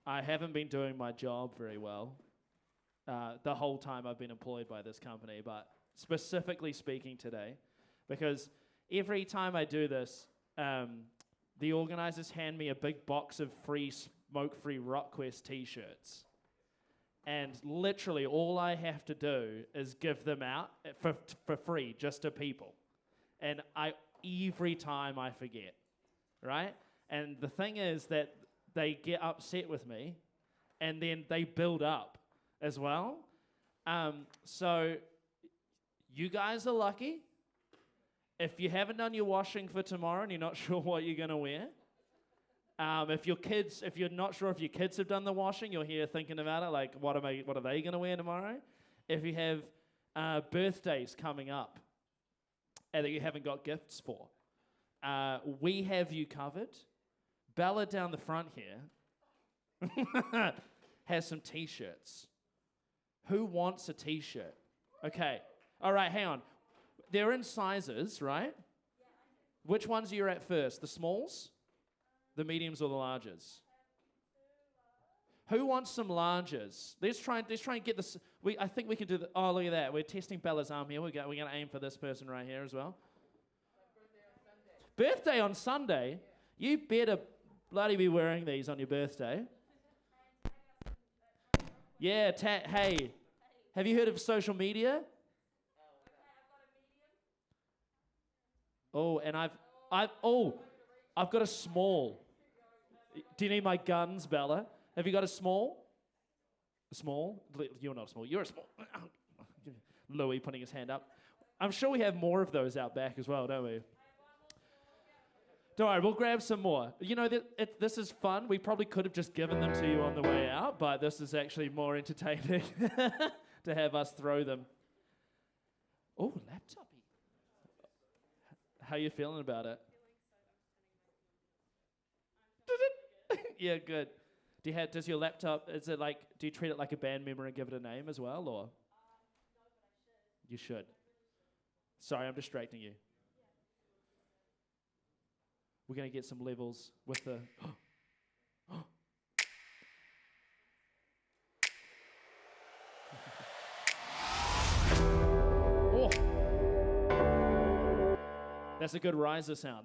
Speaker 1: I haven't been doing my job very well the whole time I've been employed by this company, but specifically speaking today, because every time I do this, the organizers hand me a big box of free Smokefree Rockquest t-shirts. And literally all I have to do is give them out for free, just to people. And every time I forget, right? And the thing is that they get upset with me, and then they build up as well. So you guys are lucky. If you haven't done your washing for tomorrow and you're not sure what you're going to wear, if you're not sure if your kids have done the washing, you're here thinking about it, like, what are they going to wear tomorrow? If you have birthdays coming up and that you haven't got gifts for, we have you covered. Bella down the front here has some t-shirts. Who wants a t-shirt? Okay. All right, hang on. They're in sizes, right? Which ones are you at first? The smalls? The mediums or the larges? Who wants some larges? Let's try and get this. I think we can do the. Oh, look at that. We're testing Bella's arm here. We're going to aim for this person right here as well. Birthday on Sunday? You better bloody be wearing these on your birthday. Yeah, hey. Have you heard of social media? Oh, and I've got a small. Do you need my guns, Bella? Have you got a small? A small? You're not small. You're a small. Louis putting his hand up. I'm sure we have more of those out back as well, don't we? Don't worry, we'll grab some more. You know, this is fun. We probably could have just given them to you on the way out, but this is actually more entertaining to have us throw them. Oh, laptop. How you feeling about it? Yeah, good. Does your laptop, do you treat it like a band member and give it a name as well, or? You should. Sorry, I'm distracting you. We're going to get some levels with the... Oh! That's a good riser sound.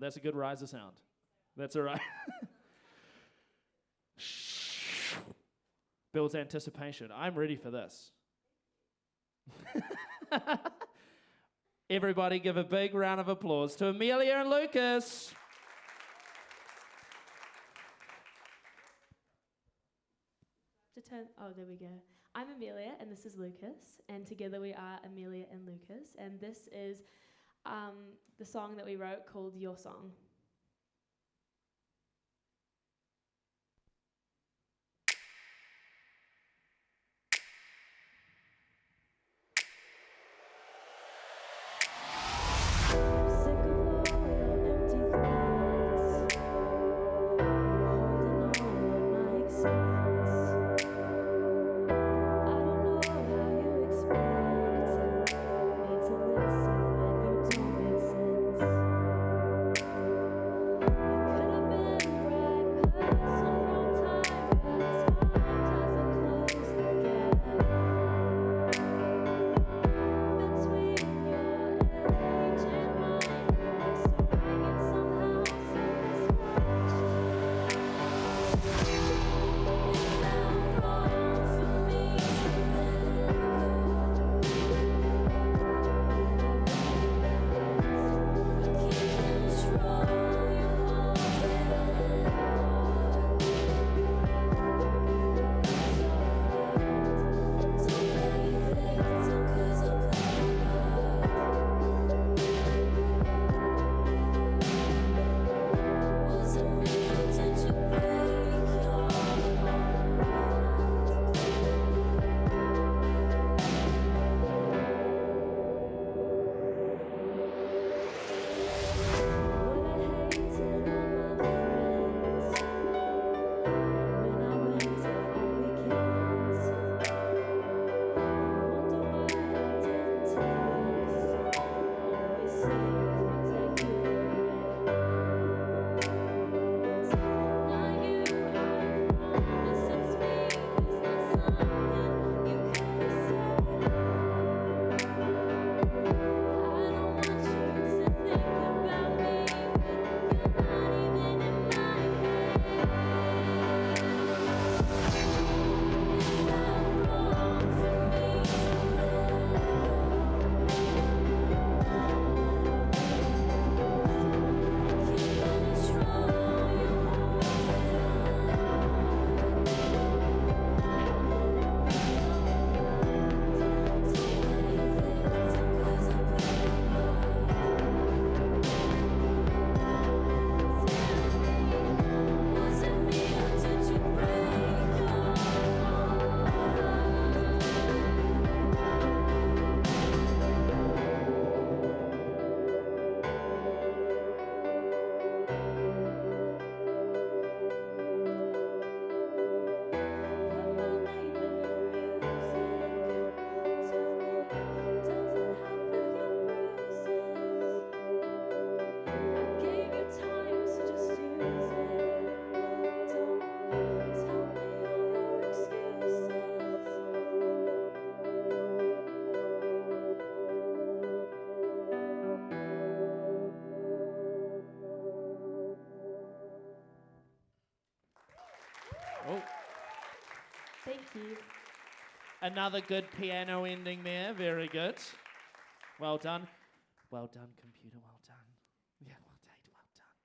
Speaker 1: That's all right. Builds anticipation. I'm ready for this. Everybody give a big round of applause to Amelia and Lucas.
Speaker 16: Oh, there we go. I'm Amelia, and this is Lucas, and together we are Amelia and Lucas, and this is the song that we wrote called Your Song. Thank you.
Speaker 1: Another good piano ending there. Very good. Well done. Well done, computer. Well done. Yeah, well done. Well done.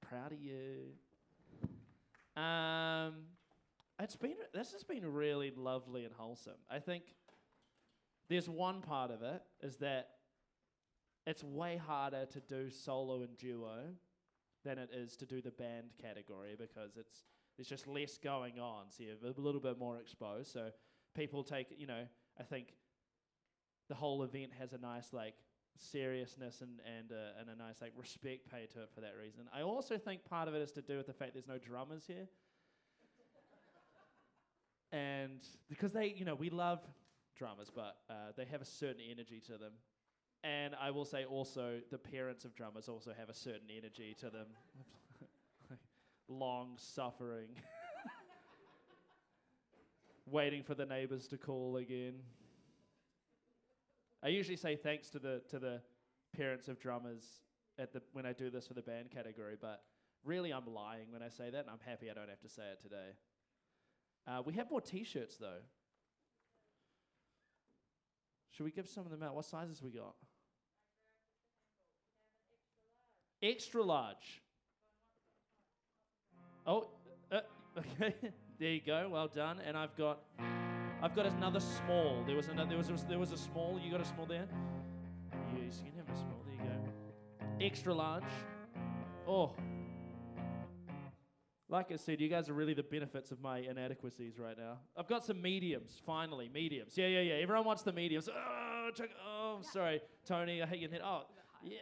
Speaker 1: Proud of you. This has been really lovely and wholesome. I think there's one part of it is that it's way harder to do solo and duo than it is to do the band category because there's just less going on, so you're a little bit more exposed. So people take, I think the whole event has a nice seriousness and a nice respect paid to it for that reason. I also think part of it is to do with the fact there's no drummers here. And because we love drummers, but they have a certain energy to them. And I will say also the parents of drummers also have a certain energy to them. Long suffering. Waiting for the neighbors to call again. I usually say thanks to the parents of drummers when I do this for the band category, but really I'm lying when I say that, and I'm happy I don't have to say it today. We have more t-shirts though. Should we give some of them out? What sizes we got? Extra large. Oh, okay. There you go. Well done. And I've got another small. There was a small. You got a small there? Yes, you can have a small. There you go. Extra large. Oh. Like I said, you guys are really the benefits of my inadequacies right now. I've got some mediums, finally, mediums. Yeah. Everyone wants the mediums. Oh, sorry, Tony, I hate your head. Oh, yeah.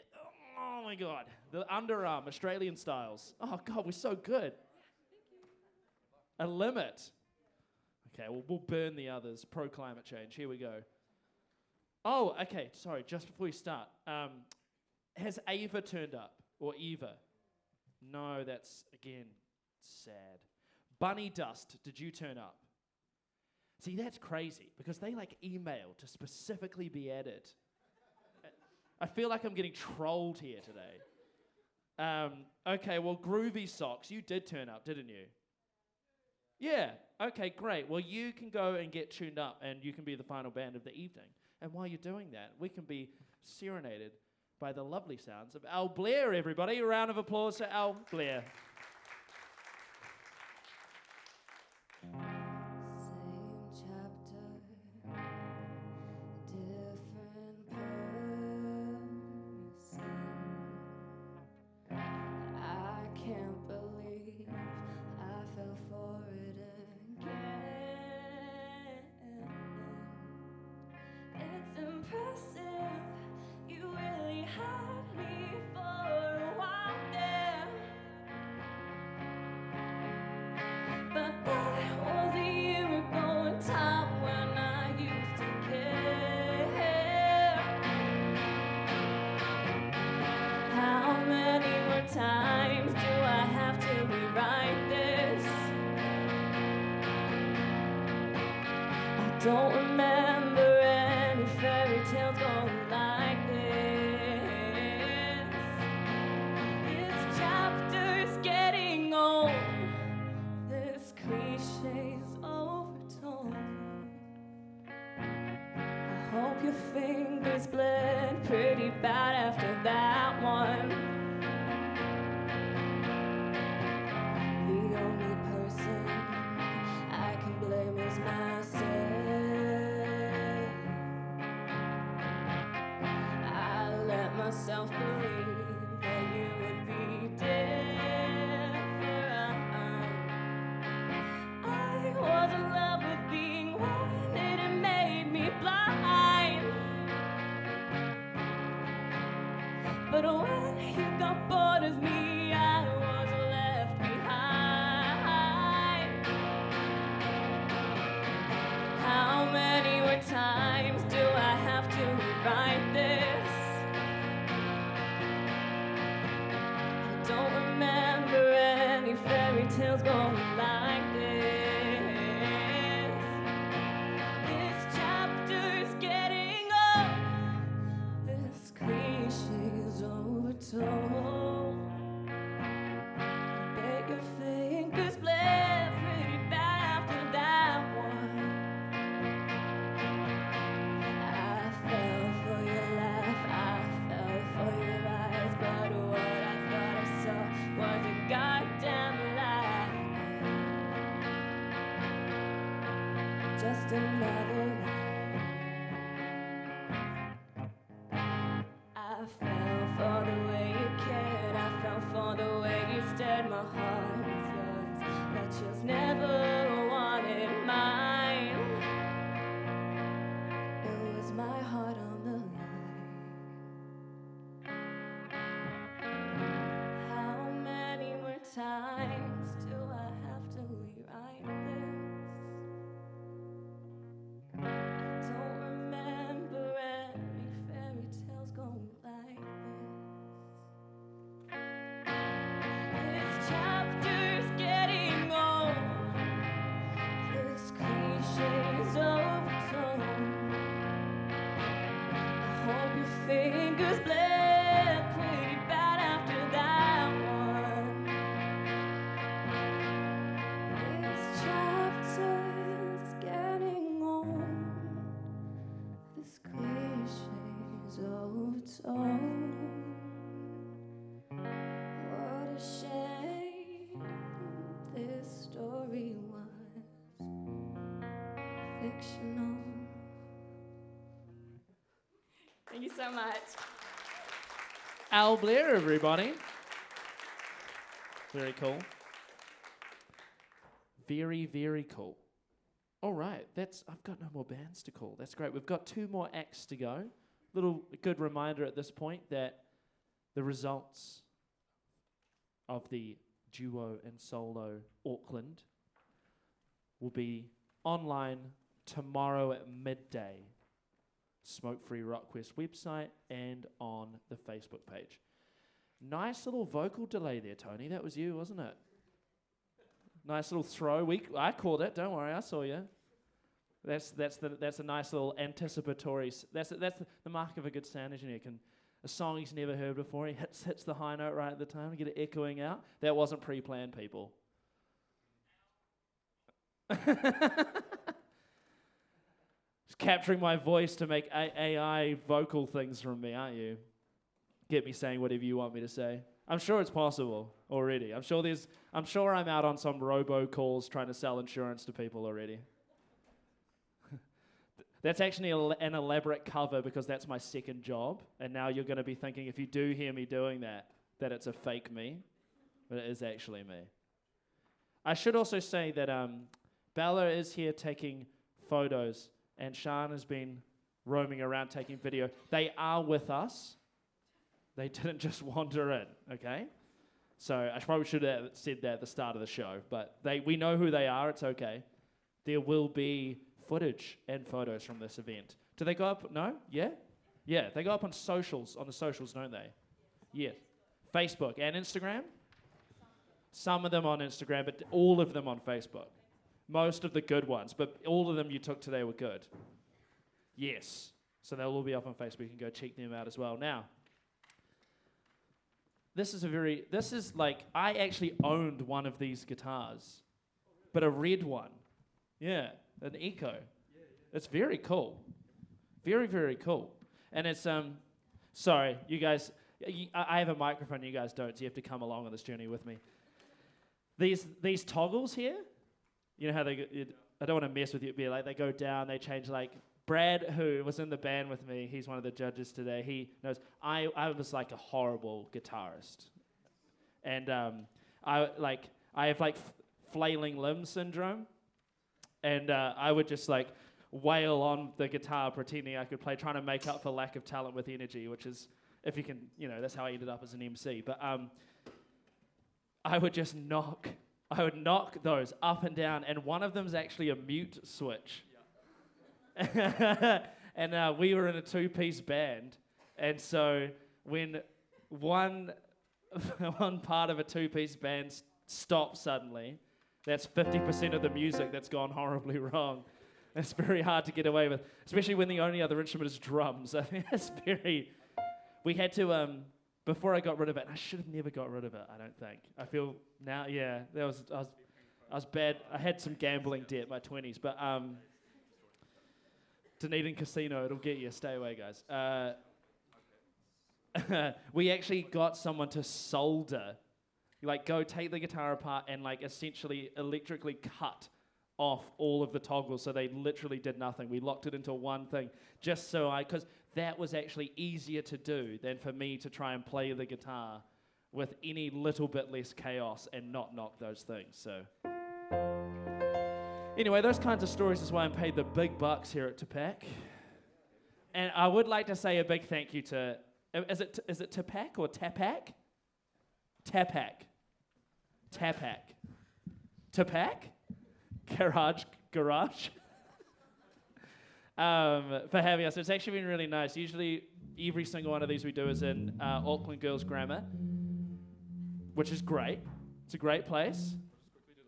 Speaker 1: Oh my God. The underarm, Australian styles. Oh God, we're so good. A limit. Okay, we'll burn the others. Pro climate change. Here we go. Oh, okay. Sorry, just before we start. Has Ava turned up? Or Eva? No, that's, again, sad. Bunny Dust, did you turn up? See, that's crazy because they email to specifically be added. I feel like I'm getting trolled here today. Okay, well, Groovy Socks, you did turn up, didn't you? Yeah, okay, great. Well, you can go and get tuned up and you can be the final band of the evening. And while you're doing that, we can be serenaded by the lovely sounds of Al Blair, everybody. A round of applause to Al Blair.
Speaker 17: Don't remember any fairy tales going like this. This chapter's getting old. This cliché's overtold. I hope your fingers bled pretty bad after that one. The only person I can blame is myself. Myself believe that you would be different. I was in love with being wanted and made me blind. But when you got bored of me, I was left behind. How many more times do I have to rewrite this? Don't remember any fairy tales going like this. This chapter's getting old. This cliché's overtold. I bet your fingers bled pretty bad after that one. just another lie. I fell for the way you cared, I fell for the way you stared. My heart is yours, but yours never wanted mine. It was my heart on the line. How many more times do I have to rewrite this? I don't remember any fairy tales going like this. This chapter's getting old. This cliché's overtold. I hope your fingers bled pretty bad after that one. This chapter's getting old. This cliché's overtold. What a shame this story was fictional. Thank you so much.
Speaker 1: Al Blair, everybody. Very cool. Very, very cool. All right, I've got no more bands to call. That's great. We've got 2 more acts to go. Little good reminder at this point that the results of the duo and solo Auckland will be online tomorrow at midday. Smokefree Rockquest website and on the Facebook page. Nice little vocal delay there, Tony. That was you, wasn't it? Nice little throw. I called it. Don't worry, I saw you. That's a nice little anticipatory. That's the mark of a good sound engineer. A song he's never heard before. He hits the high note right at the time. Get it echoing out. That wasn't pre-planned, people. Just capturing my voice to make AI vocal things from me, aren't you? Get me saying whatever you want me to say. I'm sure it's possible already. I'm sure I'm out on some robo-calls trying to sell insurance to people already. That's actually an elaborate cover because that's my second job. And now you're going to be thinking, if you do hear me doing that it's a fake me. But it is actually me. I should also say that Bella is here taking photos. And Sean has been roaming around taking video. They are with us. They didn't just wander in, okay? So I probably should have said that at the start of the show, but we know who they are, it's okay. There will be footage and photos from this event. Do they go up? No? Yeah? Yeah, they go up on the socials, don't they? Yeah. Facebook and Instagram? Some of them on Instagram, but all of them on Facebook. Most of the good ones, but all of them you took today were good. Yes. So they'll all be up on Facebook. You can go check them out as well. Now, this is like, I actually owned one of these guitars, but a red one. Yeah, an Echo. It's very cool. Very, very cool. And it's, sorry, you guys, I have a microphone, you guys don't, so you have to come along on this journey with me. These toggles here, you know how I don't want to mess with you, but like they go down, they change. Like Brad, who was in the band with me, he's one of the judges today. He knows I was like a horrible guitarist, and I have like flailing limb syndrome, and I would just like wail on the guitar pretending I could play, trying to make up for lack of talent with energy, which is, if you can, that's how I ended up as an MC. But I would just knock those up and down, and one of them's actually a mute switch. Yeah. And we were in a 2-piece band, and so when one part of a 2-piece band stops suddenly, that's 50% of the music that's gone horribly wrong. It's very hard to get away with, especially when the only other instrument is drums. I think that's very... We had to... Before I got rid of it, I should have never got rid of it, I don't think. I feel now, yeah, I was bad. I had some gambling debt in my 20s, but Dunedin Casino, it'll get you. Stay away, guys. We actually got someone to solder, like go take the guitar apart and like essentially electrically cut off all of the toggles, so they literally did nothing. We locked it into one thing, just so because that was actually easier to do than for me to try and play the guitar with any little bit less chaos and not knock those things. So anyway, those kinds of stories is why I'm paid the big bucks here at TAPAC. And I would like to say a big thank you to, is it TAPAC or TAPAC? TAPAC. TAPAC. TAPAC? Garage. For having us. It's actually been really nice. Usually every single one of these we do is in Auckland Girls Grammar, which is great. It's a great place.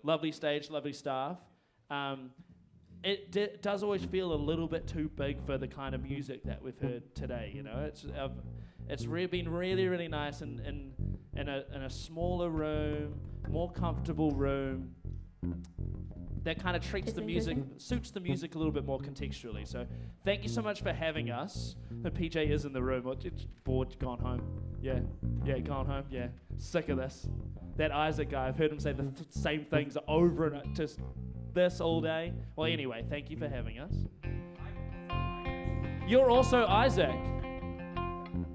Speaker 1: Lovely stage, lovely staff. It does always feel a little bit too big for the kind of music that we've heard today. You know, it's been really, really nice in a smaller room, more comfortable room. That kind of suits the music a little bit more contextually. So thank you so much for having us. The PJ is in the room. It's bored, gone home. Yeah, gone home. Yeah, sick of this. That Isaac guy, I've heard him say the same things over and just this all day. Well, anyway, thank you for having us. You're also Isaac.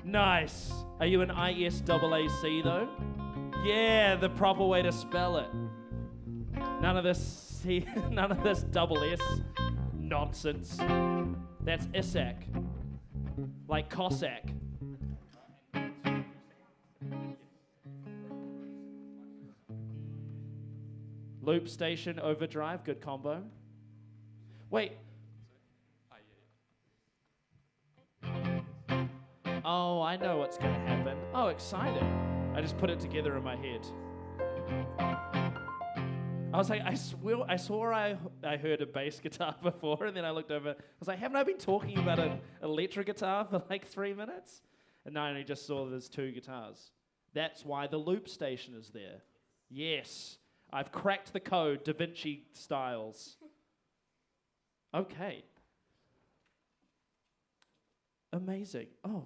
Speaker 1: Nice. Are you an ISAAC though? Yeah, the proper way to spell it. None of this double S nonsense. That's Isaac. Like Cossack. Loop station, overdrive, good combo. Wait. Oh, I know what's gonna happen. Oh, exciting. I just put it together in my head. I was like, I swore I heard a bass guitar before, and then I looked over. I was like, haven't I been talking about an electric guitar for like 3 minutes? And I only just saw there's 2 guitars. That's why the loop station is there. Yes, I've cracked the code, Da Vinci styles. Okay. Amazing. Oh.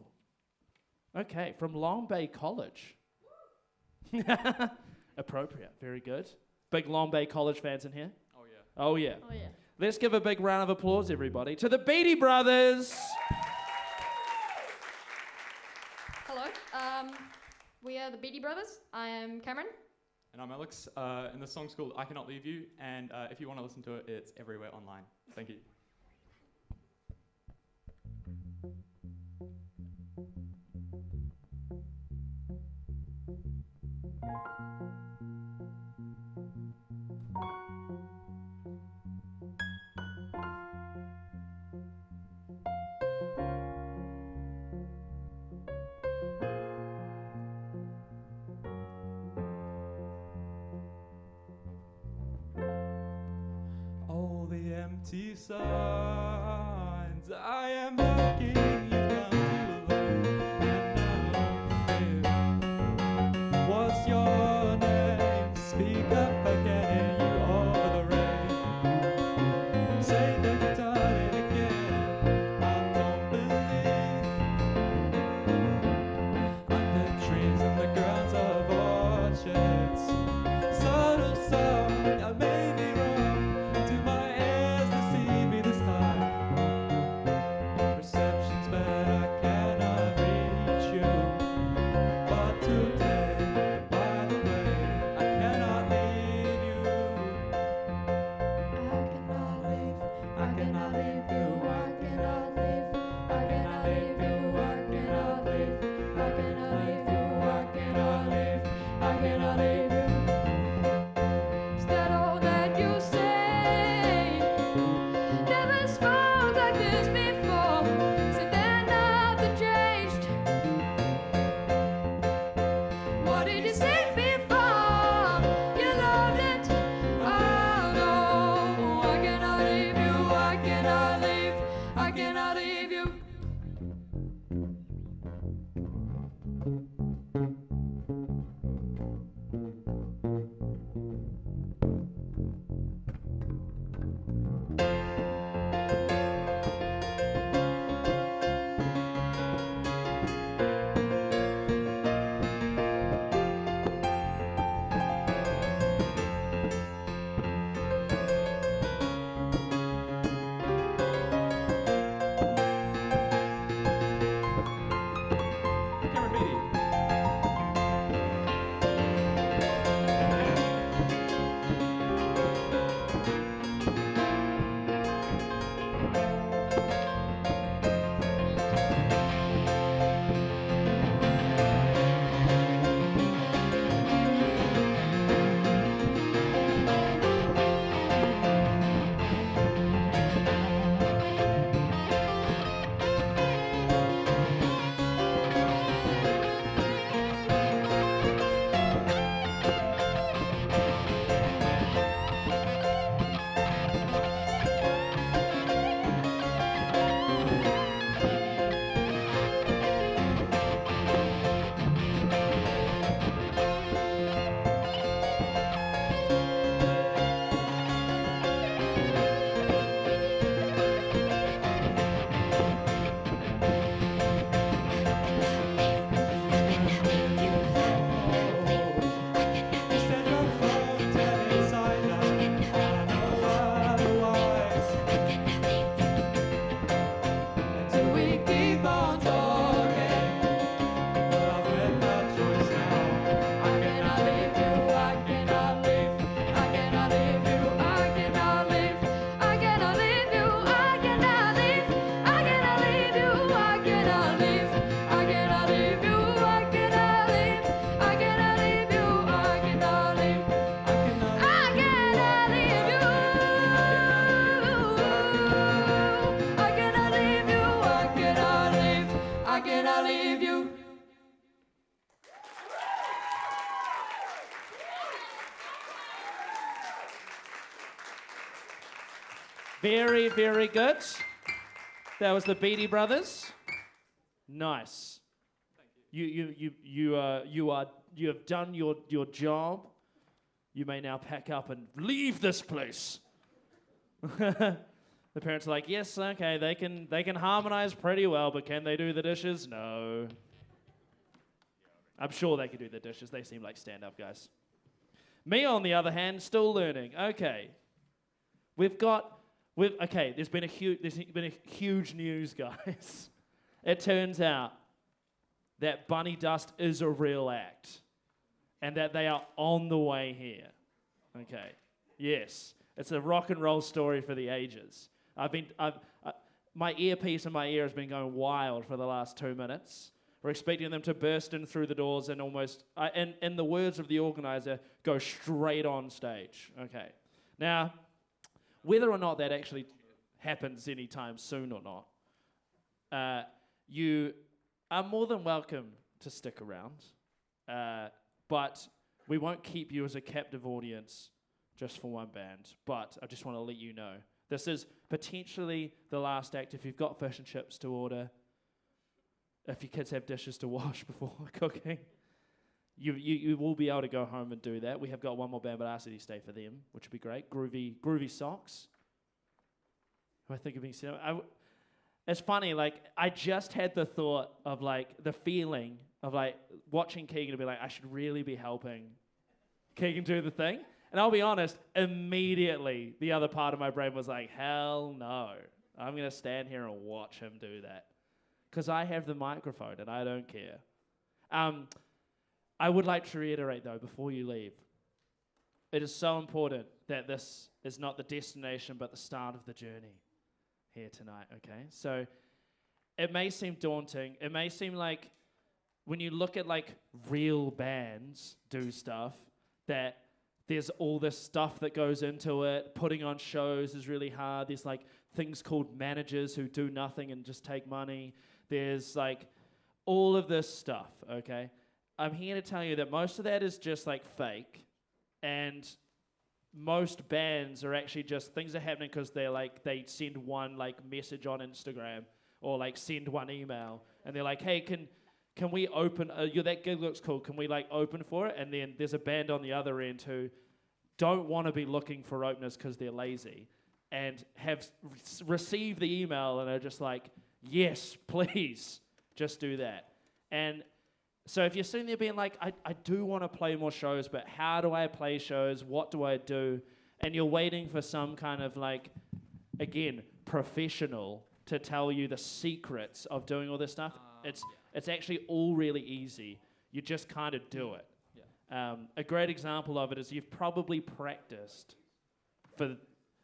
Speaker 1: Okay, from Long Bay College. Appropriate, very good. Big Long Bay College fans in here?
Speaker 18: Oh, yeah.
Speaker 1: Oh, yeah.
Speaker 16: Oh, yeah.
Speaker 1: Let's give a big round of applause, everybody, to the Beattie brothers.
Speaker 19: Hello. We are the Beattie brothers. I am Cameron.
Speaker 18: And I'm Alex, and the song's called I Cannot Leave You, and if you want to listen to it, it's everywhere online. Thank you. All the empty signs I am looking, you've come too alone, and now what's your name? Speak up, I can hear you over the rain. Say that you've done it again, I don't believe. Under trees in the grounds of orchards, subtle sound, I may be wrong. Do my ears deceive me this time?
Speaker 1: Very, very good. That was the Beattie brothers. Nice. You have done your job. You may now pack up and leave this place. The parents are like, yes, okay, they can harmonize pretty well, but can they do the dishes? No. I'm sure they can do the dishes. They seem like stand-up guys. Me, on the other hand, still learning. Okay. There's been a huge news, guys. It turns out that Bunny Dust is a real act and that they are on the way here. Okay. Yes. It's a rock and roll story for the ages. My earpiece in my ear has been going wild for the last 2 minutes. We're expecting them to burst in through the doors and almost, in the words of the organizer, go straight on stage. Okay. Now, whether or not that actually happens anytime soon or not, you are more than welcome to stick around. But we won't keep you as a captive audience just for one band. But I just want to let you know, this is potentially the last act. If you've got fish and chips to order, if your kids have dishes to wash before cooking, you will be able to go home and do that. We have got one more band, but I asked you to stay for them, which would be great. Groovy Socks. Who I think of being seen. It's funny, like, I just had the thought of, like, the feeling of, like, watching Keegan and be like, I should really be helping Keegan do the thing. And I'll be honest, immediately the other part of my brain was like, hell no. I'm going to stand here and watch him do that. Because I have the microphone and I don't care. I would like to reiterate, though, before you leave, it is so important that this is not the destination but the start of the journey here tonight, okay? So it may seem daunting. It may seem like when you look at, like, real bands do stuff, that there's all this stuff that goes into it. Putting on shows is really hard. There's, like, things called managers who do nothing and just take money. There's, like, all of this stuff, okay? I'm here to tell you that most of that is just, like, fake. And most bands are actually just, things are happening because they're, like, they send one, like, message on Instagram or, like, send one email. And they're like, hey, can we open, that gig looks cool, can we, like, open for it? And then there's a band on the other end who don't want to be looking for openers because they're lazy and have received the email and are just like, yes, please, just do that. And so if you're sitting there being like, I do want to play more shows, but how do I play shows? What do I do? And you're waiting for some kind of, like, again, professional to tell you the secrets of doing all this stuff. It's actually all really easy. You just kind of do it. Yeah. A great example of it is you've probably practiced for,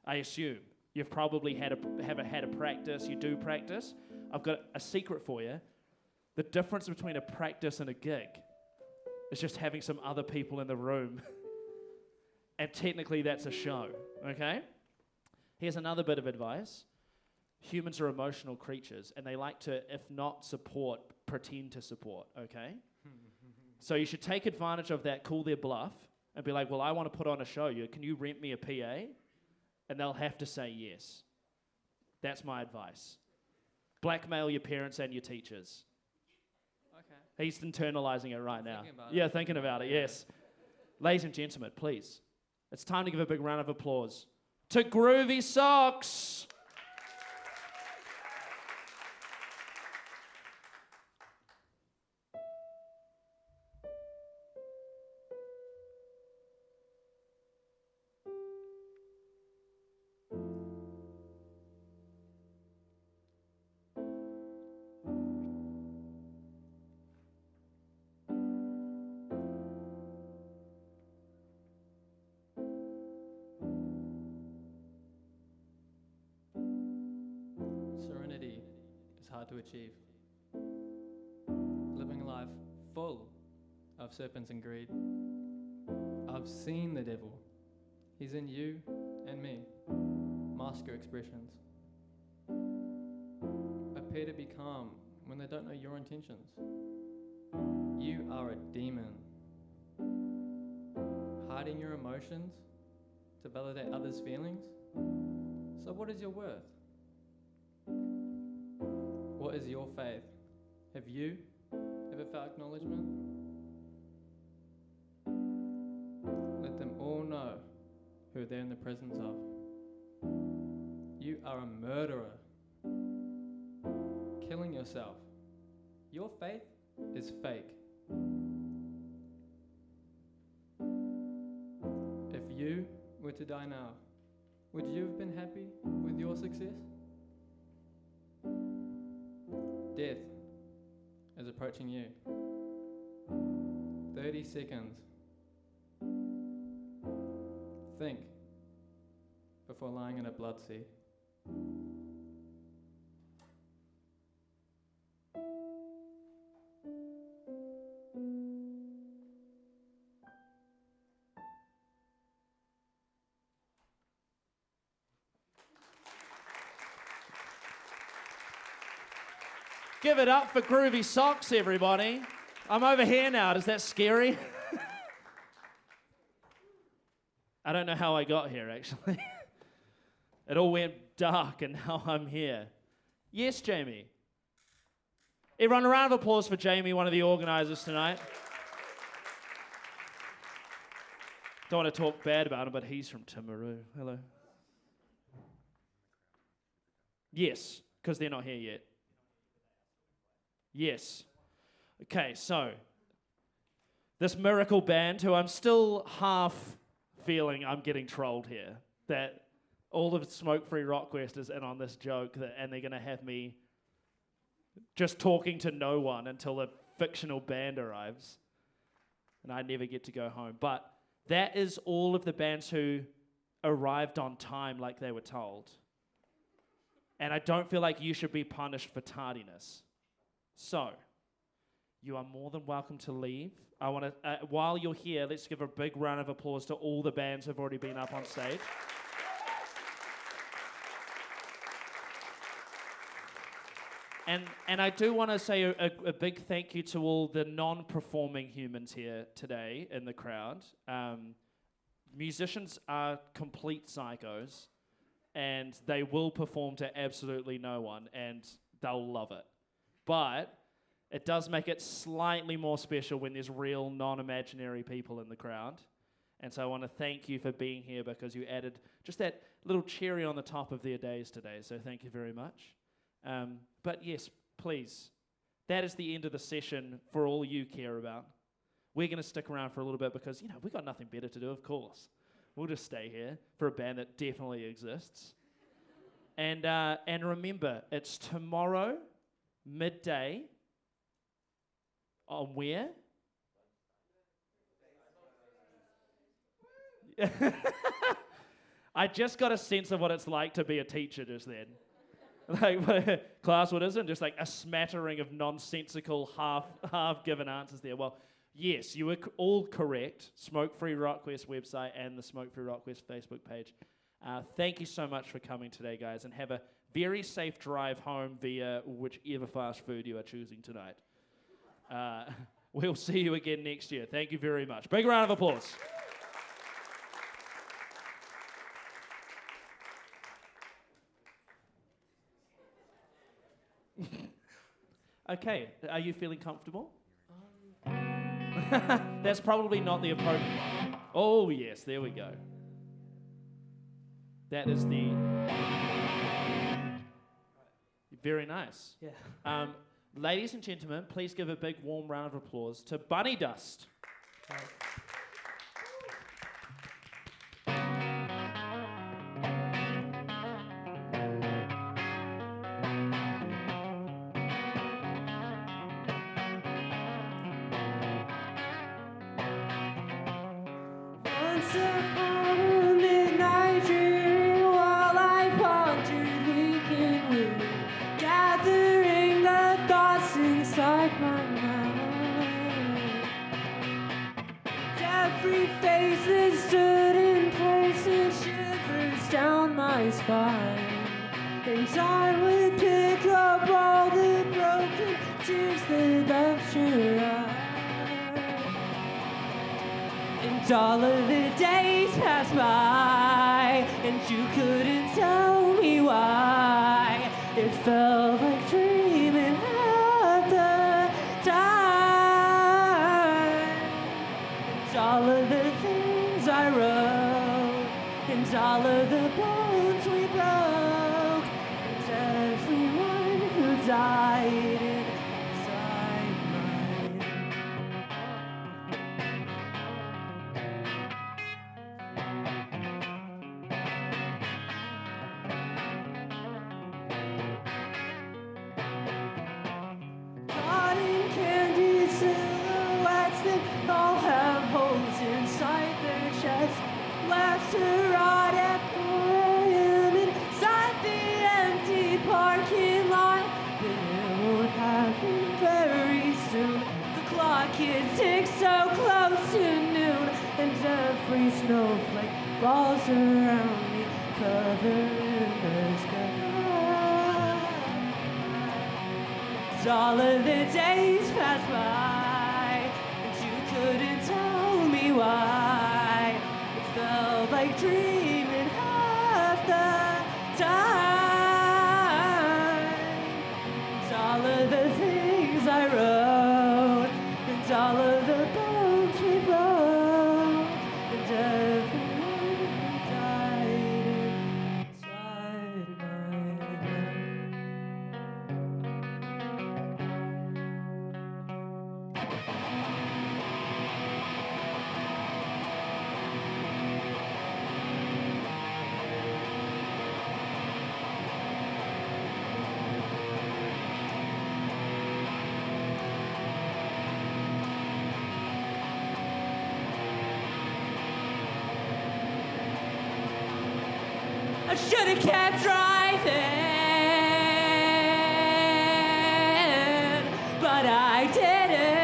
Speaker 1: I assume, you've probably had a practice. You do practice. I've got a secret for you. The difference between a practice and a gig is just having some other people in the room. And technically that's a show, okay? Here's another bit of advice. Humans are emotional creatures, and they like to, if not support, pretend to support, okay? So you should take advantage of that, call their bluff, and be like, well, I want to put on a show. Can you rent me a PA? And they'll have to say yes. That's my advice. Blackmail your parents and your teachers. Okay. He's internalizing it right now. Thinking about it, yes. Ladies and gentlemen, please, it's time to give a big round of applause to Groovy Socks.
Speaker 20: Serenity is hard to achieve. Living a life full of serpents and greed. I've seen the devil. He's in you and me. Mask your expressions. Appear to be calm when they don't know your intentions. You are a demon. Hiding your emotions to validate others' feelings. So what is your worth? What is your faith? Have you ever felt acknowledgement? Let them all know who they're in the presence of. You are a murderer. Killing yourself. Your faith is fake. If you were to die now, would you have been happy with your success? Death is approaching you. 30 seconds. Think before lying in a blood sea.
Speaker 1: Give it up for Groovy Socks, everybody. I'm over here now. Is that scary? I don't know how I got here, actually. It all went dark, and now I'm here. Yes, Jamie. Everyone, a round of applause for Jamie, one of the organisers tonight. Don't want to talk bad about him, but he's from Timaru. Hello. Yes, because they're not here yet. Yes. Okay, so this miracle band, who I'm still half feeling I'm getting trolled here, that all of Smokefree Rockquest is in on this joke, and they're going to have me just talking to no one until a fictional band arrives, and I never get to go home. But that is all of the bands who arrived on time like they were told. And I don't feel like you should be punished for tardiness. So, you are more than welcome to leave. I want to, while you're here, let's give a big round of applause to all the bands who've already been up on stage. And I do want to say a big thank you to all the non-performing humans here today in the crowd. Musicians are complete psychos, and they will perform to absolutely no one, and they'll love it. But it does make it slightly more special when there's real non-imaginary people in the crowd. And so I want to thank you for being here, because you added just that little cherry on the top of their days today. So thank you very much. But yes, please, that is the end of the session for all you care about. We're going to stick around for a little bit because, you know, we've got nothing better to do, of course. We'll just stay here for a band that definitely exists. And remember, it's tomorrow, midday, on where? I just got a sense of what it's like to be a teacher just then. Like, class, what is it? Just like a smattering of nonsensical, half-given answers there. Well, yes, you were all correct. Smokefree Rockquest website and the Smokefree Rockquest Facebook page. Thank you so much for coming today, guys, and have a very safe drive home via whichever fast food you are choosing tonight. We'll see you again next year. Thank you very much. Big round of applause. Okay, are you feeling comfortable? That's probably not the appropriate. Oh, yes, there we go. That is the... Very nice. Yeah. Ladies and gentlemen, please give a big warm round of applause to Bunny Dust.
Speaker 6: Once upon a midnight dream, while I pondered weak and weary, gathering the thoughts inside my mind. Every face that stood in place and shivers down my spine. And I would pick up all the broken tears that left your eyes.
Speaker 17: And all of the days passed by, and you couldn't tell me why. It felt like dreaming at the time. And all of the things I wrote, and all of the bones we broke, and everyone who died inside mine. Cotton candy silhouettes that all have holes inside their chests, left to rot at 4 a.m. inside the empty parking lot. But it won't happen very soon. The clock it ticks so close to noon, and every snowflake falls around me, covered in the sky. All of the days pass by, and you couldn't tell me why. It felt like dreaming half the time. And all of the things I wrote, and all of the bones we broke, and everyone who died inside my head. I should have kept driving, but I didn't.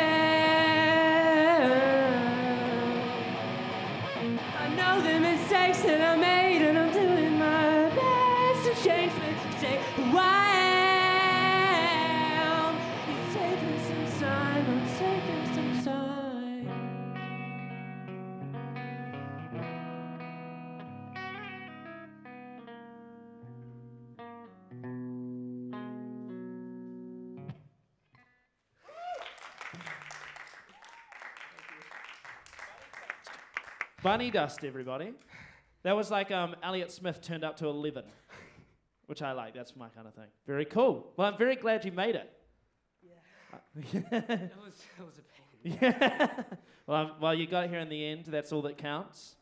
Speaker 17: I know the mistakes that I made, and I'm doing my best to change me, stay who I am. It's taking some time, I'm taking some time.
Speaker 1: Bunny dust, everybody. That was like Elliott Smith turned up to 11, which I like. That's my kind of thing. Very cool. Well, I'm very glad you made it.
Speaker 21: Yeah. It was a pain.
Speaker 1: Yeah. Well, you got here in the end. That's all that counts.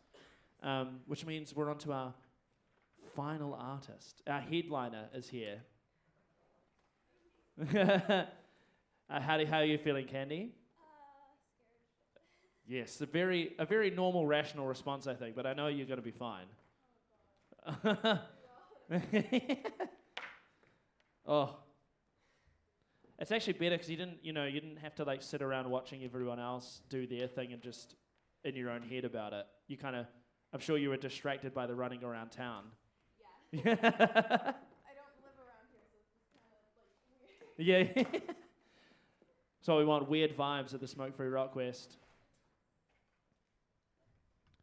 Speaker 1: Which means we're on to our final artist. Our headliner is here. How are you feeling, Candy? Yes, a very normal, rational response, I think. But I know you're going to be fine. Oh, it's actually better because you didn't have to like sit around watching everyone else do their thing and just in your own head about it. You kind of, I'm sure you were distracted by the running around town. Yeah. I don't live around here, so it's kind of like weird. Yeah. So we want weird vibes at the Smokefree Rockquest.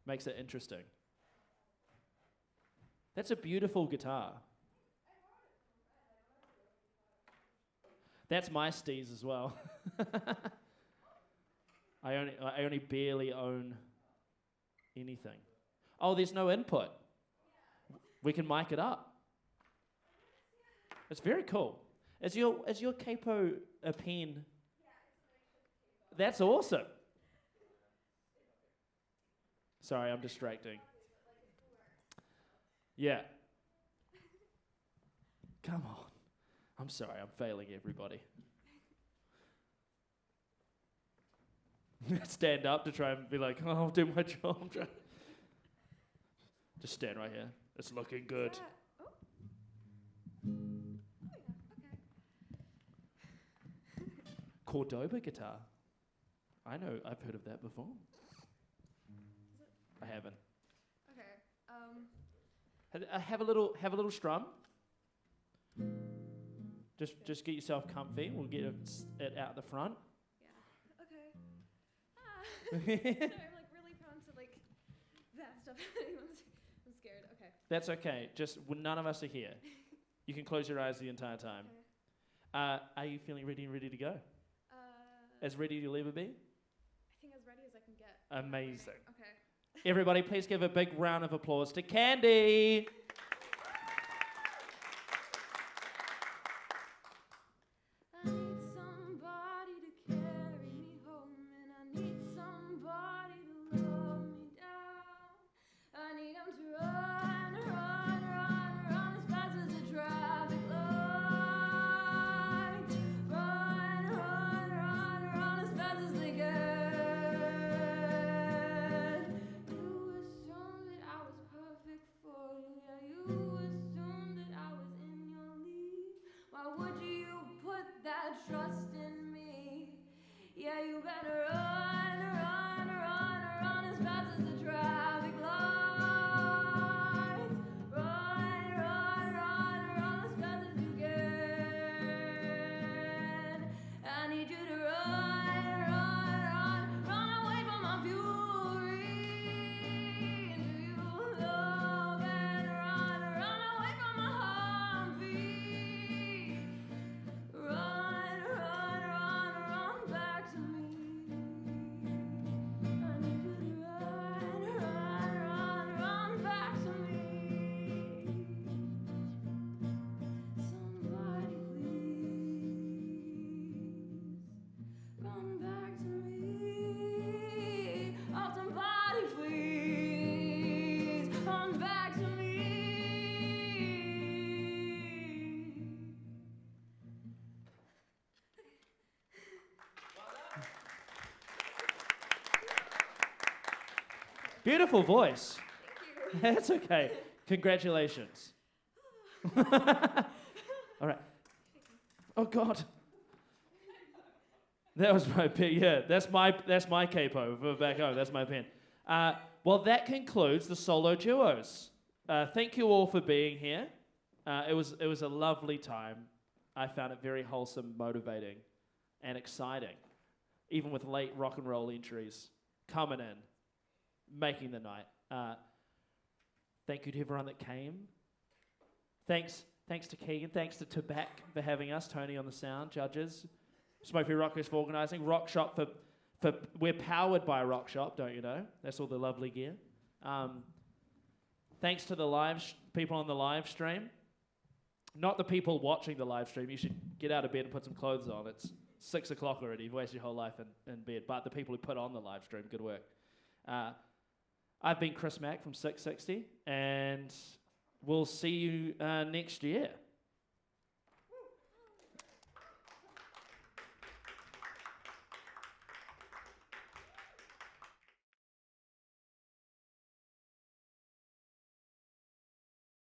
Speaker 1: Makes it interesting. That's a beautiful guitar. That's my steez as well. I only barely own anything. Oh, there's no input. We can mic it up. It's very cool. Is your capo a pen? That's awesome. Sorry, I'm distracting. Yeah. Come on. I'm sorry, I'm failing everybody. Stand up to try and be like, oh, I'll do my job. Just stand right here. It's looking good. Cordoba guitar. I know, I've heard of that before. I haven't.
Speaker 7: Okay.
Speaker 1: Have a little strum. Just get yourself comfy. We'll get it out the front.
Speaker 7: Yeah. Okay. Sorry, I'm like really prone
Speaker 19: I'm scared. Okay.
Speaker 1: That's okay. Just none of us are here. You can close your eyes the entire time.
Speaker 19: Okay.
Speaker 1: Are you feeling ready to go? As ready as you'll ever be?
Speaker 19: I think as ready as I can get.
Speaker 1: Amazing.
Speaker 19: Okay.
Speaker 1: Everybody, please give a big round of applause to Candy.
Speaker 2: I need somebody to carry me home, and I need somebody to love me down. I need him to run, run, run, run as fast as the traffic lights. Run, run, run, run as fast as they can. You assumed that I was perfect for you, yeah, you assumed that I was in your league. Why would you put that trust in me? Yeah, you better run, run, run, run as fast as the traffic lights. Run, run, run, run as fast as you can. I need you to run, run, run, run away from my fury. Do you love and run, run away from my heartbeat? Run, run, run, run back to me. I need you to run, run, run, run back to me. Somebody please run back to me. Oh, somebody please run back to me.
Speaker 1: Beautiful voice.
Speaker 19: Thank you.
Speaker 1: That's okay. Congratulations. All right. Oh God. That was my pen. Yeah, that's my capo for back home. That's my pen. Well, that concludes the solo duos. Thank you all for being here. It was a lovely time. I found it very wholesome, motivating, and exciting, even with late rock and roll entries coming in, making the night. Thank you to everyone that came. Thanks to Keegan. Thanks to TAPAC for having us. Tony on the sound, judges. Smokefree Rockquest for organising. Rockshop for we're powered by Rockshop, don't you know? That's all the lovely gear. Thanks to the people on the live stream. Not the people watching the live stream. You should get out of bed and put some clothes on. It's 6 o'clock already. You've wasted your whole life in bed. But the people who put on the live stream, good work. I've been Chris Mack from 660, and we'll see you next year.